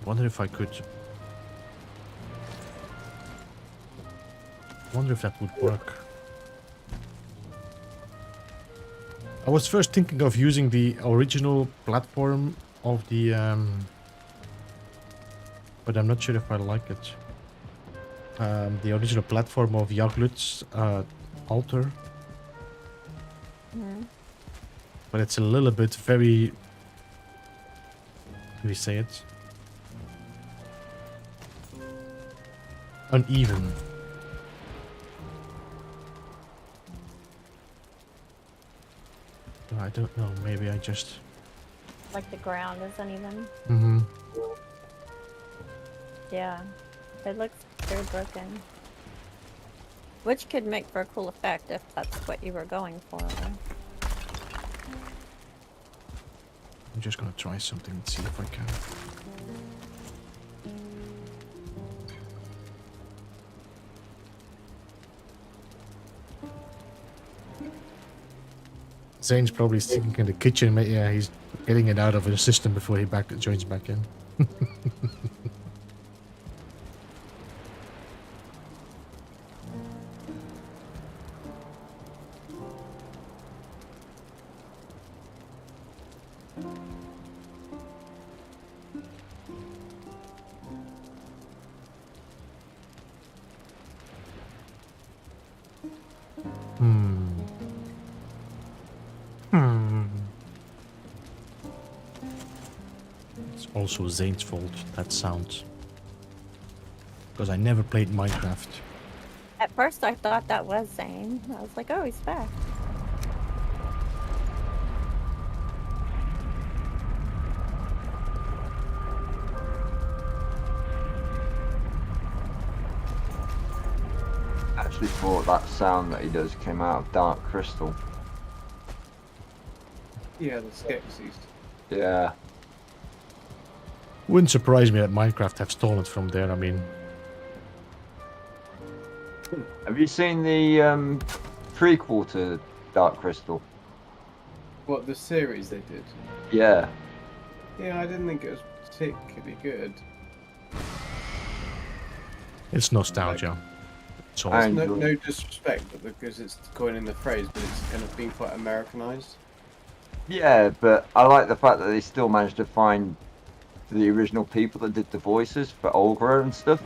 Wonder if I could. Wonder if that would work. I was first thinking of using the original platform of the, but I'm not sure if I like it. The original platform of Yagluth's altar, Mhm. but it's a little bit very. How do we say it? Uneven. I don't know. Maybe I just. Like the ground is uneven. Mm-hmm. Yeah, it looks very broken. Which could make for a cool effect if that's what you were going for. I'm just gonna try something and see if I can. Zane's probably sitting in the kitchen. Yeah, he's getting it out of the system before he joins back in. It's also Zane's fault, that sound. Because I never played Minecraft. At first I thought that was Zane. I was like, oh, he's back. I actually thought that sound that he does came out of Dark Crystal. Yeah, the Skeksis. Yeah. Wouldn't surprise me that Minecraft have stolen it from there, I mean. Have you seen the prequel to Dark Crystal? What, the series they did? Yeah. Yeah, I didn't think it was particularly good. It's nostalgia. It's all. I No, enjoy no it. disrespect, but because it's coining the phrase, but it's kind of been quite Americanized. Yeah, but I like the fact that they still managed to find the original people that did the voices for Olga and stuff.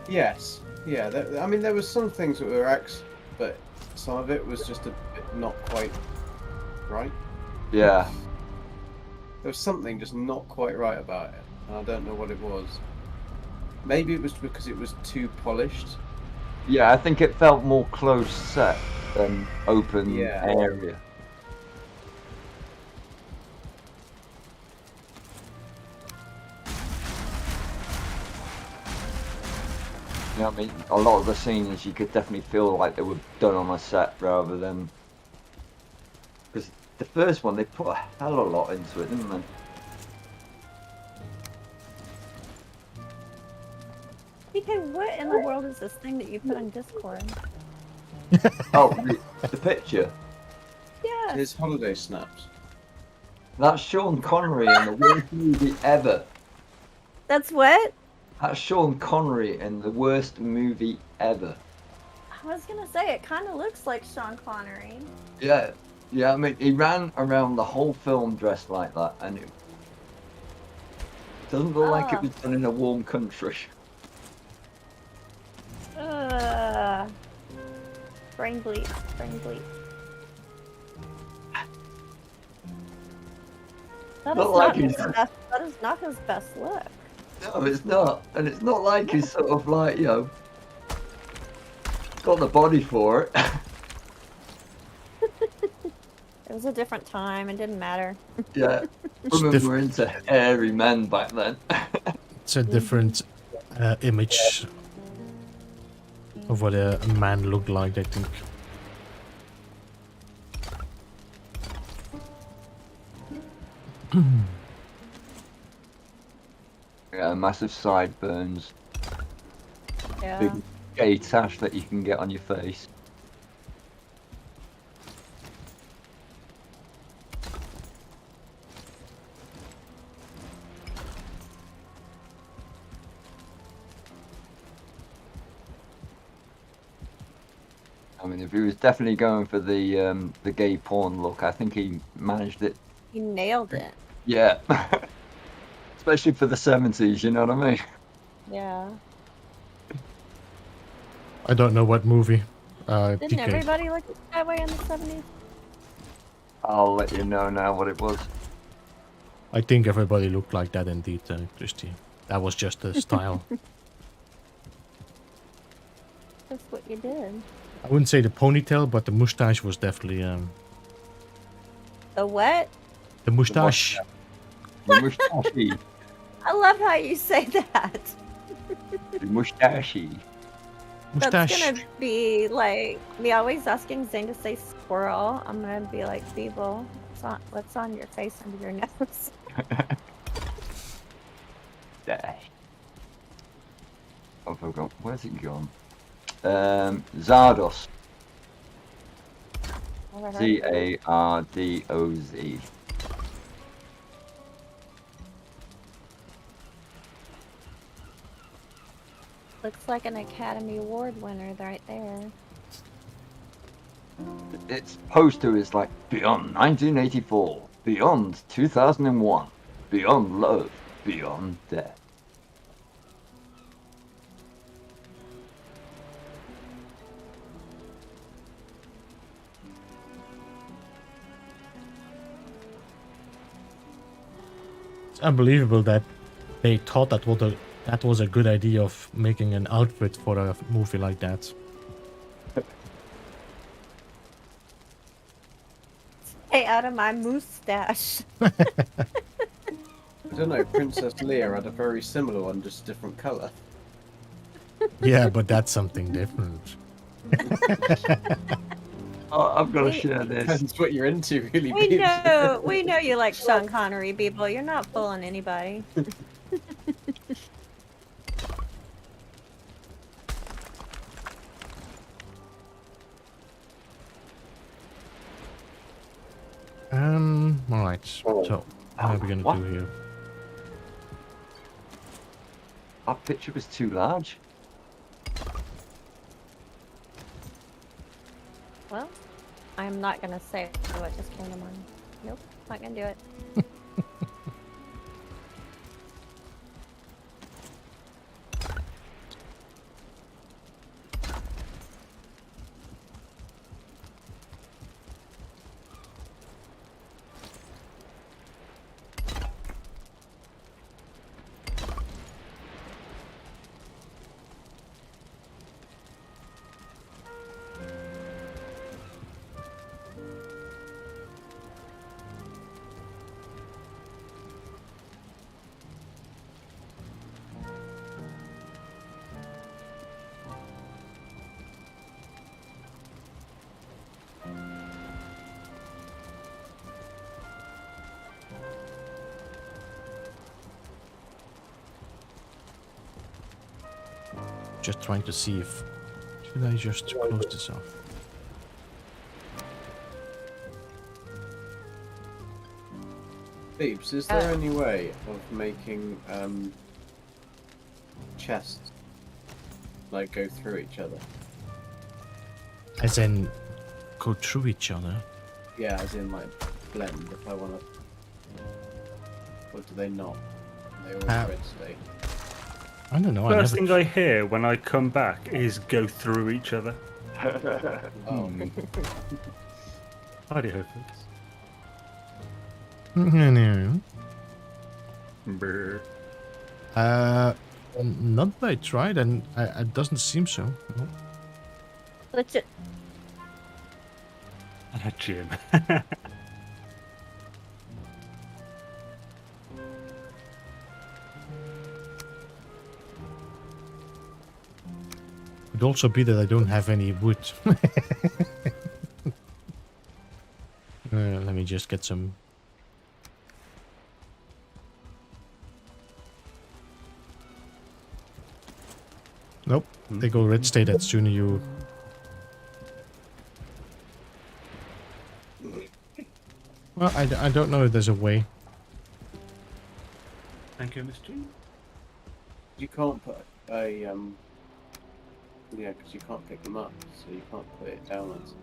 Yes, yeah. I mean, there was some things that were but some of it was just a bit not quite right. Yeah. There was something just not quite right about it, and I don't know what it was. Maybe it was because it was too polished. Yeah, I think it felt more close set than open Yeah. area. You know what I mean? A lot of the scenes you could definitely feel like they were done on a set rather than... Because the first one, they put a hell of a lot into it, didn't they? BK, what in the world is this thing that you put on Discord? Oh, the picture. Yeah. His holiday snaps. That's Sean Connery in the worst movie ever. That's what? That's Sean Connery in the worst movie ever. I was gonna say, it kind of looks like Sean Connery. Yeah, Yeah, I mean, he ran around the whole film dressed like that, and it doesn't look like it Ah. was done in a warm country. Brain bleed. Brain bleed. That Not is like not his he's- best. That is not his best look. No, it's not. And it's not like he's sort of like, got the body for it. It was a different time. It didn't matter. Yeah. Women were into hairy men back then. It's a different image of what a man looked like, I think. Yeah, massive sideburns, Yeah. big gay tash that you can get on your face. I mean, if he was definitely going for the gay porn look, I think he managed it. He nailed it. Yeah. Especially for the 70s, you know what I mean? Yeah. I don't know what movie. Didn't PK. everybody look that way in the 70s? I'll let you know now what it was. I think everybody looked like that indeed, Christy. That was just the style. That's what you did. I wouldn't say the ponytail, but the mustache was definitely The what? the mustache. The mustachey. I love how you say that. The mustachey. Mustache. That's gonna be like me always asking Zane to say squirrel. I'm gonna be like, Beeble, what's on your face under your nose? Dash. I forgot. Where's it gone? Zardos. Never heard of it. Zardoz. Looks like an Academy Award winner right there. Its poster is like Beyond 1984, Beyond 2001, Beyond Love, Beyond Death. It's unbelievable that they thought that was a good idea of making an outfit for a movie like that. Stay out of my mustache. I don't know, Princess Leia had a very similar one, just different colour. Yeah, but that's something different. Oh, I've got to Wait. share this. Depends what you're into, really. We Beebs. know you like Sean Connery, Beeble. You're not fooling anybody. Alright. So, what are we gonna What? do here? That picture was too large. Well, I'm not gonna say what just came to mind. Nope, not gonna do it. Just trying to see if... Should I just close this off? Beebs, is there any way of making chests like go through each other? As in, go through each other. Yeah, as in like blend if I want to. Or do they not? They all red state. I don't know. First thing I hear when I come back is go through each other. Oh. Howdy, Hopeless. No. Brr. Not that I tried, and it doesn't seem so. No. Legit. Jim. Could also be that I don't have any wood. Let me just get some. Nope, they go red state as soon as you. Well, I don't know if there's a way. Thank you, Miss G. You can't put a yeah, because you can't pick them up, so you can't put it downwards.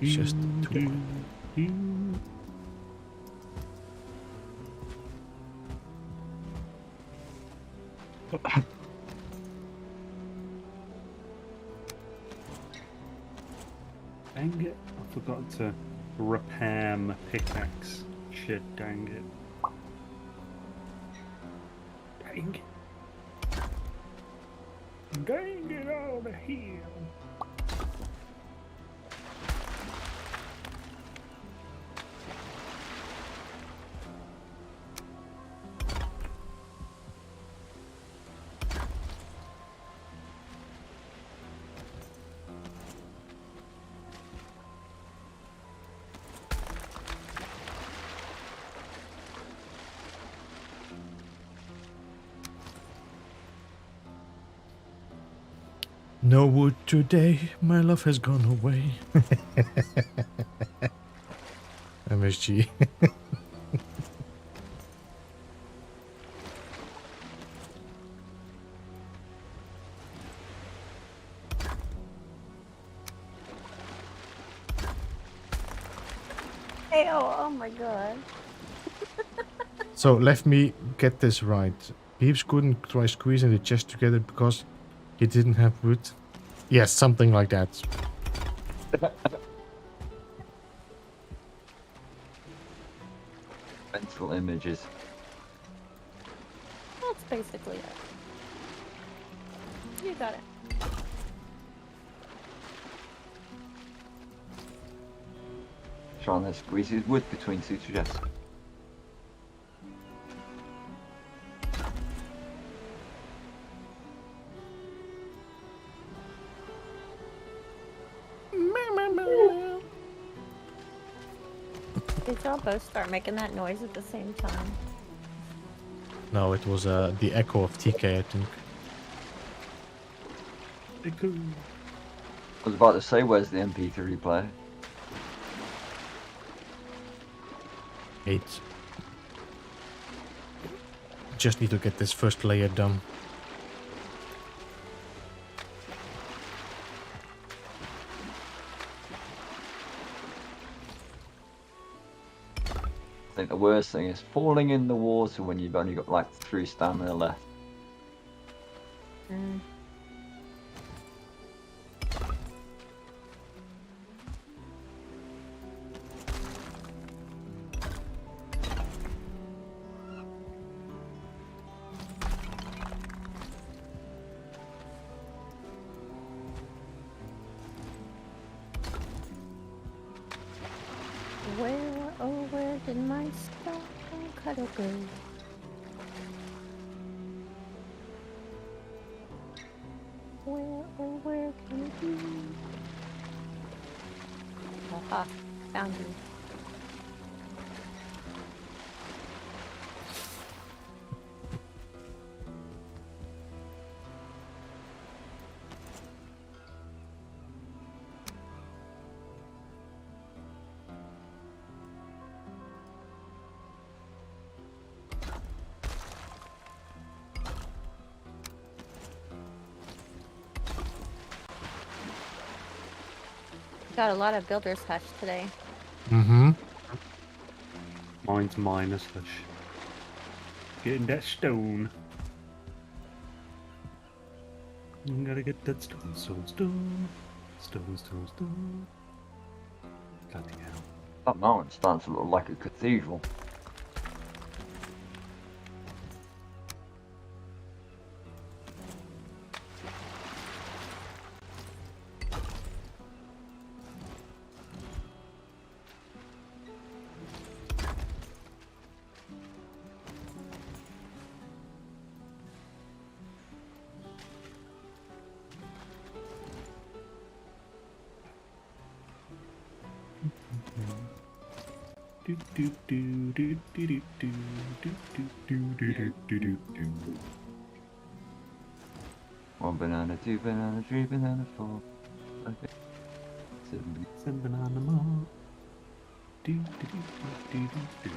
It's just too. Dang it, I forgot to repair my pickaxe. Shit, dang it. Dang it. Dang it over here. No wood today, my love has gone away. MSG. Ew, oh my god. So let me get this right. Peeps couldn't try squeezing the chest together because he didn't have wood. Yes, something like that. Mental images. That's basically it. You got it. Sean has squeezed his wood between two chests. Did y'all both start making that noise at the same time? No, it was the echo of TK, I think. I was about to say, where's the MP3 player? 8. Just need to get this first layer done. I think the worst thing is falling in the water when you've only got like 3 stamina left. Mm. Where, oh, where did my stone cutter go? Where, oh, where can it be? Aha, found you. Got a lot of builder's hush today. Mm-hmm. Mine's minus hush. Getting that stone. Gotta get that stone, stone, stone. Stone, stone, stone. Bloody hell. That mountain's starting to look like a cathedral. Do do do do do do do do do do do do do do. One banana, two banana, three banana, four. Okay. Seven banana more. Do do do do do do.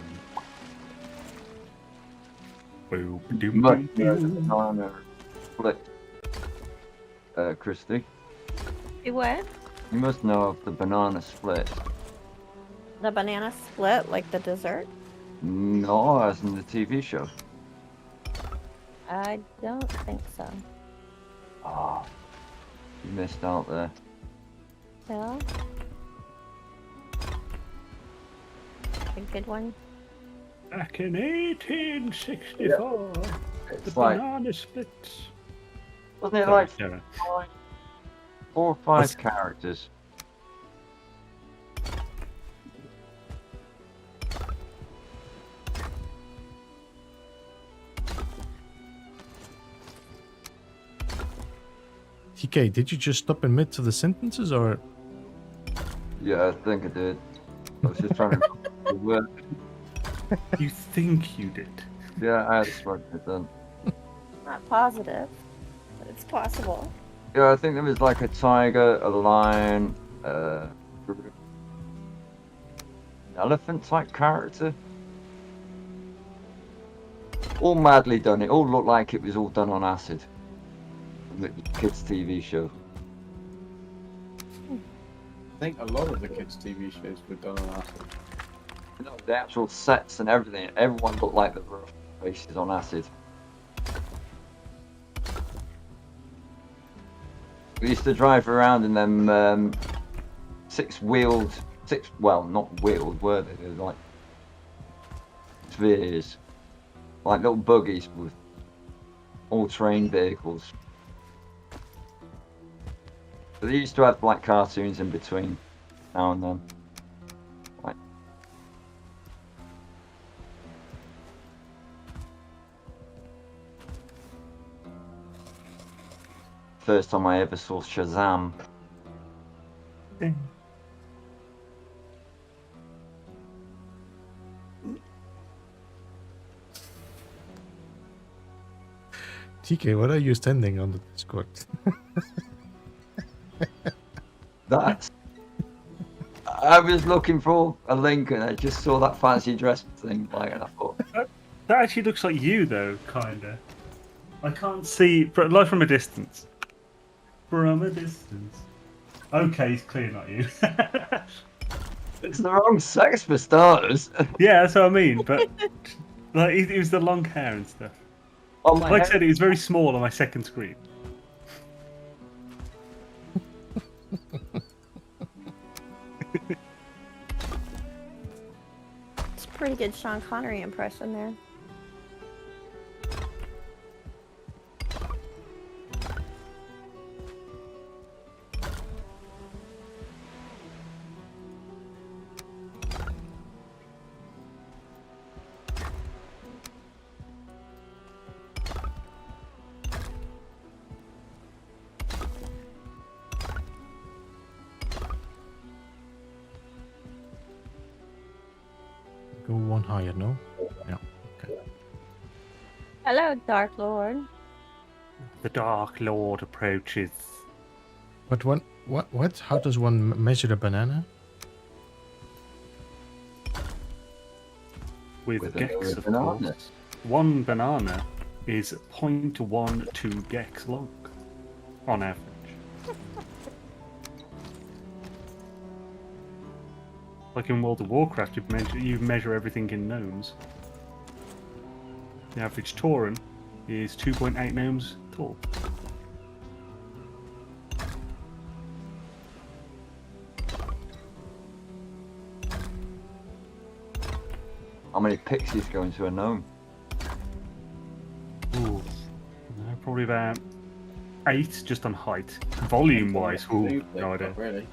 Boom, You boom, must boom, know the boom. banana split. Christy, Do what? you must know of the banana split. The banana split, like the dessert? No, as in the TV show. I don't think so. Ah, you missed out there. Well, a good one. Back in 1864, the It's like, banana splits. wasn't it Sorry, like Sarah. 4 or 5 What's- characters? TK, did you just stop in mid of the sentences, or Yeah, I think I did. I was just trying to the word. You think you did? Yeah, I had smoked it then. Not positive, but it's possible. Yeah, I think there was like a tiger, a lion, elephant type character. All madly done. It all looked like it was all done on acid. The kids' TV show. I think a lot of the kids' TV shows were done on acid. You know, the actual sets and everything. Everyone looked like they were faces on acid. We used to drive around in them well, not wheeled, were they? They were like spheres, like little buggies with all-terrain vehicles. But they used to have like cartoons in between now and then. Like, first time I ever saw Shazam. TK? What are you standing on the Discord? That's. I was looking for a link and I just saw that fancy dress thing, like, and I thought, That actually looks like you, though, kinda. I can't see, like from a distance. From a distance. Okay, it's clearly not you. it's the wrong sex for starters. Yeah, that's what I mean. But like, it was the long hair and stuff. On my Like I head. said, it was very small on my second screen. It's a pretty good Sean Connery impression there. Go one higher, no? Yeah. Okay. Hello, Dark Lord. The Dark Lord approaches. But what? How does one measure a banana? With With gex, a of banana. course. One banana is 0.12 gex long, on average. Like in World of Warcraft, you measure everything in gnomes. The average Tauren is 2.8 gnomes tall. How many pixies go into a gnome? Ooh, probably about 8 just on height. Volume-wise, ooh, Lube they've no got, idea. Really?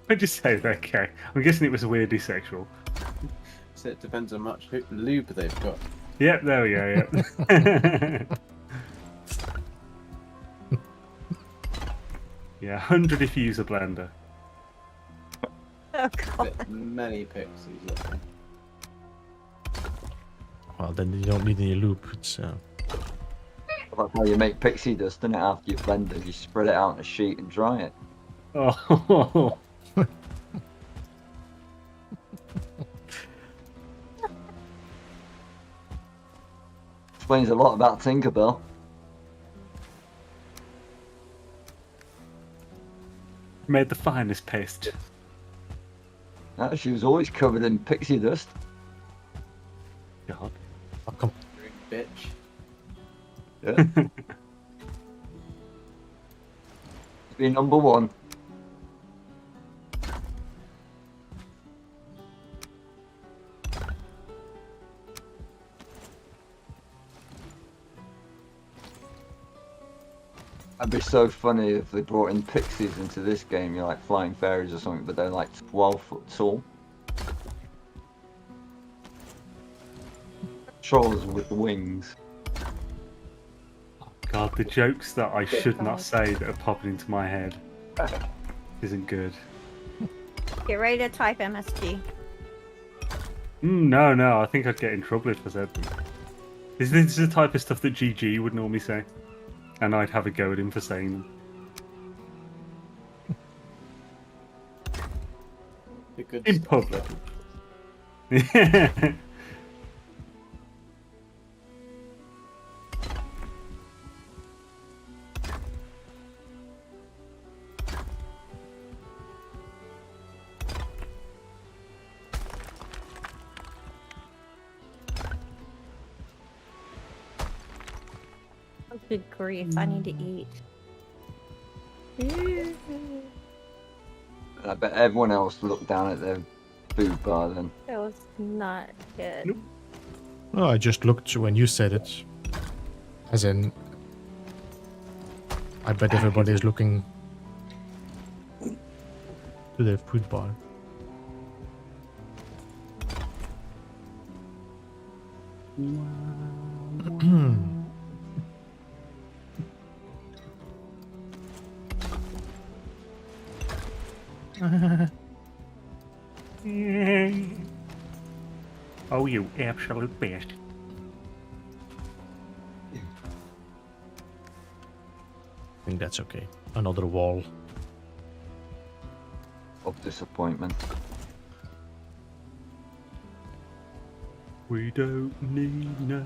What'd you say there, Kay? I'm guessing it was weirdly sexual. So it depends on much lube they've got. Yep, there we go, yep. Yeah, 100 if you use a blender. Oh god. But many pixies. Look. Well, then you don't need any loop. It's That's how you make pixie dust, isn't it? After you blend it, you spread it out on a sheet and dry it. Oh, Explains a lot about Tinkerbell. made the finest paste. She was always covered in pixie dust. God. welcome. Bitch. Yeah. Be number one. That'd be so funny if they brought in pixies into this game, like flying fairies or something, but they're like 12 foot tall. Trolls with wings. God, the jokes that I should not say that are popping into my head isn't good. Get ready to type MSG. No, I think I'd get in trouble if I said them. This is the type of stuff that GG would normally say. And I'd have a go at him for saying them. The good In stuff. public. Yeah. Good grief, I need to eat. And I bet everyone else looked down at their food bar then. That was not good. Nope. No, I just looked when you said it. As in, I bet everybody is looking to their food bar. Oh, you absolute best. I think that's okay. Another wall. Of disappointment. We don't need no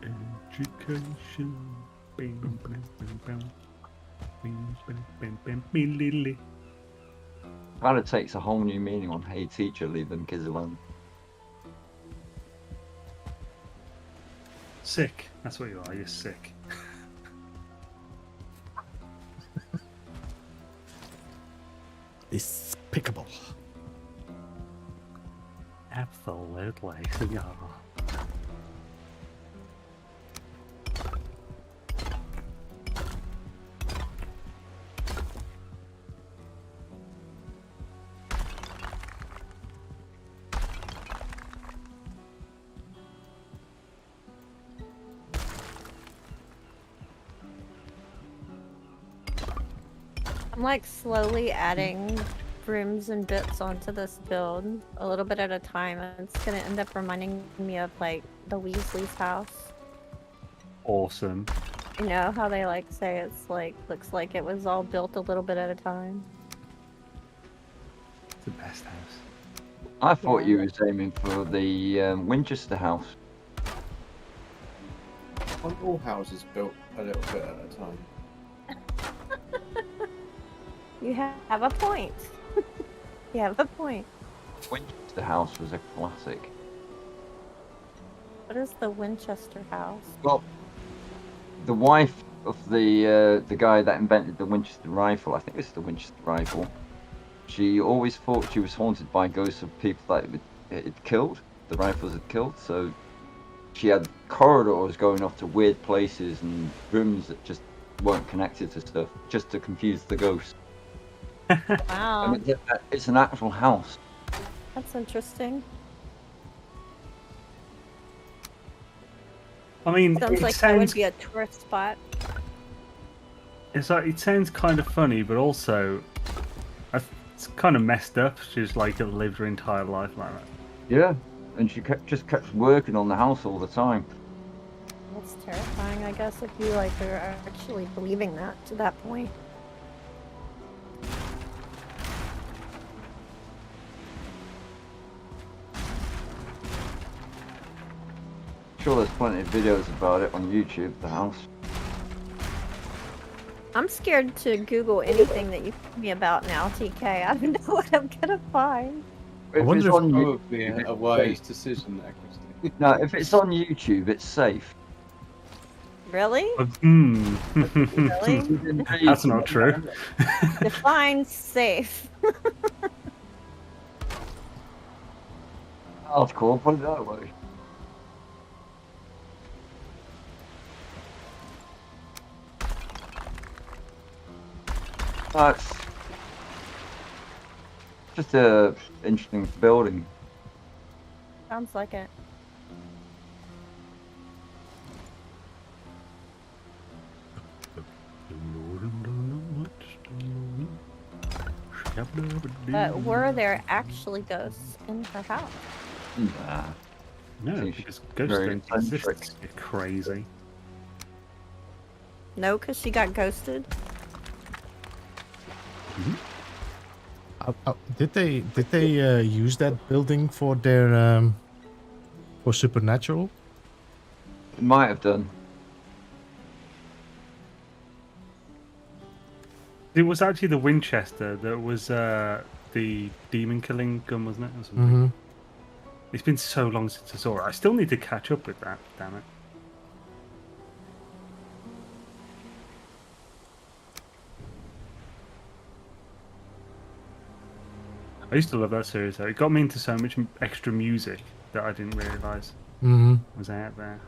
education. Bam, bam, bam, bam. Bam, bam, bam, bam, bam, lily. Kind of takes a whole new meaning on "Hey teacher, leave them kids alone." Sick. That's what you are. You're sick. Despicable. Absolutely. Yeah. I'm like slowly adding rooms and bits onto this build a little bit at a time. And it's gonna end up reminding me of like the Weasley's house. Awesome. You know how they like say it's like looks like it was all built a little bit at a time. It's the best house. I thought Yeah. you was aiming for the Winchester house. Aren't all houses built a little bit at a time? You have a point. You have a point. Winchester House was a classic. What is the Winchester House? Well, the wife of the guy that invented the Winchester rifle, I think it's the Winchester rifle. She always thought she was haunted by ghosts of people that it had killed. The rifles had killed, so she had corridors going off to weird places and rooms that just weren't connected to stuff, just to confuse the ghosts. Wow, And it's an actual house. that's interesting. I mean, Sounds it like that would sounds be a tourist spot. it's like it sounds kind of funny, but also it's kind of messed up. She's like lived her entire life like that. Yeah, and she just kept working on the house all the time. That's terrifying, I guess, if you like are actually believing that to that point. Sure, there's plenty of videos about it on YouTube. The house. I'm scared to Google anything that you tell me about now, TK. I don't know what I'm gonna find. If wonder it's if- on Probably YouTube, a wise decision there, Christy. no, if it's on YouTube, it's safe. Really? Hmm. Really? That's not true. Define safe. Hardcore, put it that way. It's just a interesting building. Sounds like it. But were there actually ghosts in her house? Nah. No, Seems because ghosts very don't eccentric. exist. You're crazy. No, because she got ghosted. Did they use that building for their for supernatural? It might have done. It was actually the Winchester that was the demon killing gun, wasn't it? Or something? Mm-hmm. It's been so long since I saw it. I still need to catch up with that. Damn it. I used to love that series though. It got me into so much extra music that I didn't realise Mm-hmm. was out there.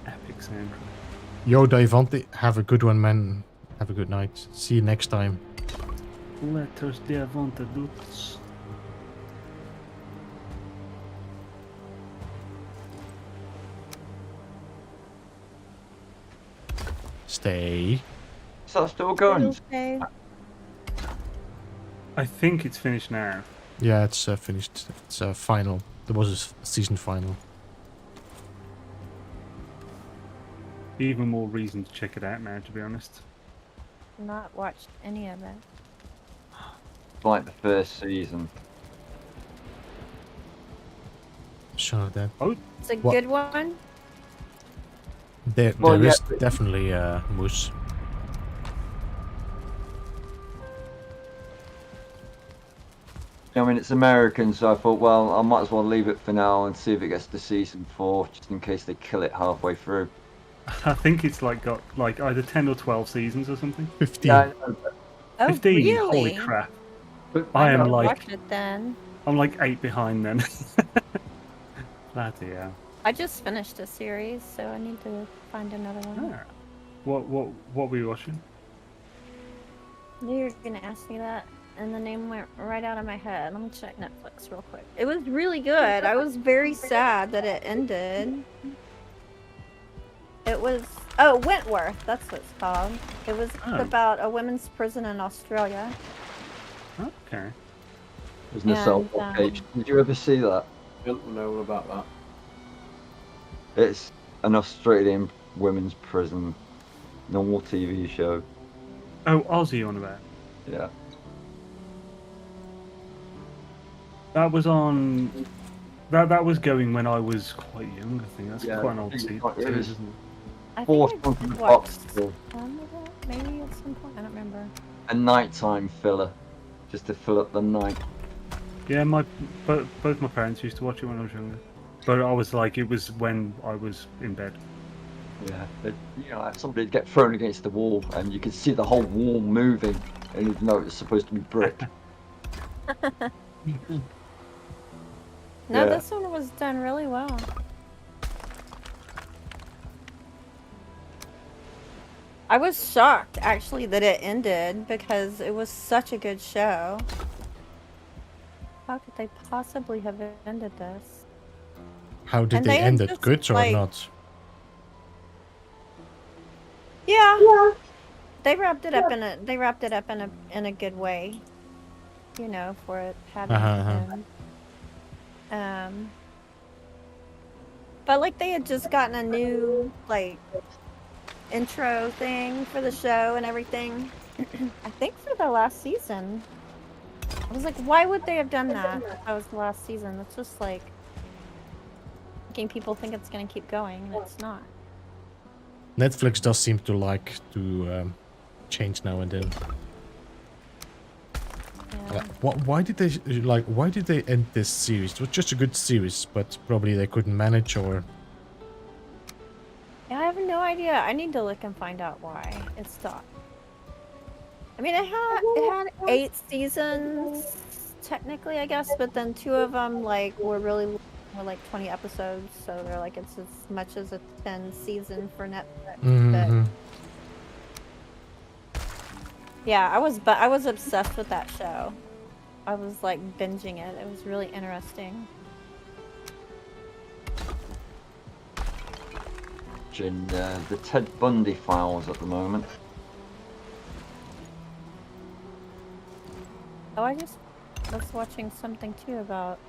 Epic soundtrack. Yo, Davante, have a good one, man. Have a good night. See you next time. Let us Diavante Lutz. Stay. Is that still going? Okay. I think it's finished now. Yeah, it's finished. It's final. There was a season final. Even more reason to check it out now, to be honest. Not watched any of it. Like the first season. Sure, that It's a What? good one. there Well, is yeah. definitely moose. I mean, it's American, so I thought, well, I might as well leave it for now and see if it gets to season 4, just in case they kill it halfway through. I think it's like got like either 10 or 12 seasons or something. 15. Yeah, I know, but- Oh, 15. really? Holy crap. but I am I'll like watch it then. I'm like 8 behind then. Bloody hell. I just finished a series, so I need to find another one. Ah. What were you watching? Knew you were gonna ask me that, and the name went right out of my head. Let me check Netflix real quick. It was really good. I was very sad that it ended. It was Wentworth. That's what it's called. It was Oh. about a women's prison in Australia. Okay. There's an assault And, page. Did you ever see that? Don't know all about that. It's an Australian women's prison, normal TV show. Oh, Aussie on about. Yeah. That was on. That was going when I was quite young. I think that's Yeah, quite an I old think series, it was- isn't it? I Fourth think one I from the watched box. some of it, maybe at some point. I don't remember. A nighttime filler. just to fill up the night. Yeah, both my parents used to watch it when I was younger. But I was like, it was when I was in bed. Yeah, but, you know, like somebody'd get thrown against the wall, and you could see the whole wall moving, and you'd know it's supposed to be brick. No, Yeah. this one was done really well. I was shocked actually that it ended because it was such a good show. How could they possibly have ended this? How did And they they had end it? just, Good or like- not? Yeah. They wrapped it up in a good way. You know, for it having Uh-huh. end. But like they had just gotten a new like intro thing for the show and everything. I think for the last season. I was like, why would they have done that? If that was the last season. It's just like making people think it's gonna keep going, and it's not. Netflix does seem to like to change now and then. Yeah. Why did they Why did they end this series? It was just a good series, but probably they couldn't manage, or Yeah, I have no idea. I need to look and find out why it stopped. I mean, it had 8 seasons technically, I guess, but then 2 of them like were like 20 episodes, so they're like it's as much as a 10 season for Netflix. Mhm. Yeah, I was obsessed with that show. I was like binging it. It was really interesting. Watching the Ted Bundy files at the moment. Oh, I just was watching something too about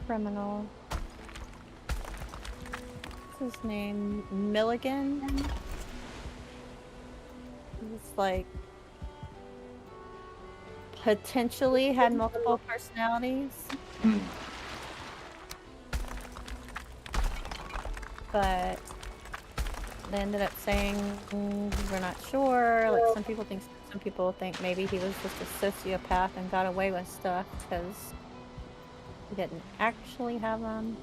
criminal. What's his name? Milligan? He's like potentially had multiple personalities. But they ended up saying we're not sure. Like some people think maybe he was just a sociopath and got away with stuff because he didn't actually have them.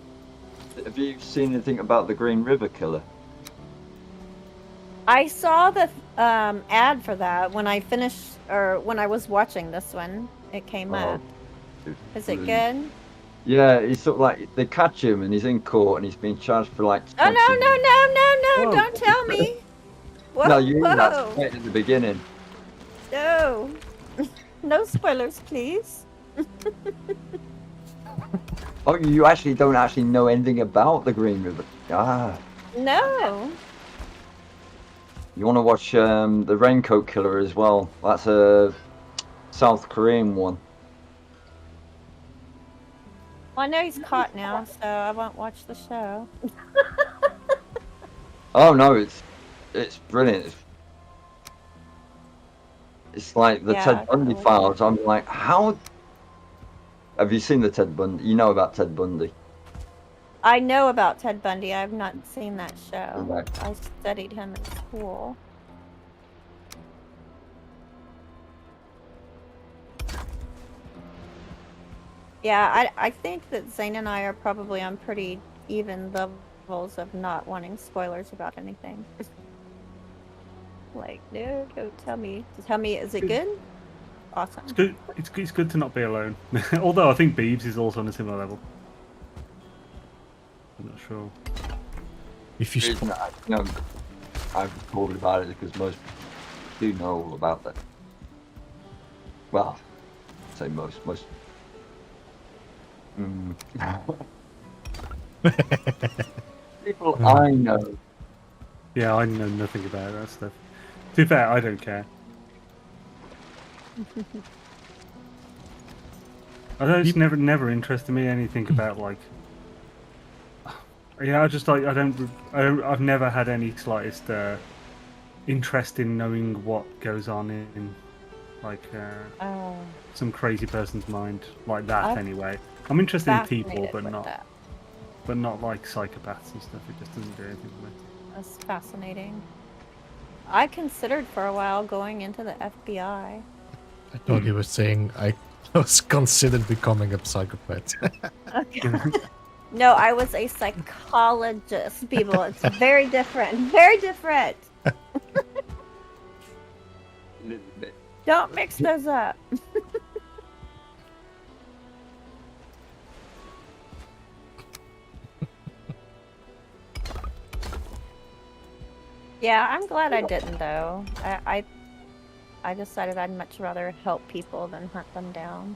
Have you seen anything about the Green River Killer? I saw the ad for that when I finished or when I was watching this one. It came up. Is it good? Yeah, he's sort of like they catch him and he's in court and he's being charged for like. Oh 20 no! Whoa. Don't tell me. Whoa, No, you that's whoa. right at the beginning. No. No spoilers, please. Oh, you actually don't actually know anything about the Green River. Ah, No. you want to watch the Raincoat Killer as well? That's a South Korean one. Well, I know he's caught now, so I won't watch the show. Oh no, it's brilliant. It's like the Yeah, Ted Bundy totally. files. I'm like, how? Have you seen the Ted Bundy? You know about Ted Bundy? I know about Ted Bundy. I've not seen that show. Right. I studied him in school. Yeah, I think that Zane and I are probably on pretty even levels of not wanting spoilers about anything. Like, no, don't tell me. Tell me, is it good? Awesome. It's good. It's good to not be alone. Although I think Beebs is also on a similar level. I'm not sure. if you Reason I've talked about it because most do know all about that. Well, I'd say most. People I know. Yeah, I know nothing about that stuff. To be fair, I don't care. I don't. It's never interested me anything about like. Yeah, I just like I don't. I've never had any slightest interest in knowing what goes on in like some crazy person's mind like that. I'm Anyway, I'm interested in people, fascinated but with not that. but not like psychopaths and stuff. It just doesn't do anything for me. That's fascinating. I considered for a while going into the FBI. I thought he was saying I was considered becoming a psychopath. No, I was a psychologist, people. It's very different. Very different. A little bit. Don't mix those up. Yeah, I'm glad I didn't though. I decided I'd much rather help people than hunt them down.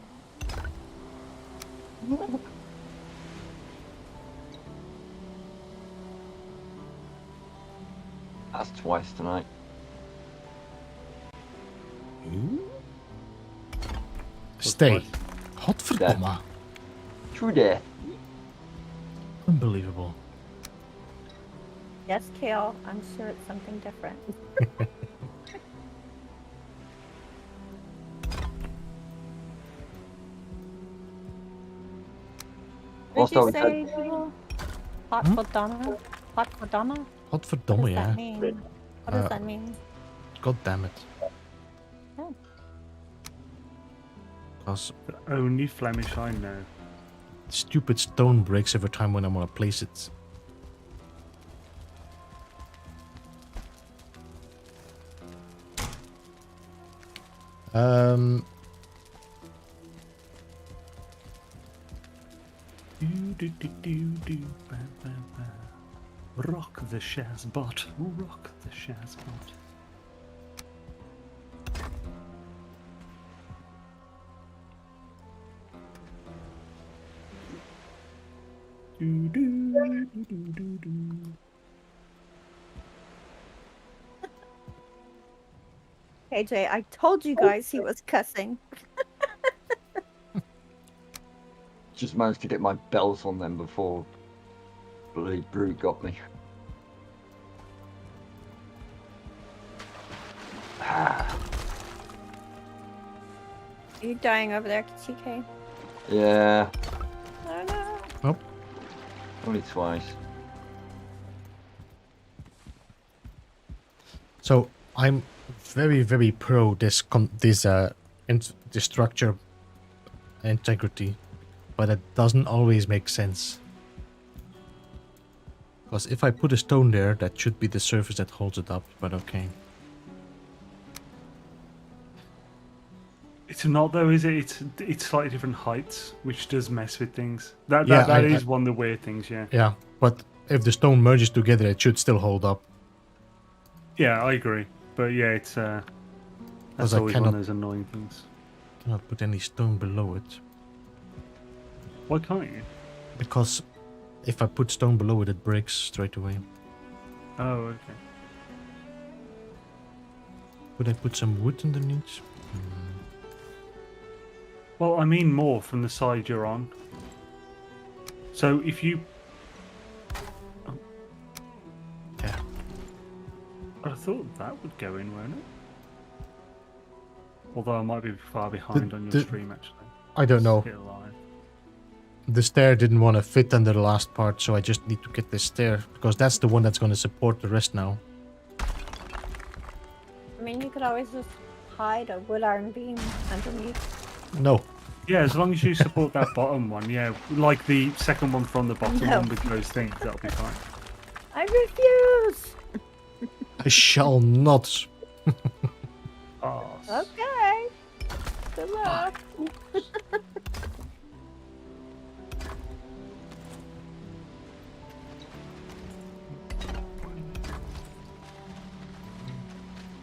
That's twice tonight. Stay. Godverdomme. True there. Unbelievable. Yes, Kale, I'm sure it's something different. What did you say, people? Hot for Donna? Hot for Donna? What Godverdomme, does yeah. that mean? What does that mean? God damn it. Oh. Because The only Flemish I know. stupid stone breaks every time when I want to place it. Rock the Shazbot. Rock the Shazbot. KJ, I told you guys he was cussing. Just managed to get my bells on them before bloody Brute got me. Ah, Are you dying over there, TK? yeah, Oh no. Nope. only twice. So I'm very, very pro this this structure integrity, but it doesn't always make sense. Because if I put a stone there, that should be the surface that holds it up. But okay. It's not though, is it? It's slightly different heights, which does mess with things. That Yeah, that I- is one of the weird things, yeah. Yeah, but if the stone merges together, it should still hold up. Yeah, I agree. But yeah, it's 'Cause that's I always one cannot- of those annoying things. Cannot put any stone below it. Why can't you? Because if I put stone below it, it breaks straight away. Oh, okay. Could I put some wood underneath? Well, I mean more from the side you're on. So if you... Yeah. I thought that would go in, won't it? Although I might be far behind on your the- stream, actually. I don't know. Still alive. The stair didn't want to fit under the last part, so I just need to get this stair, because that's the one that's going to support the rest now. I mean, you could always just hide a wood iron beam underneath. No. Yeah, as long as you support that bottom one, yeah. Like the second one from the bottom No. one with those things, that'll be fine. I refuse! I shall not. Oh, Okay. Good luck.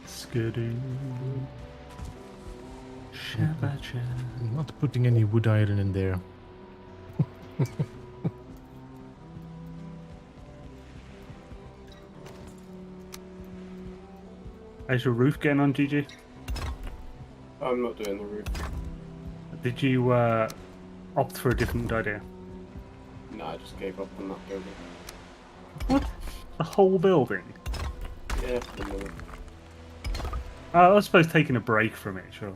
skidoo. Shabba-cha. I'm not putting any wood iron in there. How's your roof getting on, GG? I'm not doing the roof. Did you opt for a different idea? No, I just gave up on that building. What? The whole building? Yeah, for the moment. I suppose taking a break from it, sure.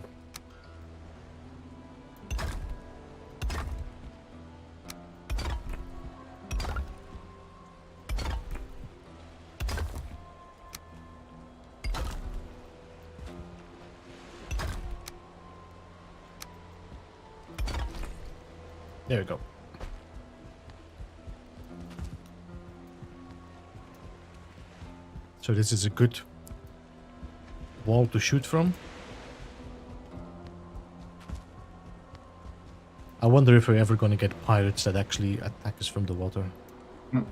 There we go. So this is a good wall to shoot from. I wonder if we're ever going to get pirates that actually attack us from the water. As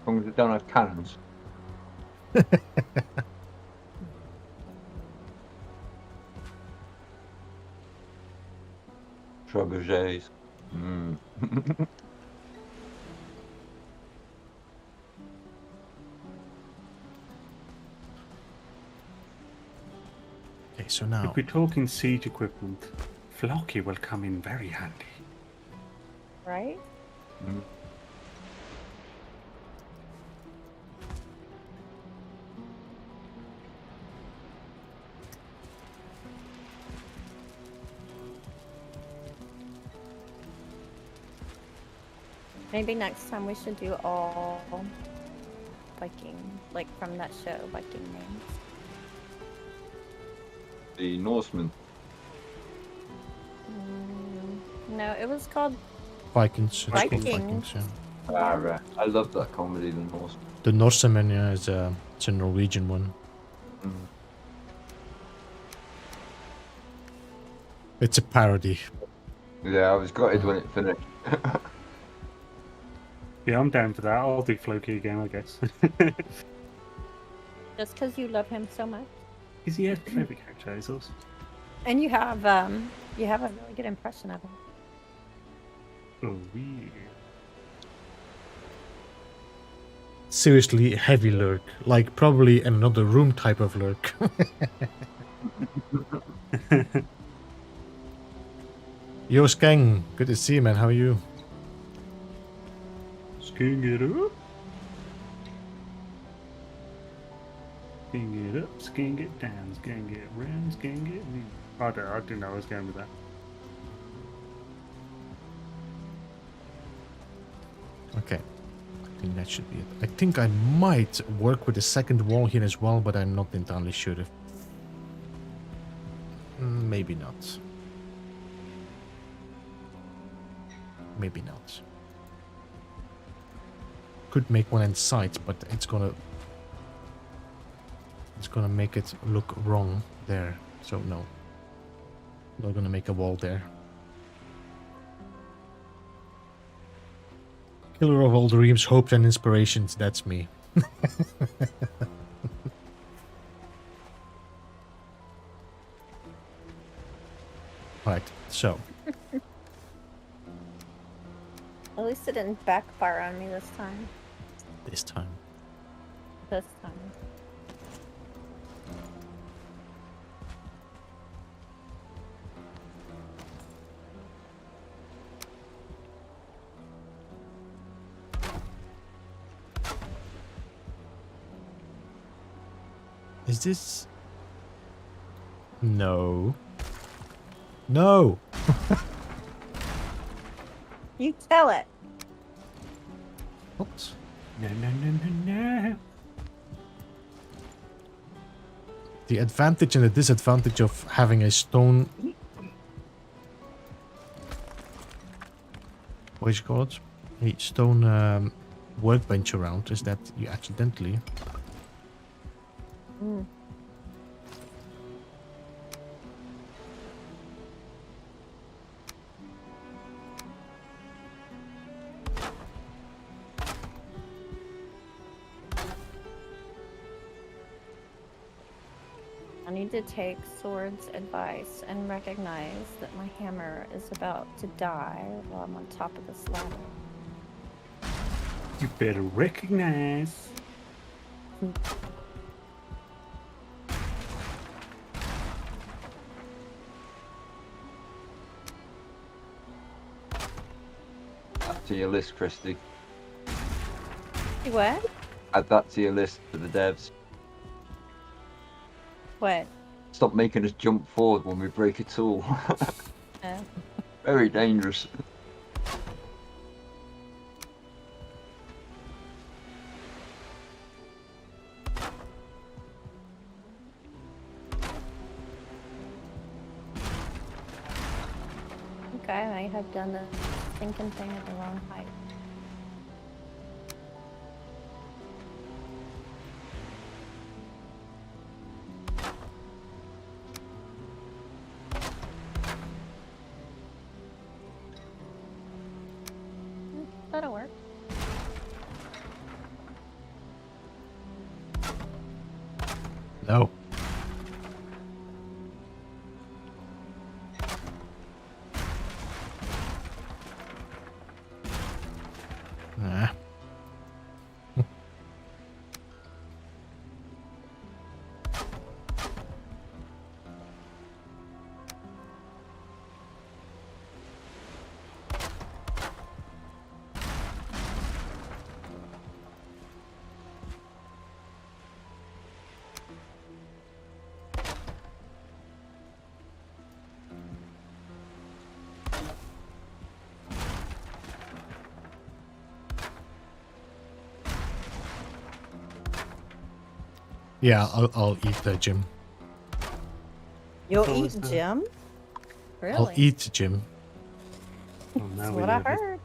long as they don't have cannons. Trebuchets. Okay, so now If we're talking siege equipment, Floki will come in very handy. Right? Maybe next time we should do all Viking, like from that show, Viking names. The Norsemen. No, it was called Vikings. It's called Vikings. Vikings, yeah. Ah, right. I love that comedy, the Norsemen. The Norseman, yeah, it's a Norwegian one. It's a parody. Yeah, I was gutted when it finished. Yeah, I'm down for that. I'll do Floki again, I guess. just because you love him so much. Is he a favourite character? Is us? And you have a really good impression of him. Oh, yeah. Seriously, heavy lurk. Like probably another room type of lurk. Yo, Skang. Good to see you, man. How are you? Sking it up. Sking it up, sking it down, sking it round, sking it in. I didn't know I was going with that. Okay. I think that should be it. I think I might work with the second wall here as well, but I'm not entirely sure if... Maybe not. Maybe not. Could make one inside, but it's gonna make it look wrong there. So no. Not gonna make a wall there. Killer of all dreams, hopes and inspirations, that's me. Right, so. At least it didn't backfire on me this time. This time. This time. Is this... No. No! You tell it. What? No, no, no, no, no. The advantage and the disadvantage of having a stone... What is it called? A stone workbench around is that you accidentally... I need to take Sword's advice and recognize that my hammer is about to die while I'm on top of this ladder. You better recognize. Add to your list, Christy. You what? Add that to your list for the devs. What? Stop making us jump forward when we break a tool. Uh, Very dangerous. okay, I may have done this stinking thing at the wrong height. That'll work. No. Ah. Yeah, I'll eat the Jim. You'll What eat was that? Jim? Really? I'll eat Jim. Oh, That's now we what I know his heard.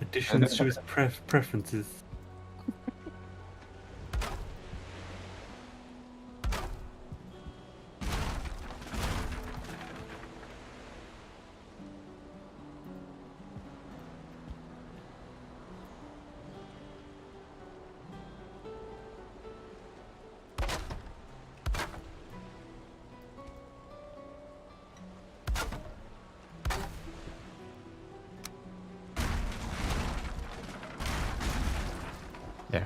additions to his preferences. There.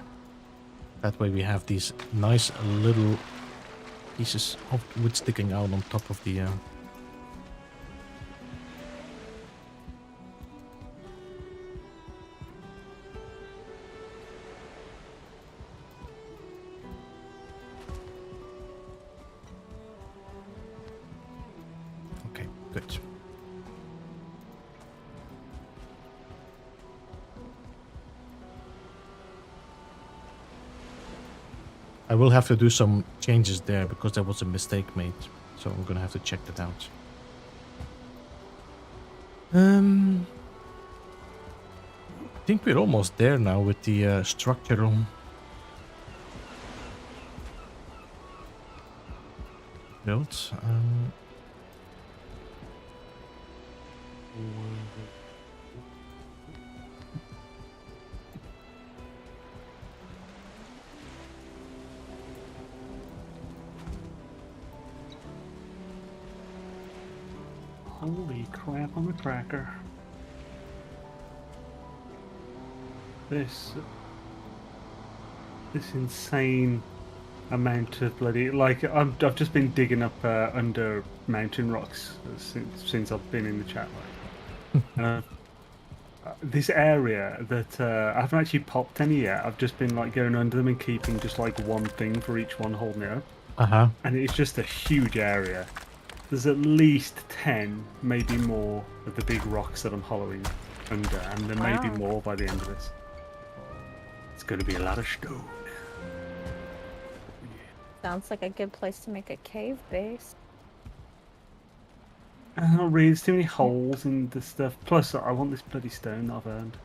That way we have these nice little pieces of wood sticking out on top of the... Okay, good. I will have to do some changes there because there was a mistake made. So I'm gonna have to check that out. I think we're almost there now with the structural builds. Holy crap on the cracker. This insane amount of bloody, like, I've just been digging up under mountain rocks since I've been in the chat, like. And this area that I haven't actually popped any yet. I've just been like going under them and keeping just like one thing for each one holding it up. And it's just a huge area. There's at least 10, maybe more, of the big rocks that I'm hollowing under, and there may be Wow. more by the end of this. It's going to be a lot of stone. Sounds like a good place to make a cave base. Not really, there's too many holes in the stuff. Plus, I want this bloody stone that I've earned.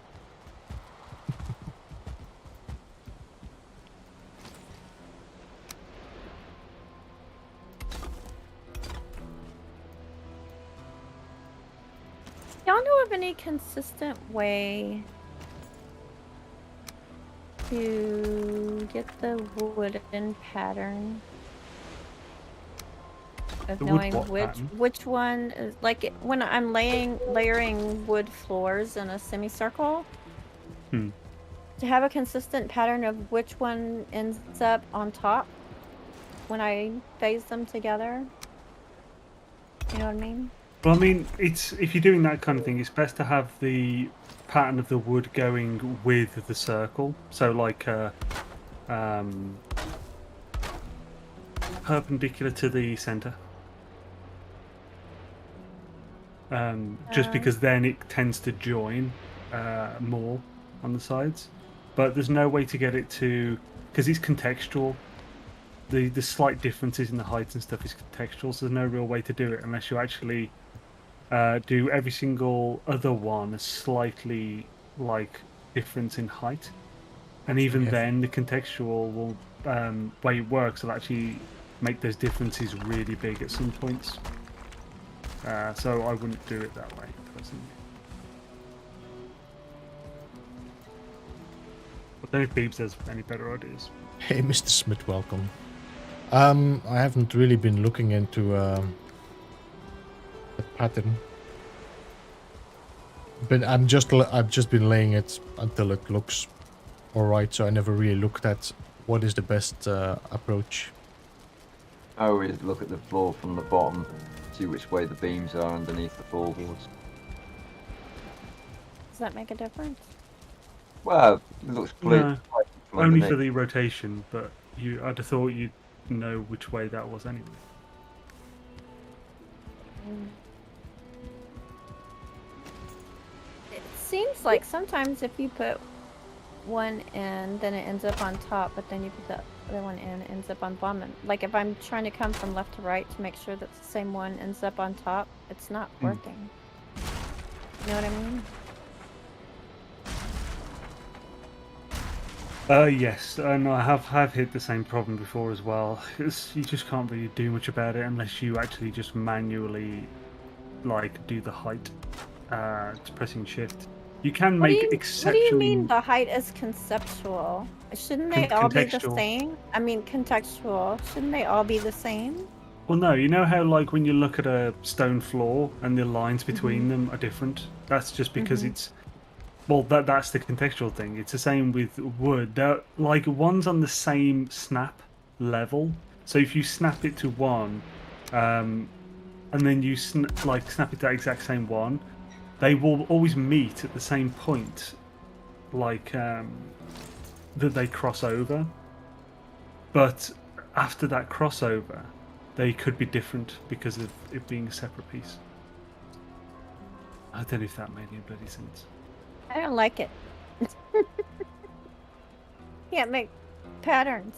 Y'all know of any consistent way to get the wooden pattern? Of The wood knowing what which pattern? which one is like when I'm layering wood floors in a semicircle. Hmm. To have a consistent pattern of which one ends up on top when I phase them together. You know what I mean? Well, I mean, it's if you're doing that kind of thing, it's best to have the pattern of the wood going with the circle. So, like, perpendicular to the center. Just because then it tends to join more on the sides. But there's no way to get it to, because it's contextual. The slight differences in the heights and stuff is contextual, so there's no real way to do it unless you actually do every single other one a slightly like difference in height, and even Yeah. then the contextual will way it works will actually make those differences really big at some points. So I wouldn't do it that way personally. I don't know if Beebs has any better ideas. Hey, Mr. Smith, welcome. I haven't really been looking into the pattern, but I've just been laying it until it looks all right. So I never really looked at what is the best approach. I always look at the floor from the bottom, see which way the beams are underneath the floorboards. Does that make a difference? Well, it looks clear. No, from only for underneath. the rotation, but I'd have thought you'd know which way that was anyway. It seems like sometimes if you put one in, then it ends up on top, but then you put the other one in, it ends up on bottom. Like if I'm trying to come from left to right to make sure that the same one ends up on top, it's not working. You know what I mean? Yes, and I have hit the same problem before as well. You just can't really do much about it unless you actually just manually, like, do the height. It's pressing shift. You can make What do exceptionally. you mean the height is conceptual? Shouldn't they all be the contextual. same? I mean contextual. Shouldn't they all be the same? Well, no. You know how, like, when you look at a stone floor and the lines between them are different. That's just because it's. Well, that's the contextual thing. It's the same with wood. They're like one's on the same snap level. So if you snap it to one, and then you snap it to that exact same one, they will always meet at the same point, like that they cross over. But after that crossover, they could be different because of it being a separate piece. I don't know if that made any bloody sense. I don't like it. Can't make patterns.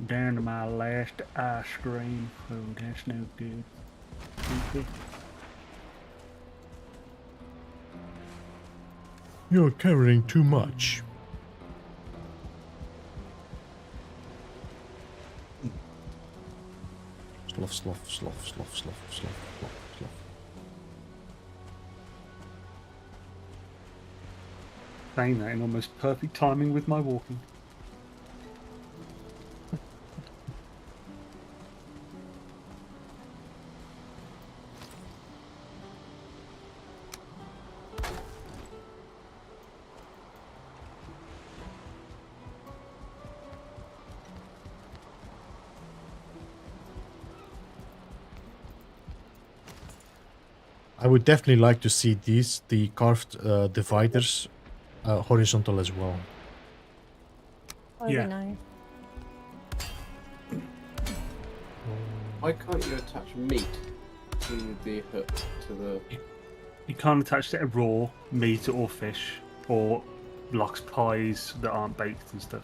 Down to my last ice cream. Oh, that's no good. Okay. You're carrying too much. Slough. Saying that in almost perfect timing with my walking. I would definitely like to see the carved dividers, horizontal as well. That would be Yeah. nice. Why can't you attach meat to the hut to the? You can't attach it to raw meat or fish or lox pies that aren't baked and stuff.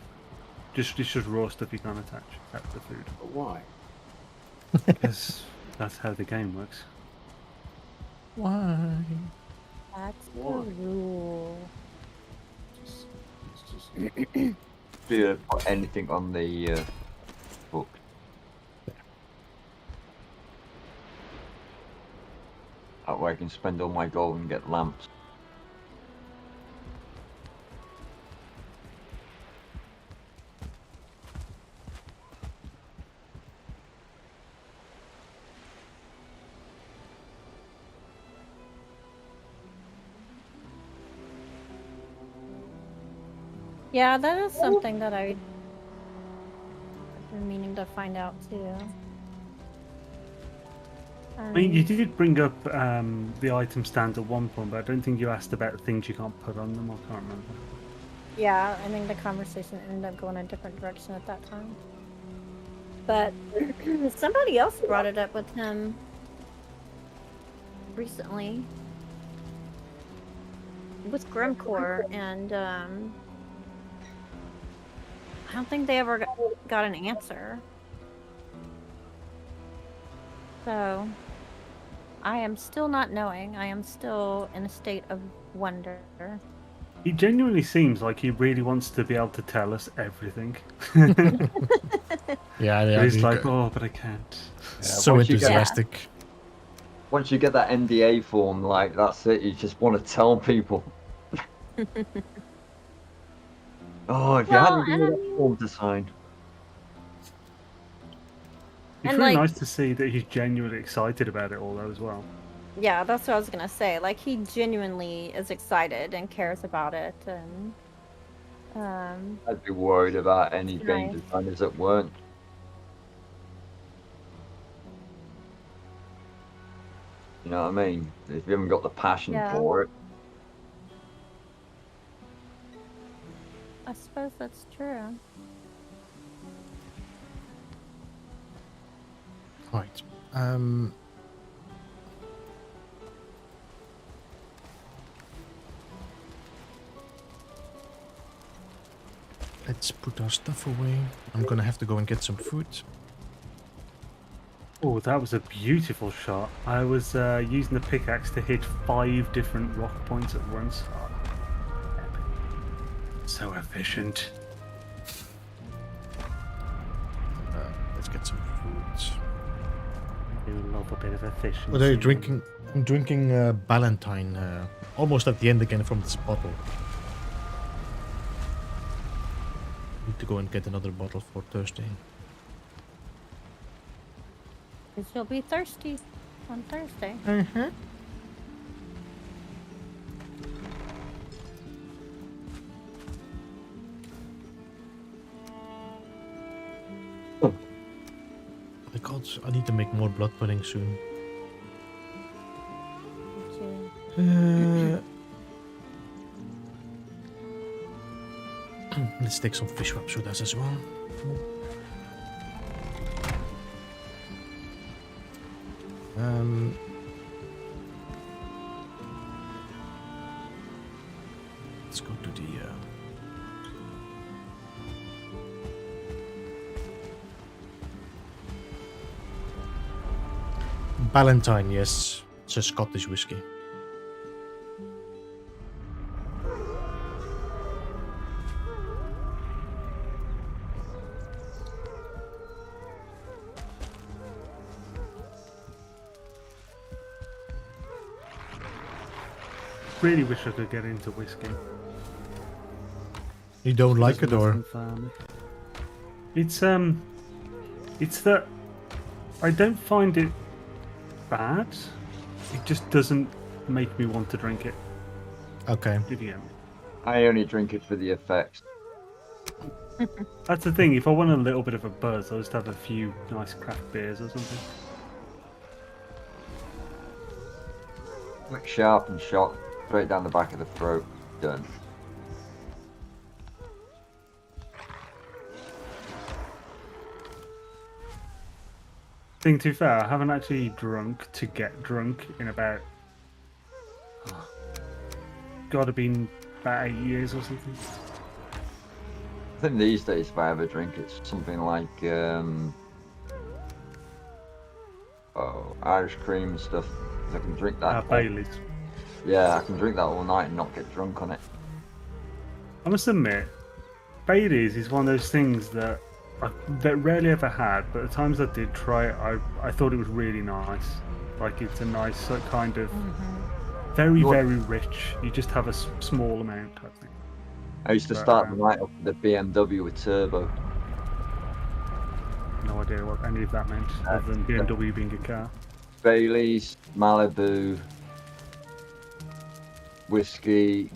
It's just raw stuff you can't attach to the food. But why? Because that's how the game works. Why? That's the Why? rule. It's just Do you put anything on the book? That way I can spend all my gold and get lamps. Yeah, that is something that I've been meaning to find out too. I mean, you did bring up the item stand at one point, but I don't think you asked about things you can't put on them. I can't remember. Yeah, I think the conversation ended up going a different direction at that time. But somebody else brought it up with him recently with Grimcore, and I don't think they ever got an answer. So I am still not knowing. I am still in a state of wonder. He genuinely seems like he really wants to be able to tell us everything. Yeah, But yeah. he's like, oh, but I can't. So once you get- enthusiastic. Once you get that NDA form, like, that's it. You just want to tell people. Oh, if you Well, hadn't given and I that mean- form to sign. It's And, really like- nice to see that he's genuinely excited about it all, though, as well. Yeah, that's what I was gonna say. Like, he genuinely is excited and cares about it, and I'd be worried about any It's game nice. designers that weren't. You know what I mean? If you haven't got the passion Yeah. for it, I suppose that's true. Right. Let's put our stuff away. I'm gonna have to go and get some food. Oh, that was a beautiful shot. I was using the pickaxe to hit 5 different rock points at once. Oh, epic. So efficient. Let's get some food. You love a bit of efficiency. What are you drinking? I'm drinking Ballantine. Almost at the end again from this bottle. Need to go and get another bottle for Thursday. Because you'll be thirsty on Thursday. Mm-hmm. My God, I need to make more blood pudding soon. Okay. Let's take some fish wraps with us as well. Let's go to the. Ballantine, yes. It's a Scottish whiskey. Really wish I could get into whiskey. You don't like it, or? It's that I don't find it bad. It just doesn't make me want to drink it. Okay. If you get me. I only drink it for the effects. That's the thing. If I want a little bit of a buzz, I'll just have a few nice craft beers or something. Quick, sharp, and shot straight down the back of the throat. Done. Thing to be fair, I haven't actually drunk to get drunk in about. Gotta been about 8 years or something. I think these days, if I ever drink, it's something like Irish cream and stuff. 'Cause I can drink that. Bailey's. Yeah, I can drink that all night and not get drunk on it. I must admit, Bailey's is one of those things that I rarely ever had, but the times I did try it, I thought it was really nice. Like, it's a nice kind of very, very rich. You just have a small amount, I think. I used to But, start the night off with the BMW with turbo. No idea what any of that meant, other than BMW being a car. Bailey's, Malibu, whiskey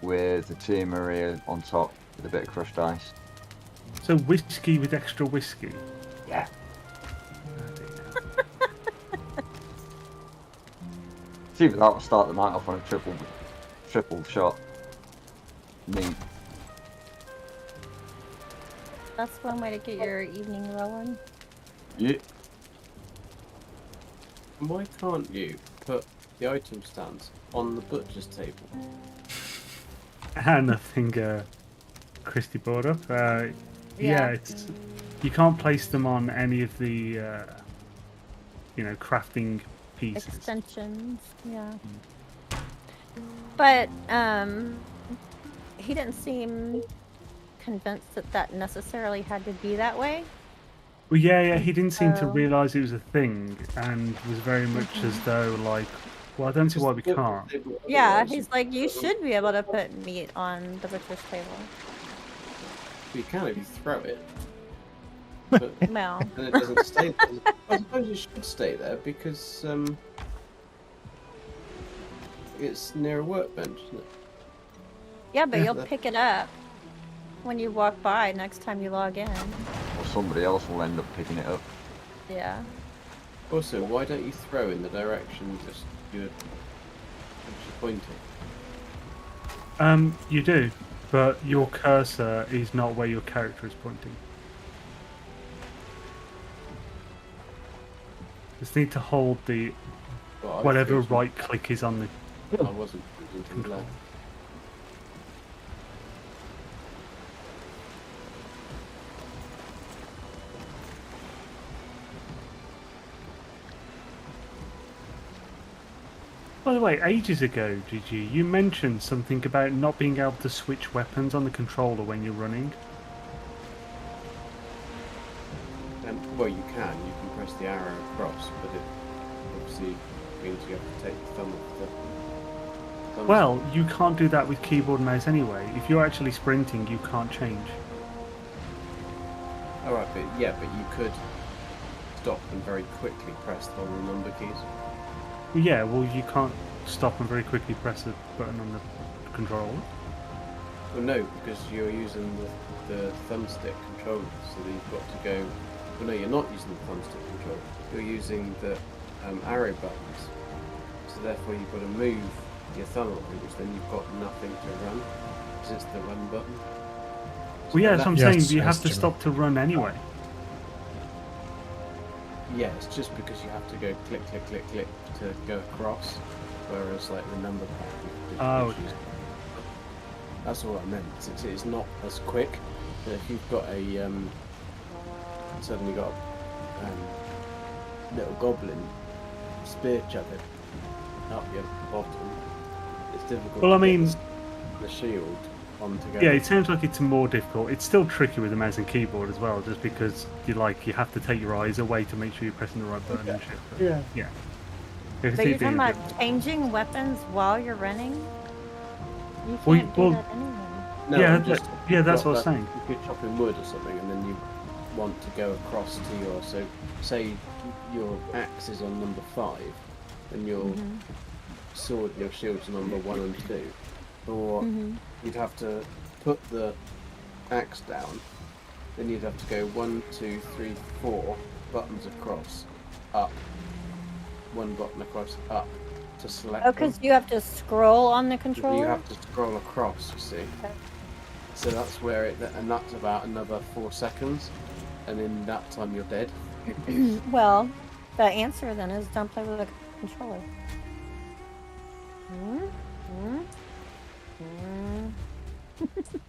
with a Tia Maria on top with a bit of crushed ice. So whiskey with extra whiskey. Yeah. It's either that or start the night off on a triple shot. Neat. That's one way to get your evening rolling. Yeah. Why can't you put the item stands on the butcher's table? And nothing Christy brought up. Yeah, Yeah. it's you can't place them on any of the crafting pieces. Extensions, yeah. But he didn't seem convinced that that necessarily had to be that way. Well, yeah, he didn't seem to Oh. realise it was a thing, and was very much as though like, well, I don't see why we Just the can't. butcher's table, Yeah, otherwise he's like, you should be able to put meat on the butcher's table. You can if you throw it. But Well, and it doesn't stay there. I suppose it should stay there because it's near a workbench, isn't it? yeah, but Yeah. you'll pick it up when you walk by next time you log in. Or somebody else will end up picking it up. Yeah. Also, why don't you throw in the direction just you're pointing? You do, but your cursor is not where your character is pointing. Just need to hold the Well, I whatever threw right click is on the. some- I wasn't pointing to the left. By the way, ages ago, GG, you mentioned something about not being able to switch weapons on the controller when you're running. Well, you can press the arrow across, but it obviously means you have to take the thumb off the thumbstick. Well, you can't do that with keyboard and mouse anyway. If you're actually sprinting, you can't change. Alright, but you could stop and very quickly press the number keys. Yeah, well, you can't stop and very quickly press a button on the controller. Well, no, because you're using the thumbstick controller, so that you've got to go. Well, no, you're not using the thumbstick controller. You're using the arrow buttons. So therefore, you've got to move your thumb away, which then you've got nothing to run, because it's the run button. So Well, yeah, that's what I'm Yes, saying. But you yes, have to Jimmy. stop to run anyway. Yeah, it's just because you have to go click, click, click, click to go across, whereas like the number pad, you can Oh, literally- That's all I meant. It's not as quick. But if you've got a suddenly got a little goblin spear chucking up your bottom, it's difficult. Well, I to get mean- the shield on together. Yeah, it sounds like it's more difficult. It's still tricky with the mouse and keyboard as well, just because you have to take your eyes away to make sure you're pressing the right button and shit. But, Yeah. yeah. I can So see you're it being talking a bit- about changing weapons while you're running? You Well, can't do well- that anyway. No, Yeah, I'm just- yeah, that's got what I was that- saying. If you're chopping wood or something, and then you want to go across to your, so say your axe is on number 5, and your Mm-hmm. sword, your shield's number 1 and 2, or Mm-hmm. you'd have to put the axe down, then you'd have to go 1, 2, 3, 4 buttons across, up, 1 button across, up to select. Oh, them. because you have to scroll on the You controller? have to scroll across, you see. Okay. So that's where and that's about another 4 seconds, and in that time you're dead. Well, the answer then is don't play with a controller.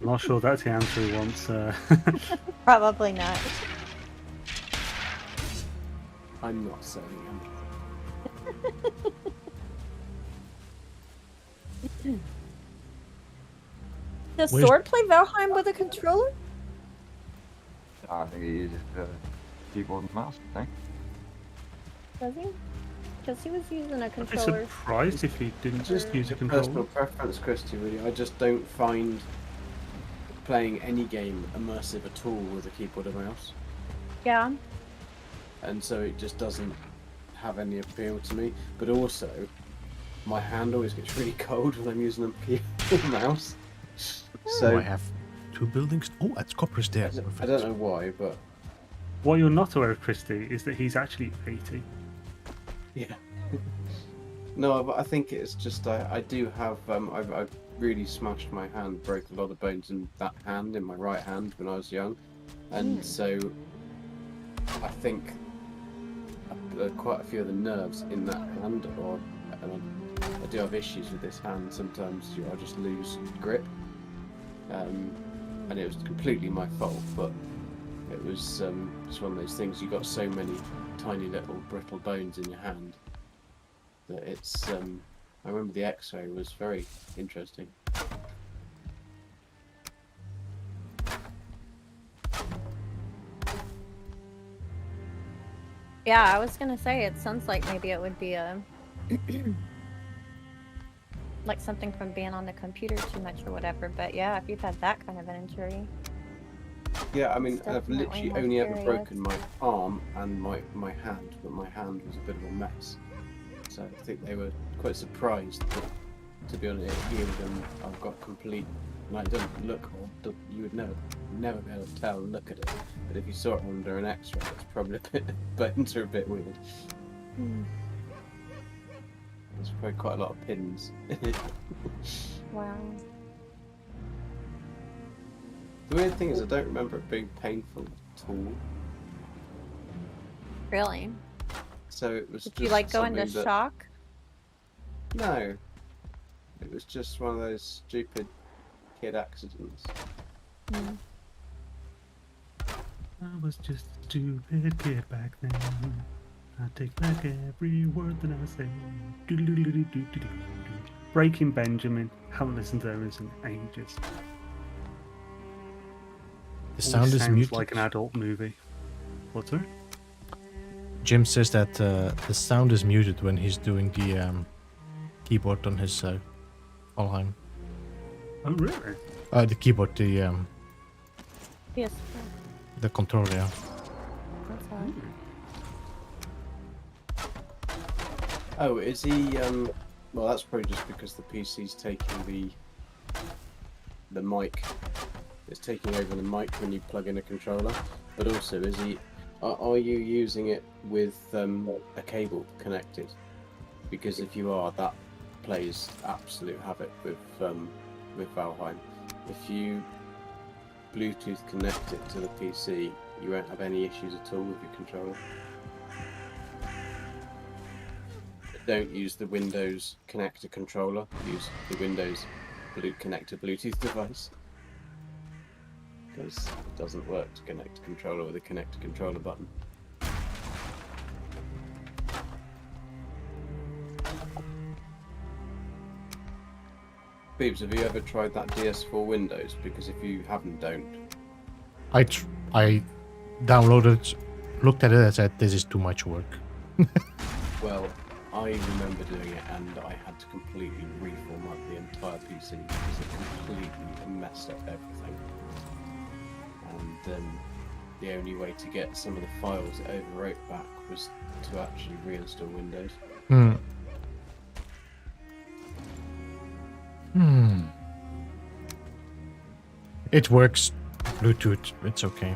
I'm not sure that's the answer he wants. Probably not. I'm not saying him. Does Where's- Sword play Valheim with a controller? I think he uses keyboard and mouse, I think. Does he? Because he was using a I'd be controller. surprised if he didn't just use a Personal controller. preference, Christy. Really, I just don't find playing any game immersive at all with a keyboard and mouse, Yeah. and so it just doesn't have any appeal to me. But also, my hand always gets really cold when I'm using a keyboard and mouse. So I So have 2 buildings. Oh, that's coppers there. I don't know why, but What you're not aware of, Christy, is that he's actually 80. yeah. No, but I think it's just I do have I've really smashed my hand, broke a lot of bones in that hand, in my right hand when I was young, and so I think quite a few of the nerves in that hand, I do have issues with this hand. Sometimes I just lose grip, and it was completely my fault. But it was just one of those things. You got so many tiny little brittle bones in your hand that it's. I remember the X-ray was very interesting. Yeah, I was gonna say it sounds like maybe it would be a like something from being on the computer too much or whatever. But yeah, if you've had that kind of an injury. Yeah, I mean, It's I've definitely literally more only ever serious. broken my arm and my hand, but my hand was a bit of a mess. So I think they were quite surprised that, to be honest, it healed and I've got complete. And it doesn't look, or you would never be able to tell. Look at it, but if you saw it under an X-ray, it's probably a bit. Bones are a bit weird. There's probably quite a lot of pins. Wow. The weird thing is, I don't remember it being painful at all. Really? So it was. Did just you like go into something that- shock? No. It was just one of those stupid kid accidents. Mm. I was just a stupid kid back then. I take back every word that I say. Do-do-do-do-do-do-do. Breaking Benjamin. Haven't listened to those in ages. The sound is Sounds muted. like an adult movie. What's that? Jim says that the sound is muted when he's doing the keyboard on his Valheim. Oh, really? The keyboard, Yes. the controller. Yeah. That's odd. Oh, is he? Well, that's probably just because the PC's taking the mic. It's taking over the mic when you plug in a controller. But also, is he? Are you using it with a cable connected? Because if you are, that plays absolute havoc with Valheim. If you Bluetooth connect it to the PC, you won't have any issues at all with your controller. Don't use the Windows connector controller. Use the Windows connector Bluetooth device, because it doesn't work to connect a controller with a connector controller button. Beebs, have you ever tried that DS4 Windows? Because if you haven't, don't. I downloaded, looked at it, and said, "This is too much work." Well, I remember doing it, and I had to completely reformat the entire PC because it completely messed up everything. And the only way to get some of the files it overwrote back was to actually reinstall Windows. It works. Bluetooth, it's okay.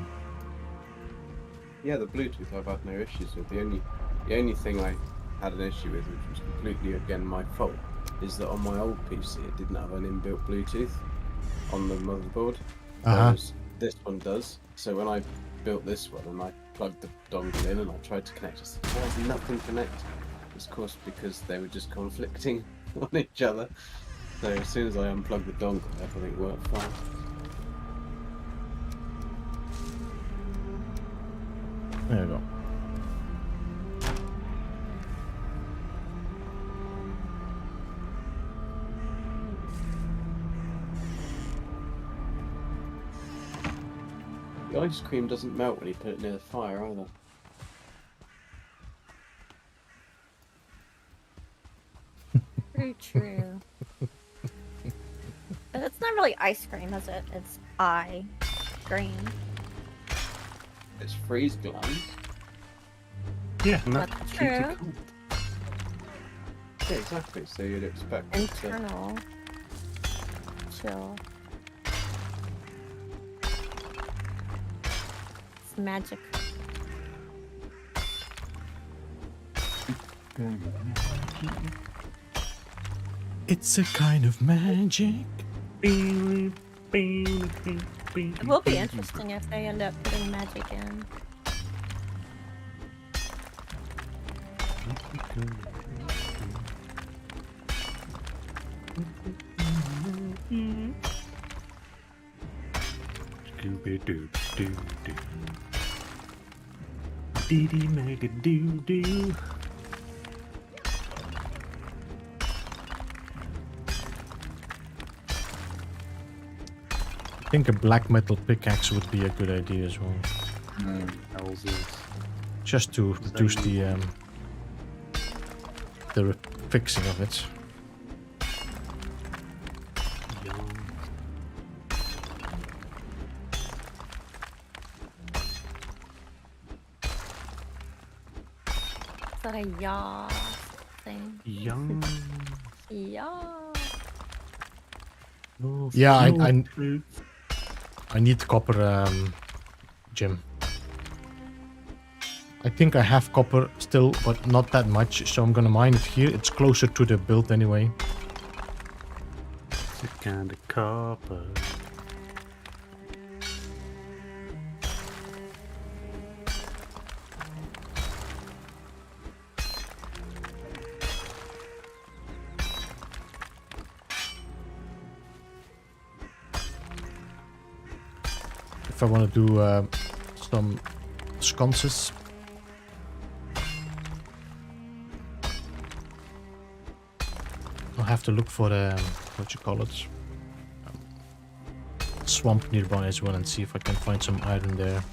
Yeah, the Bluetooth I've had no issues with. The only thing I had an issue with, which was completely again my fault, is that on my old PC it didn't have an inbuilt Bluetooth on the motherboard, whereas this one does. So when I built this one and I plugged the dongle in and I tried to connect it, there's nothing connected. It's of course because they were just conflicting on each other. So as soon as I unplugged the dongle, everything worked fine. There you go. The ice cream doesn't melt when you put it near the fire either. Very true. But it's not really ice cream, is it? It's eye cream. It's freeze glands. Yeah, and that That's keeps it true. cold. Yeah, exactly. So you'd expect it to... Internal. Chill. It's magic. It's a kind of magic. It will be interesting if they end up putting magic in. Scooby-Doo-Doo-Doo. Dee-dee mega doo-doo. I think a black metal pickaxe would be a good idea as well. Hells yes. Just to reduce the fixing of it. Is that a yaw thing? Young. Yaw. Yeah, I need copper, Jim. I think I have copper still, but not that much, so I'm gonna mine it here. It's closer to the build anyway. It's a kind of copper. If I want to do some sconces. I'll have to look for the, what you call it, swamp nearby as well and see if I can find some iron there.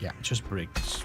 Yeah, just break this.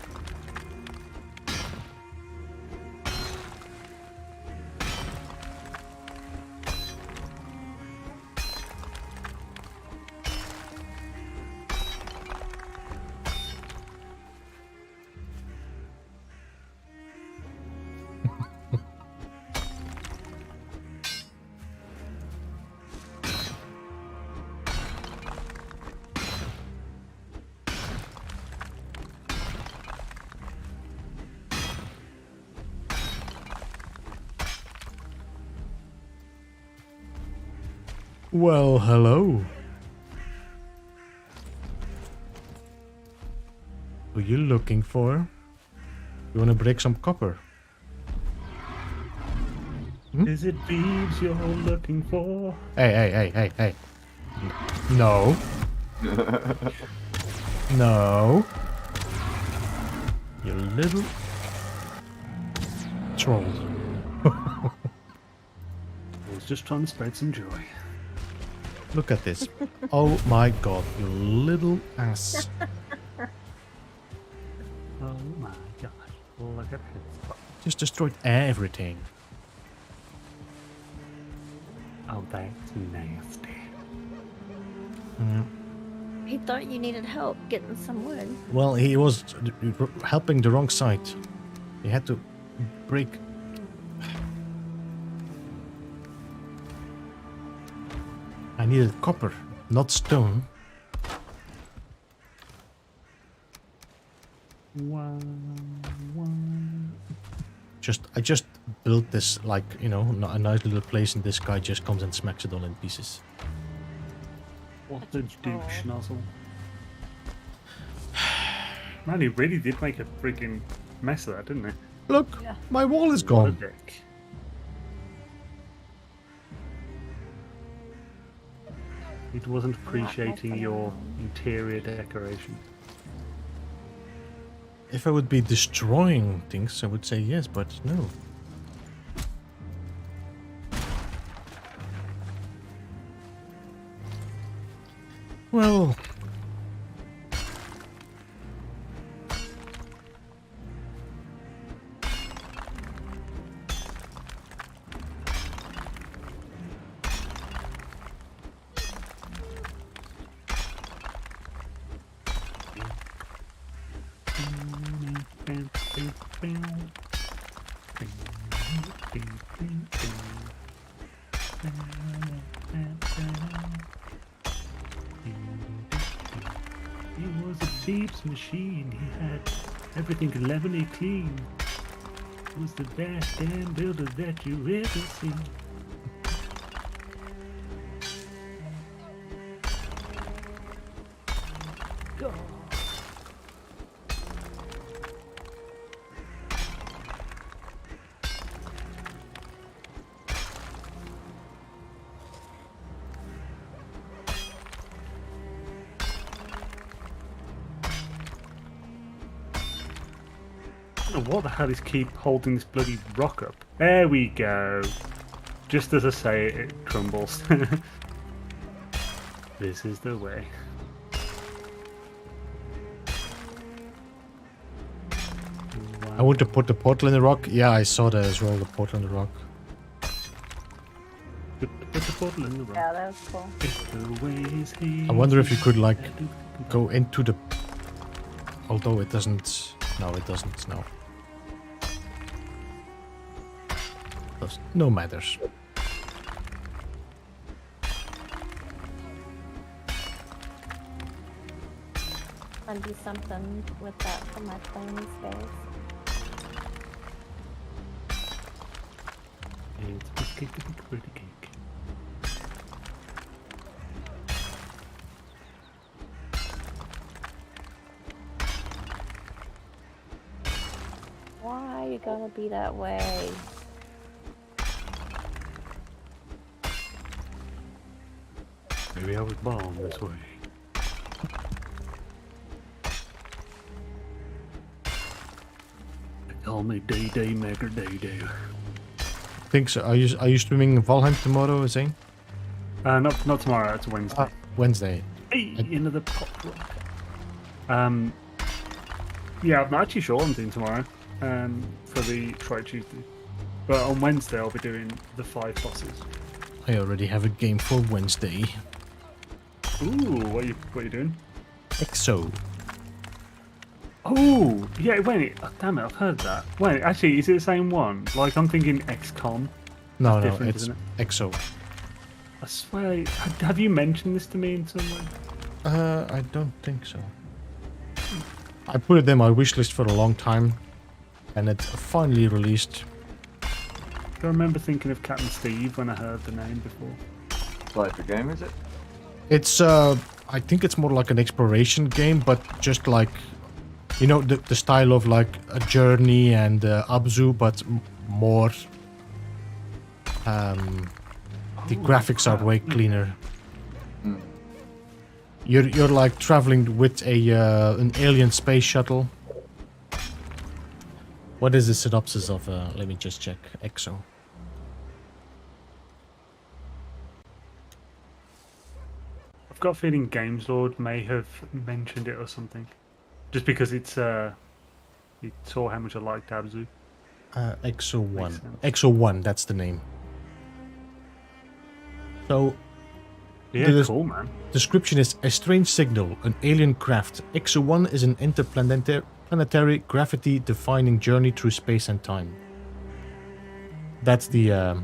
Well, hello. Who you looking for? You wanna break some copper? Is it beads you're looking for? Hey. No. No. You little troll. I was just trying to spread some joy. Look at this. Oh my god, you little ass. Oh my gosh, look at this. Just destroyed everything. Oh, that's nasty. He thought you needed help getting some wood. Well, he was helping the wrong side. He had to break. I needed copper, not stone. I just built this, like, you know, a nice little place, and this guy just comes and smacks it all in pieces. What a douche nozzle. Man, he really did make a freaking mess of that, didn't he? Look, Yeah. my wall is What a gone. dick. It wasn't appreciating your interior decoration. If I would be destroying things, I would say yes, but no. Well, machine. He was a beeps machine. He had everything levelly clean. He was the best damn builder that you ever seen. Go. What the hell is keep holding this bloody rock up? There we go. Just as I say it, it crumbles. This is the way. I want to put the portal in the rock. Yeah, I saw that as well, the portal in the rock. Put the portal in the rock. Yeah, that was cool. If the way is here, I wonder if you could, like, go into the... Although it doesn't... No, it doesn't, no. No matters. I'll do something with that for my playing space. It's biscuit to be pretty cake. Why you gotta be that way? Maybe I was born this way. They call me Day Maker Day. I think so. Are you streaming Valheim tomorrow, Zane? Not tomorrow. It's Wednesday. Wednesday. Hey, into the pop rock. Yeah, I'm not actually sure I'm doing tomorrow. For the Try Tuesday, but on Wednesday I'll be doing the 5 bosses. I already have a game for Wednesday. Ooh, what are you doing? EXO. Oh, yeah, wait, oh, damn it, I've heard that. Wait, actually, is it the same one? Like, I'm thinking XCOM. No, That's no, different, it's isn't EXO. I swear, have you mentioned this to me in some way? I don't think so. I put it in my wishlist for a long time, and it finally released. I remember thinking of Captain Steve when I heard the name before. Like the game, is it? It's I think it's more like an exploration game, but just like, you know, the style of like a Journey and Abzu, but more. The graphics are way cleaner. Mm. You're like traveling with a an alien space shuttle. What is the synopsis of? Let me just check. EXO. I've got a feeling Games Lord may have mentioned it or something. Just because it's he saw how much I liked Abzu. EXO 1. sense. EXO 1, that's the name. So, Yeah, the cool, man. description is a strange signal, an alien craft. EXO 1 is an interplanetary gravity-defying journey through space and time. That's the...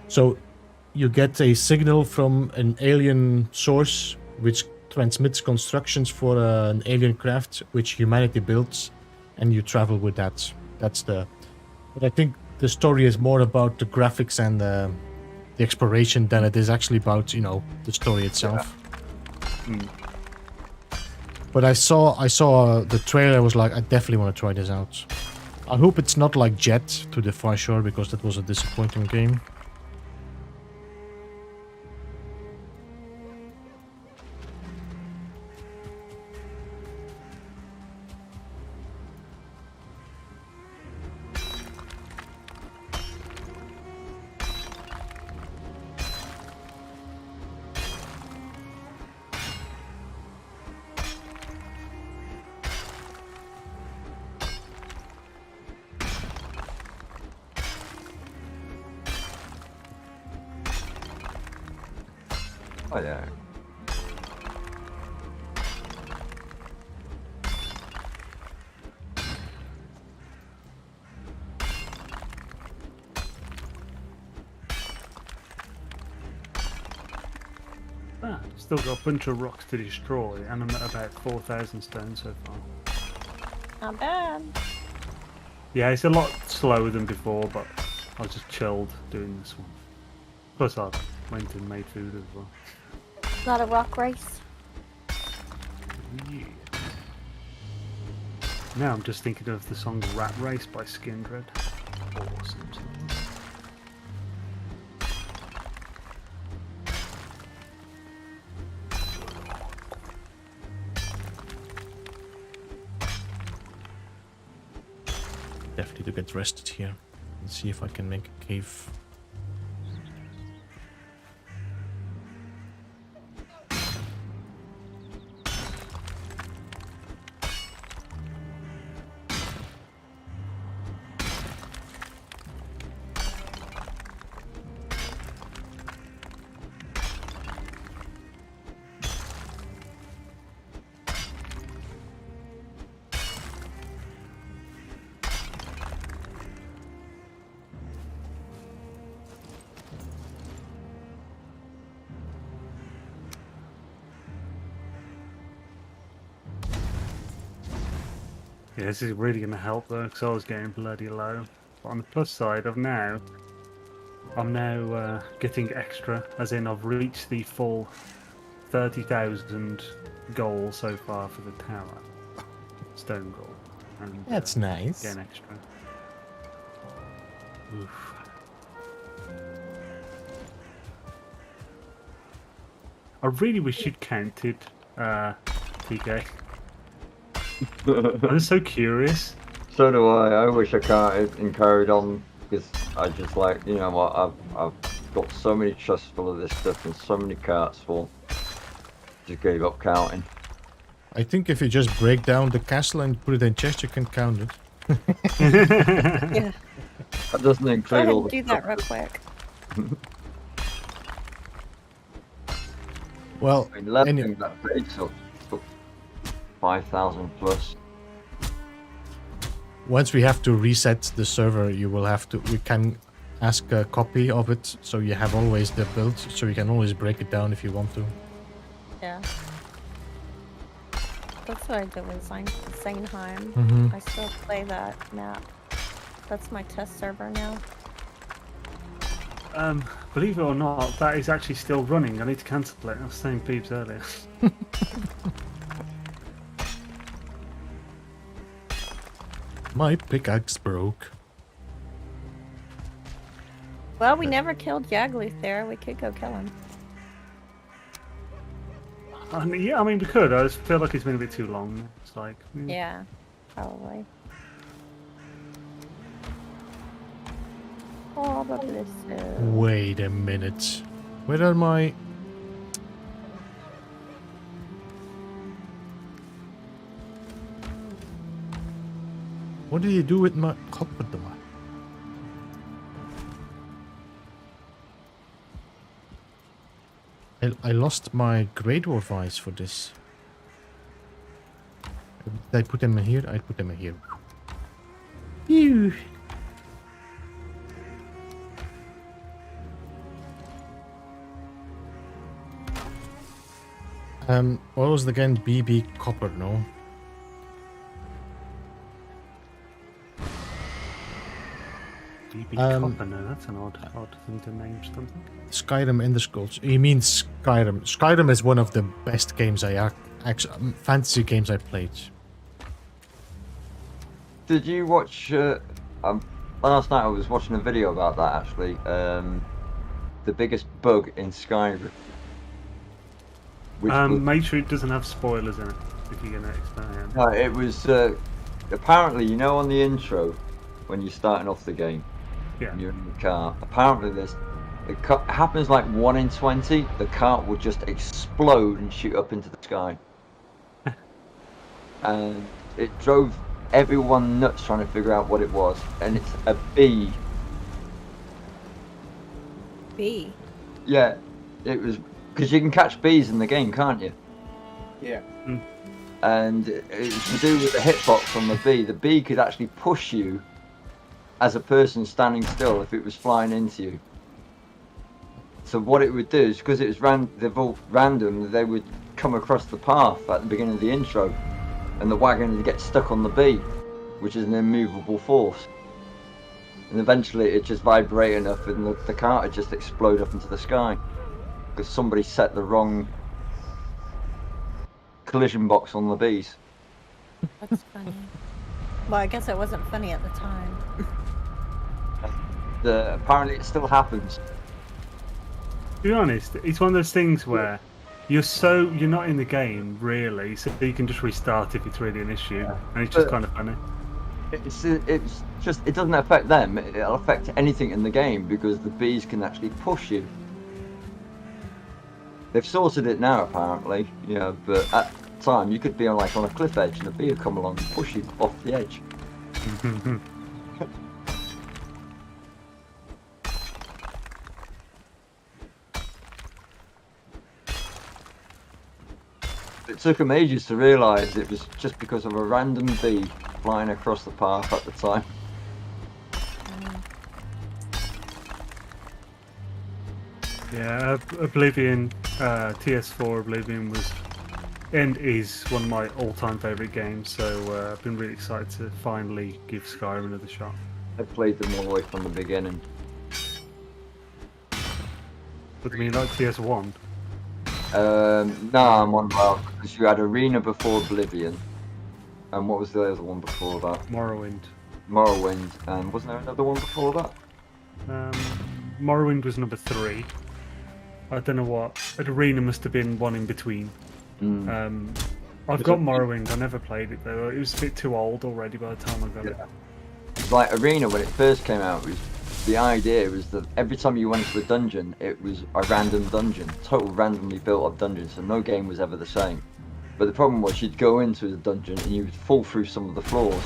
So, you get a signal from an alien source, which transmits constructions for an alien craft, which humanity builds, and you travel with that. That's the... But I think the story is more about the graphics and the exploration than it is actually about, you know, the story itself. Yeah. But I saw the trailer. I was like, I definitely want to try this out. I hope it's not like Jet to Defy Shore, because that was a disappointing game. Oh yeah. Ah, Still got a bunch of rocks to destroy, and I'm at about 4,000 stone so far. Not bad. Yeah, it's a lot slower than before, but I was just chilled doing this one. Plus, I went and made food as well. Not a rock race. Yeah. Now I'm just thinking of the song Rat Race by Skindred. Awesome song. Definitely to get rested here and see if I can make a cave. Yeah, this is really going to help though, because I was getting bloody low. But on the plus side, I'm now getting extra, as in I've reached the full 30,000 goal so far for the tower, stone goal. And, That's nice. Getting extra. Oof. I really wish you'd counted, TK. I'm so curious. So do I. I wish I counted and carried on, because I just like, you know what, I've got so many chests full of this stuff and so many carts full. Just gave up counting. I think if you just break down the castle and put it in chest, you can count it. Yeah. That doesn't Go include ahead all and the do that real quick. Well, I mean, leveling that base up 5,000 plus. once we have to reset the server, we can ask a copy of it, so you have always the build, so you can always break it down if you want to. Yeah. That's what I did with Valheim. Mhm. I still play that map. That's my test server now. Believe it or not, that is actually still running. I need to cancel it. I was saying Peeps earlier. My pickaxe broke. Well, we never killed Yagluth there. We could go kill him. Yeah, I mean we could. I just feel like it's been a bit too long. It's like Yeah, probably. Oh, but this is... Wait a minute. Where are my... What did you do with my copper door? I lost my Grey Dwarf eyes for this. Did I put them in here? I put them in here. Phew. What was it again? BB copper, no? DB Copper. No, that's an odd thing to name something. Skyrim in the Skulls. You mean Skyrim? Skyrim is one of the best games fantasy games I played. Did you watch? Last night I was watching a video about that actually. The biggest bug in Skyrim. Make sure it doesn't have spoilers in it. If you're gonna explain it. No, it was apparently, you know, on the intro when you're starting off the game. Yeah. And you're in the car. Apparently, it happens like 1 in 20. The cart will just explode and shoot up into the sky, and it drove everyone nuts trying to figure out what it was. And it's a bee. B. Yeah, it was because you can catch bees in the game, can't you? Yeah. And it's to do with the hitbox on the bee. The bee could actually push you as a person standing still if it was flying into you. So what it would do is, because it was they're all random, they would come across the path at the beginning of the intro, and the wagon would get stuck on the bee, which is an immovable force. And eventually it just vibrate enough and the cart would just explode up into the sky. Because somebody set the wrong collision box on the bees. That's funny. Well, I guess it wasn't funny at the time. Apparently it still happens. To be honest, it's one of those things where you're not in the game really, so you can just restart if it's really an issue, and it's just kind of funny. It's just, it doesn't affect them, it'll affect anything in the game because the bees can actually push you. They've sorted it now apparently, you know, but at the time you could be on a cliff edge and a bee would come along and push you off the edge. It took them ages to realise it was just because of a random bee flying across the path at the time. Yeah, Oblivion, TS4 Oblivion was and is one of my all-time favourite games, so I've been really excited to finally give Skyrim another shot. I played them all the way from the beginning. But I mean, like TS1. No, I'm on about because you had Arena before Oblivion, and what was the other one before that? Morrowind. Morrowind, and wasn't there another one before that? Morrowind was number 3. I don't know what. Arena must have been one in between. I've got Morrowind. I never played it though. It was a bit too old already by the time I got it. Like Arena, when it first came out, the idea was that every time you went to a dungeon, it was a random dungeon, total randomly built up dungeon, so no game was ever the same. But the problem was you'd go into the dungeon and you'd fall through some of the floors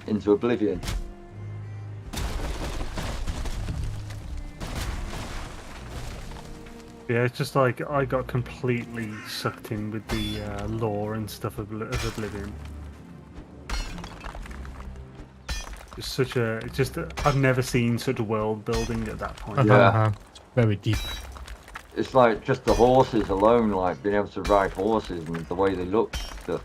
into Oblivion. Yeah, it's just like I got completely sucked in with the lore and stuff of Oblivion. I've never seen such a world building at that point. Very deep. It's like just the horses alone, like being able to ride horses and the way they look. Stuff.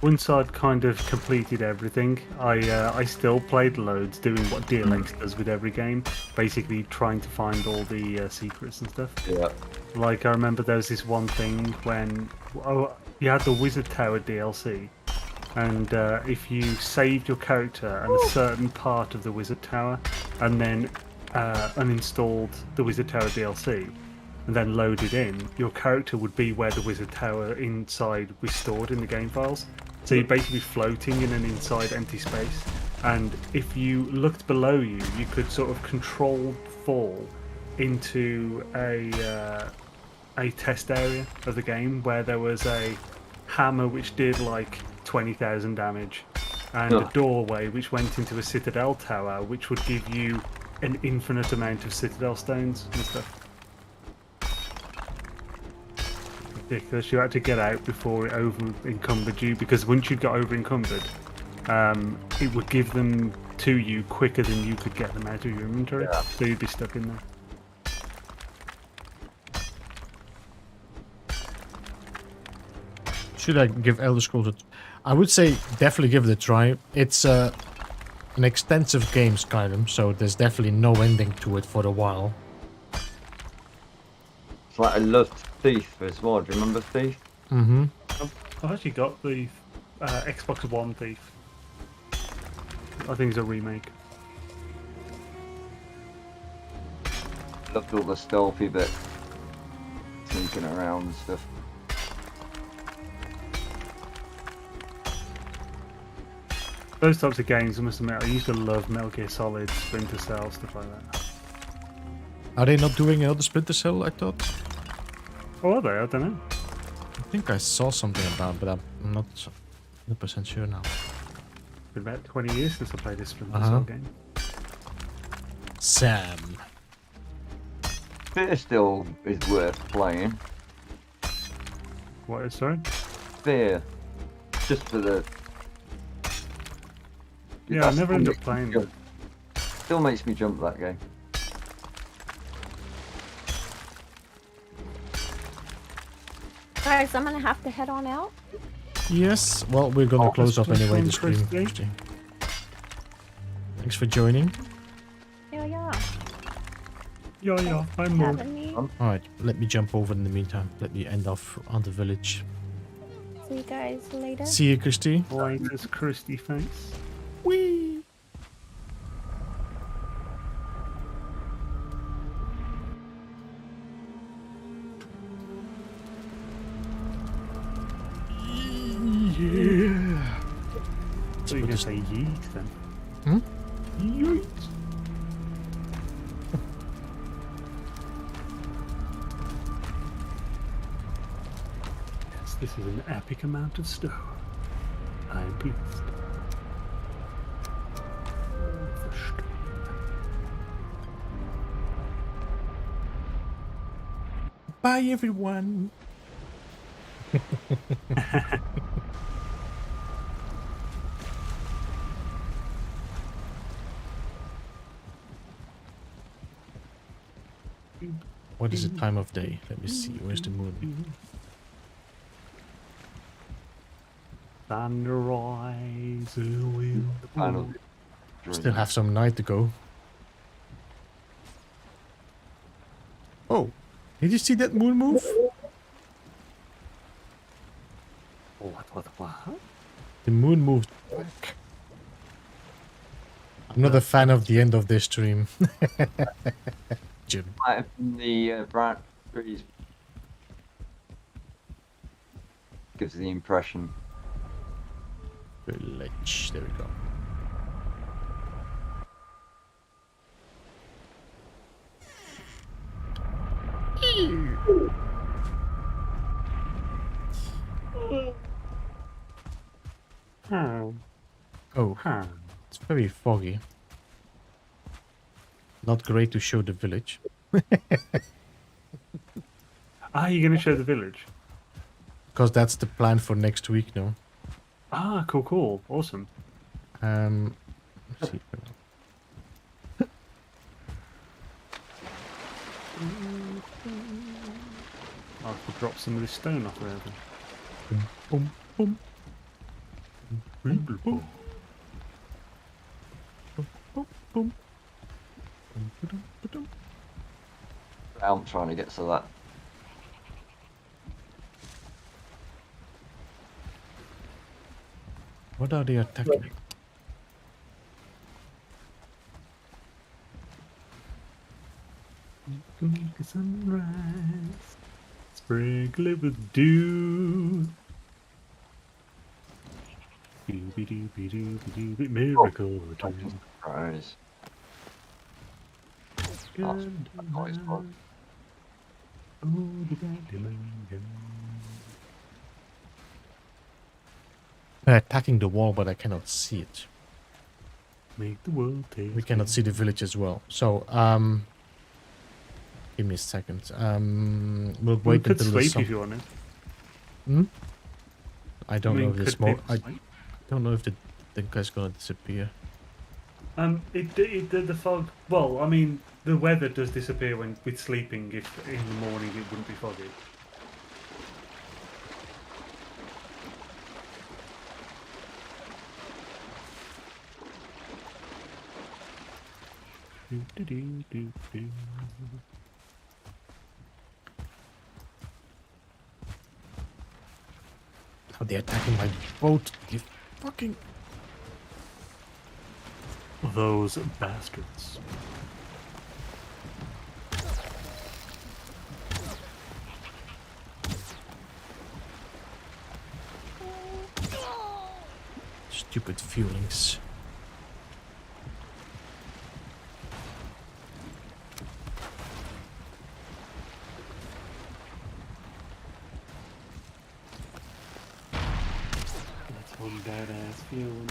Once I'd kind of completed everything, I still played loads, doing what DLX does with every game, basically trying to find all the secrets and stuff. Yeah. Like, I remember there was this one thing when you had the Wizard Tower DLC, and if you saved your character and a certain part of the Wizard Tower, and then uninstalled the Wizard Tower DLC, and then loaded in, your character would be where the Wizard Tower inside was stored in the game files. So you'd basically be floating in an inside empty space, and if you looked below you, you could sort of controlled fall into a test area of the game where there was a hammer which did like 20,000 damage, and a doorway which went into a citadel tower which would give you an infinite amount of citadel stones and stuff. Ridiculous. You had to get out before it over encumbered you, because once you got over encumbered, it would give them to you quicker than you could get them out of your inventory. Yeah. So you'd be stuck in there. Should I give Elder Scrolls I would say definitely give it a try. It's an extensive game, Skyrim, so there's definitely no ending to it for a while. It's like I loved Thief as well. Do you remember Thief? Mm-hmm. I've actually got the Xbox One Thief. I think it's a remake. Loved all the stealthy bit, sneaking around and stuff. Those types of games, I must admit, I used to love Metal Gear Solid, Splinter Cell, stuff like that. Are they not doing another Splinter Cell, I thought? Oh, are they? I don't know. I think I saw something about it, but I'm not 100% sure now. It's been about 20 years since I played this Splinter Cell game. Sam. Fear still is worth playing. What is, sorry? Fear. Just for the... Yeah, I that never still end up makes me playing jump. Still makes me jump that game. Guys, I'm gonna have to head on out. Yes. Well, we're gonna Oh, close up just anyway from the stream. Christy. Thanks for joining. Yeah, yeah. Yeah, I'm For more. having me. All right, let me jump over in the meantime. Let me end off on the village. See you guys later. See you, Christy. Latest Christy face. Whee! Yeah. So put you're gonna this- say yeet then? Hmm? Yeet. Yes, this is an epic amount of snow. I am pleased. For sure. Bye, everyone. What is the time of day? Let me see. Where's the moon? Sunrise will Final Still have some night to go. Oh, did you see that moon move? What? The moon moved back. I'm not a fan of the end of this stream. Jim. Might have been the brown trees. Gives the impression. Village. There we go. Oh. Oh, Huh. it's very foggy. Not great to show the village. You're gonna show the village? Because that's the plan for next week now. Cool. Awesome. Let's see. I'll have to drop some of this stone off there then. Boom, boom. Beeblebum. Boom. I'm trying to get to that. What are they attacking? Sunrise, sprinkled with dew. Doobie-doobie-doobie-doobie, miracle time. Surprise. Good noise was. Oh, the dandelion. They're attacking the wall, but I cannot see it. Make the world taste. We cannot see the village as well. So, give me a second. We'll We wait could until the sleep sun. if you wanted. Hmm? I don't know if the could smoke. people I sleep? don't know if the guy's gonna disappear. The fog. Well, I mean, the weather does disappear when with sleeping. If in the morning it wouldn't be foggy. Do-do-do-do-do. How they're attacking my boat? You fucking. Those bastards. Stupid feelings. That's one badass feeling.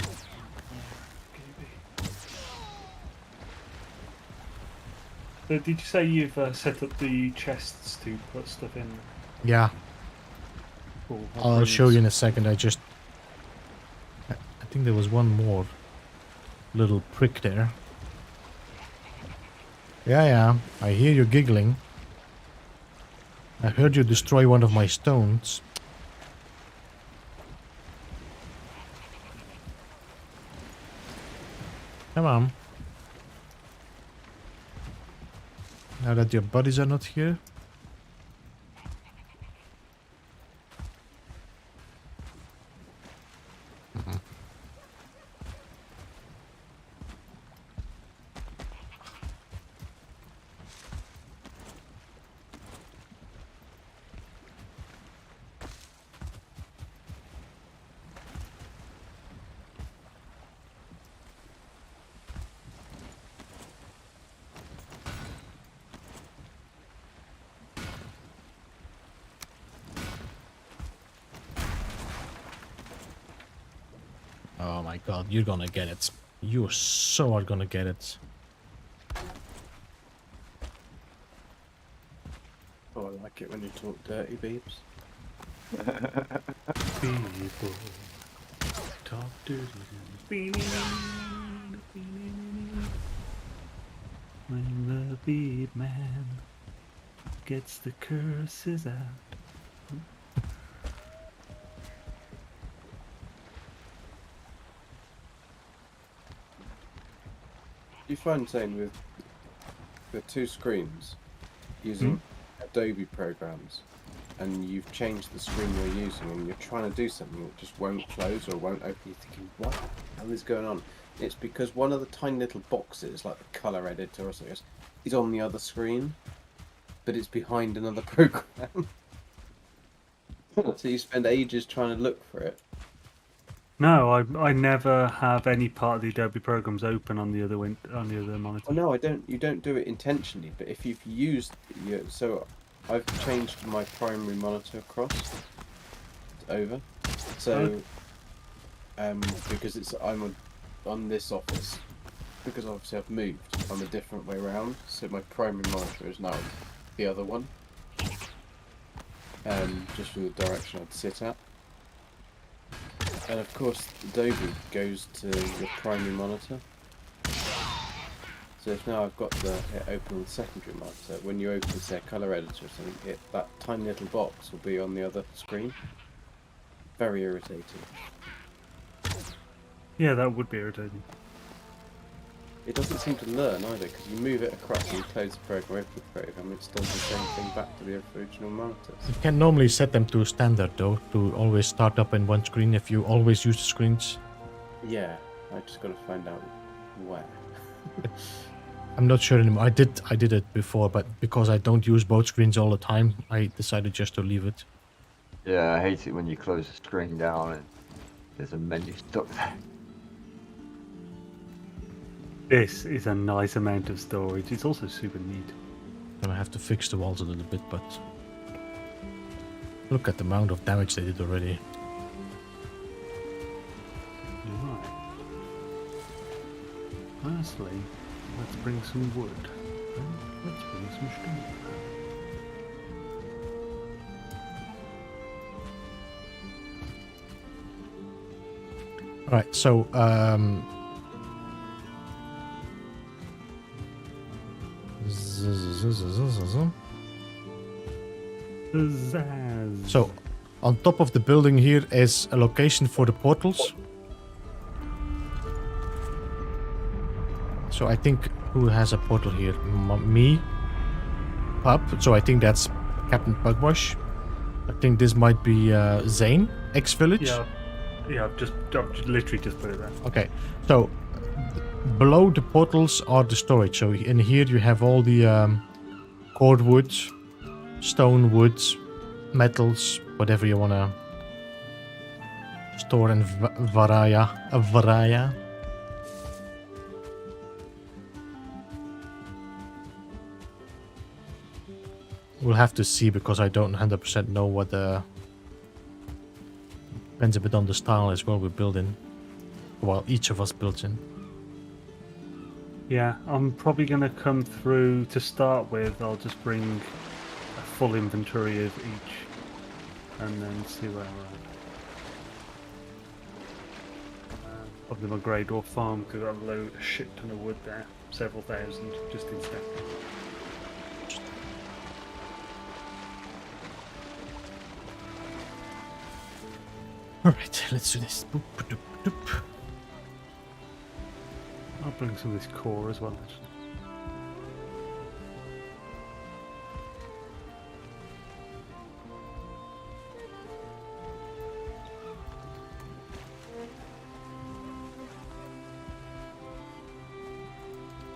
Did you say you've set up the chests to put stuff in? Yeah, Cool. I'll show you in a second. I think there was one more little prick there. Yeah, I hear you giggling. I heard you destroy one of my stones. Come on. Now that your buddies are not here. Oh my god, you're gonna get it. You so are gonna get it. Oh, I like it when you talk dirty, Beebs. People talk dirty. When the bead man gets the curses out. You find saying with the two screens using Adobe programs, and you've changed the screen you're using, and you're trying to do something that just won't close or won't open. You're thinking, what the hell is going on? It's because one of the tiny little boxes, like the color editor or something, is on the other screen, but it's behind another program. So you spend ages trying to look for it. No, I never have any part of the Adobe programs open on the other monitor. Oh no, I don't. You don't do it intentionally. But if you've used, so I've changed my primary monitor across over. So, because I'm on this office, because obviously I've moved. I'm a different way around. So my primary monitor is now the other one. Just for the direction I'd sit at. And of course, Adobe goes to your primary monitor. So if now I've got it open on the secondary monitor, when you open, say, a color editor or something, that tiny little box will be on the other screen. Very irritating. Yeah, that would be irritating. It doesn't seem to learn either, because you move it across and you close the program, open the program, it does the same thing back to the original monitors. You can normally set them to standard though, to always start up in one screen if you always use the screens. Yeah, I just got to find out where. I'm not sure anymore. I did it before, but because I don't use both screens all the time, I decided just to leave it. Yeah, I hate it when you close the screen down and there's a menu stuck there. This is a nice amount of storage. It's also super neat. And I have to fix the walls a little bit, but look at the amount of damage they did already. Right. Firstly, let's bring some wood. Then let's bring some stone. Alright, so Pizzazz. so on top of the building here is a location for the portals. So I think who has a portal here? Me, Pup. So I think that's Captain Pugwash. I think this might be Zane, ex-village. Yeah, I've literally just put it there. Okay, so below the portals are the storage. So in here you have all the cordwood, stone wood, metals, whatever you wanna store in Varaya. We'll have to see because I don't 100% know what the... Depends a bit on the style as well we're building. Well, each of us builds in. Yeah, I'm probably going to come through to start with. I'll just bring a full inventory of each and then see where we're at. Probably my Grey Dwarf farm because I've load a shit ton of wood there. Several thousand just in step. Alright, let's do this. Boop, doop, doop. I'll bring some of this core as well, actually.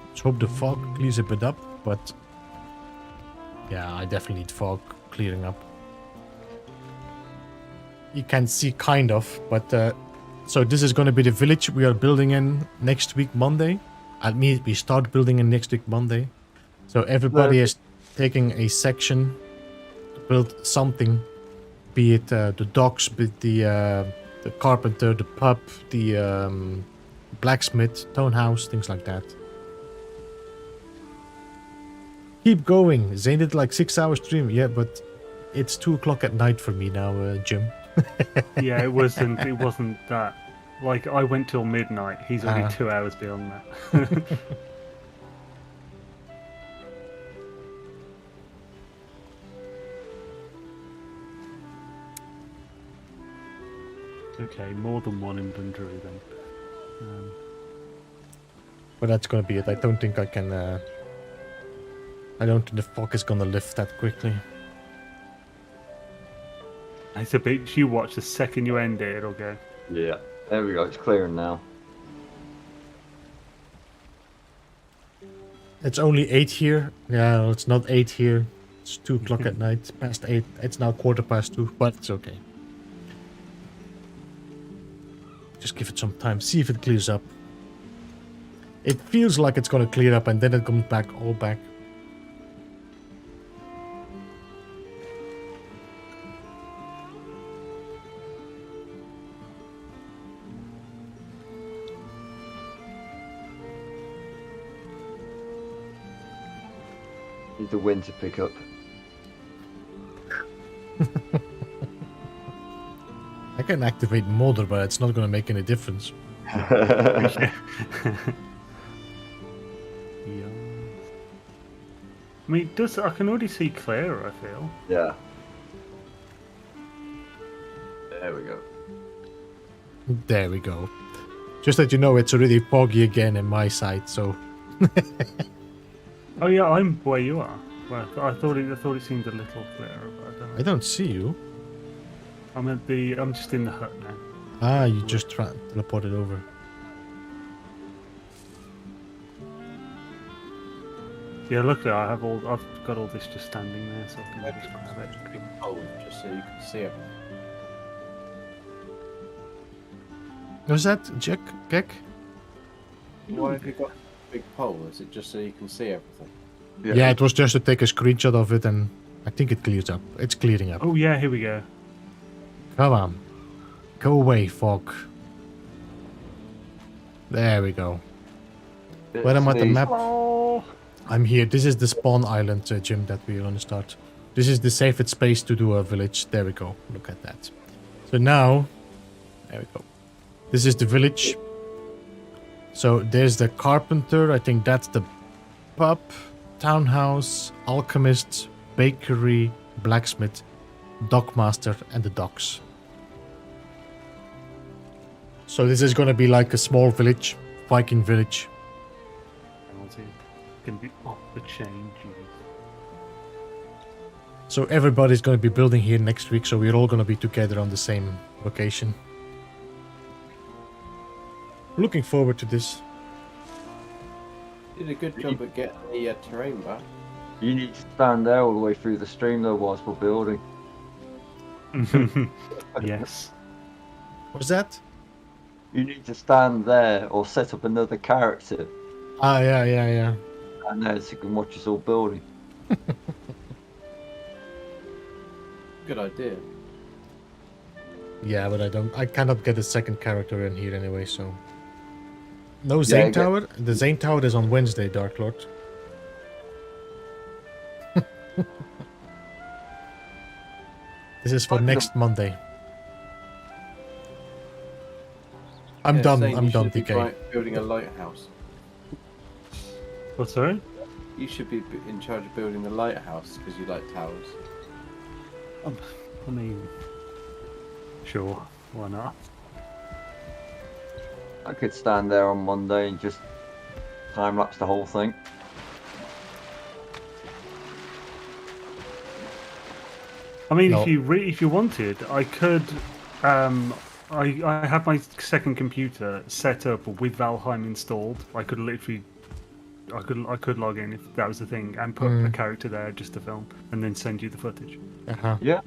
Let's hope the fog clears a bit up, but yeah, I definitely need fog clearing up. You can see kind of, but so this is going to be the village we are building in next week Monday. I mean, we start building in next week Monday. So everybody is taking a section to build something, be it the docks, be it the carpenter, the pub, the blacksmith, townhouse, things like that. Keep going. Zane did like 6 hours stream, yeah, but it's 2 o'clock at night for me now, Jim. Yeah, it wasn't that. Like, I went till midnight. He's only Uh-huh. 2 hours beyond that. Okay, more than one inventory then. But that's gonna be it. I don't think I can. I don't think the fog is gonna lift that quickly. It's a bit. You watch the second you end it, it'll go. Yeah. There we go. It's clearing now. It's only 8 here. Yeah, it's not 8 here. It's 2 o'clock at night. Past 8. It's now 2:15, but it's okay. Just give it some time. See if it clears up. It feels like it's gonna clear up and then it comes back all back. Need the wind to pick up. I can activate Modder, but it's not gonna make any difference. Yeah. I mean, I can already see clearer, I feel. Yeah. There we go. There we go. Just that you know, it's already foggy again in my side, so Oh yeah, I'm where you are. Well, I thought it seemed a little clearer, but I don't know. I don't see you. I'm just in the hut now. Ah, you just teleported over. Yeah, luckily I've got all this just standing there, so I can just grab it. Big pole, just so you can see it. Was that Jack? Gek? Why have you got a big pole? Is it just so you can see everything? Yeah, it was just to take a screenshot of it, and I think it clears up. It's clearing up. Oh yeah, here we go. Come on. Go away, fog. There we go. When I'm at the map, I'm here. This is the spawn island, Jim, that we're going to start. This is the safest space to do a village. There we go. Look at that. So now, there we go. This is the village. So there's the carpenter. I think that's the pub, townhouse, alchemist, bakery, blacksmith, dockmaster, and the docks. So this is going to be like a small village, Viking village. Penalty. Can be off the chain, Jesus. So everybody's going to be building here next week, so we're all going to be together on the same location. Looking forward to this. You did a good job at getting the terrain back. You need to stand there all the way through the stream though whilst we're building. Yes. What's that? You need to stand there or set up another character Ah, yeah. and then so you can watch us all building. Good idea. Yeah, but I cannot get a second character in here anyway, so. No Zane get- Tower? The Zane Tower is on Wednesday, Dark Lord. This is for Okay. next Monday. I'm Yeah, done. Zane, I'm you done, should be DK. building a lighthouse. What's sorry? You should be in charge of building the lighthouse because you like towers. I mean, sure, why not? I could stand there on Monday and just time lapse the whole thing. I mean, No. if you wanted, I could. I have my second computer set up with Valheim installed. I could literally, I could log in if that was the thing, and put a character there just to film, and then send you the footage. Uh-huh. Yeah.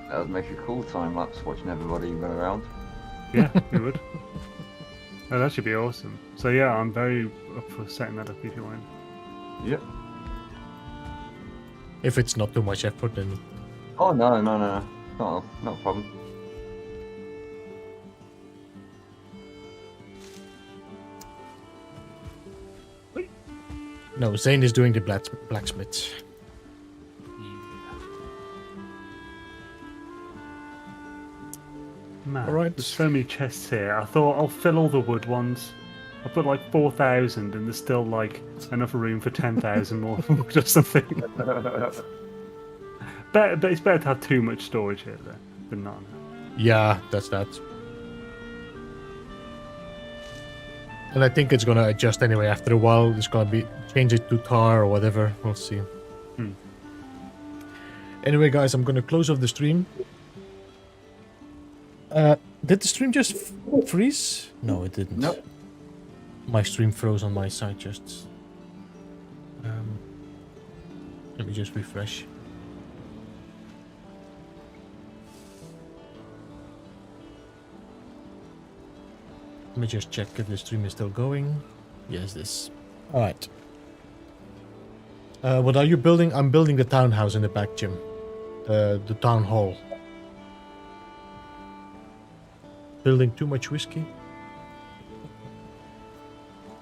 That would make a cool time lapse watching everybody run around. Yeah, it would. Oh, that should be awesome. So yeah, I'm very up for setting that up if you want. Yep. If it's not too much effort, then Oh no, not a problem. no. Zane is doing the blacksmith. Man, Alright. there's so many chests here. I thought I'll fill all the wood ones. I put like 4,000, and there's still like enough room for 10,000 more wood or something. But it's better to have too much storage here than none. Yeah, that's that. And I think it's gonna adjust anyway. After a while, it's gonna be change it to tar or whatever. We'll see. Anyway, guys, I'm gonna close off the stream. Did the stream just freeze? No, it didn't. Nope. My stream froze on my side just. Let me just refresh. Let me just check if the stream is still going. Yes, this. Alright. What are you building? I'm building the townhouse in the back, Jim. The town hall. Building too much whiskey?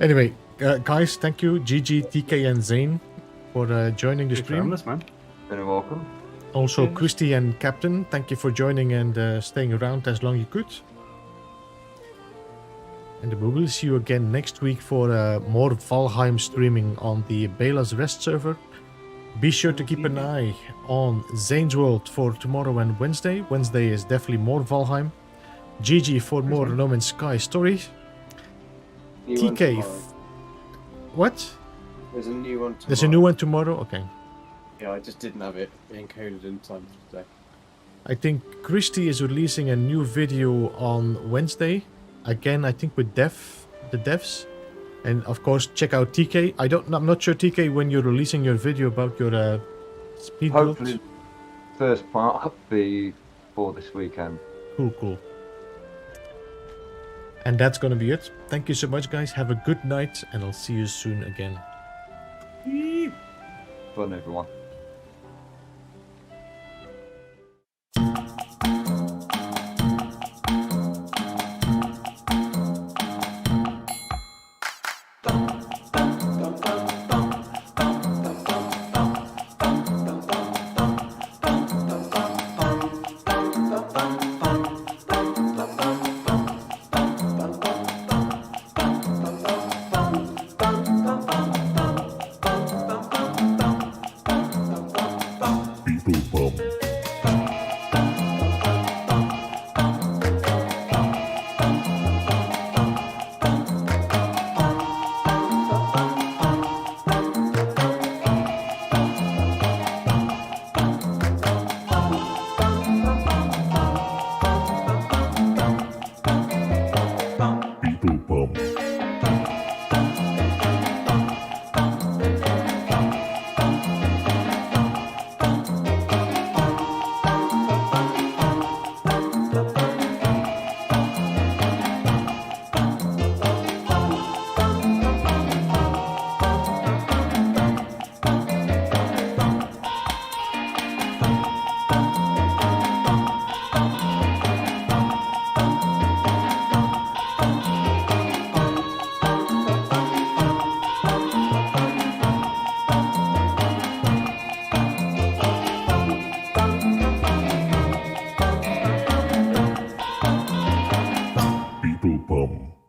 Anyway, guys, thank you, GG, TK, and Zane for joining the You're stream. harmless, man. Very welcome. Also, Christy and Captain, thank you for joining and staying around as long as you could. And we will see you again next week for more Valheim streaming on the Bela's Rest server. Be sure to keep an eye on Zane's World for tomorrow and Wednesday. Wednesday is definitely more Valheim. GG for more No Man's Sky stories. New one TK. tomorrow. What? There's a new one tomorrow. There's a new one tomorrow? Okay. Yeah, I just didn't have it encoded in time for today. I think Christy is releasing a new video on Wednesday. Again, I think with the devs. And of course, check out TK. I'm not sure, TK, when you're releasing your video about your speed build. Hopefully, first part will be for this weekend. Cool. And that's gonna be it. Thank you so much, guys. Have a good night, and I'll see you soon again. Fun, everyone. Beeblebum.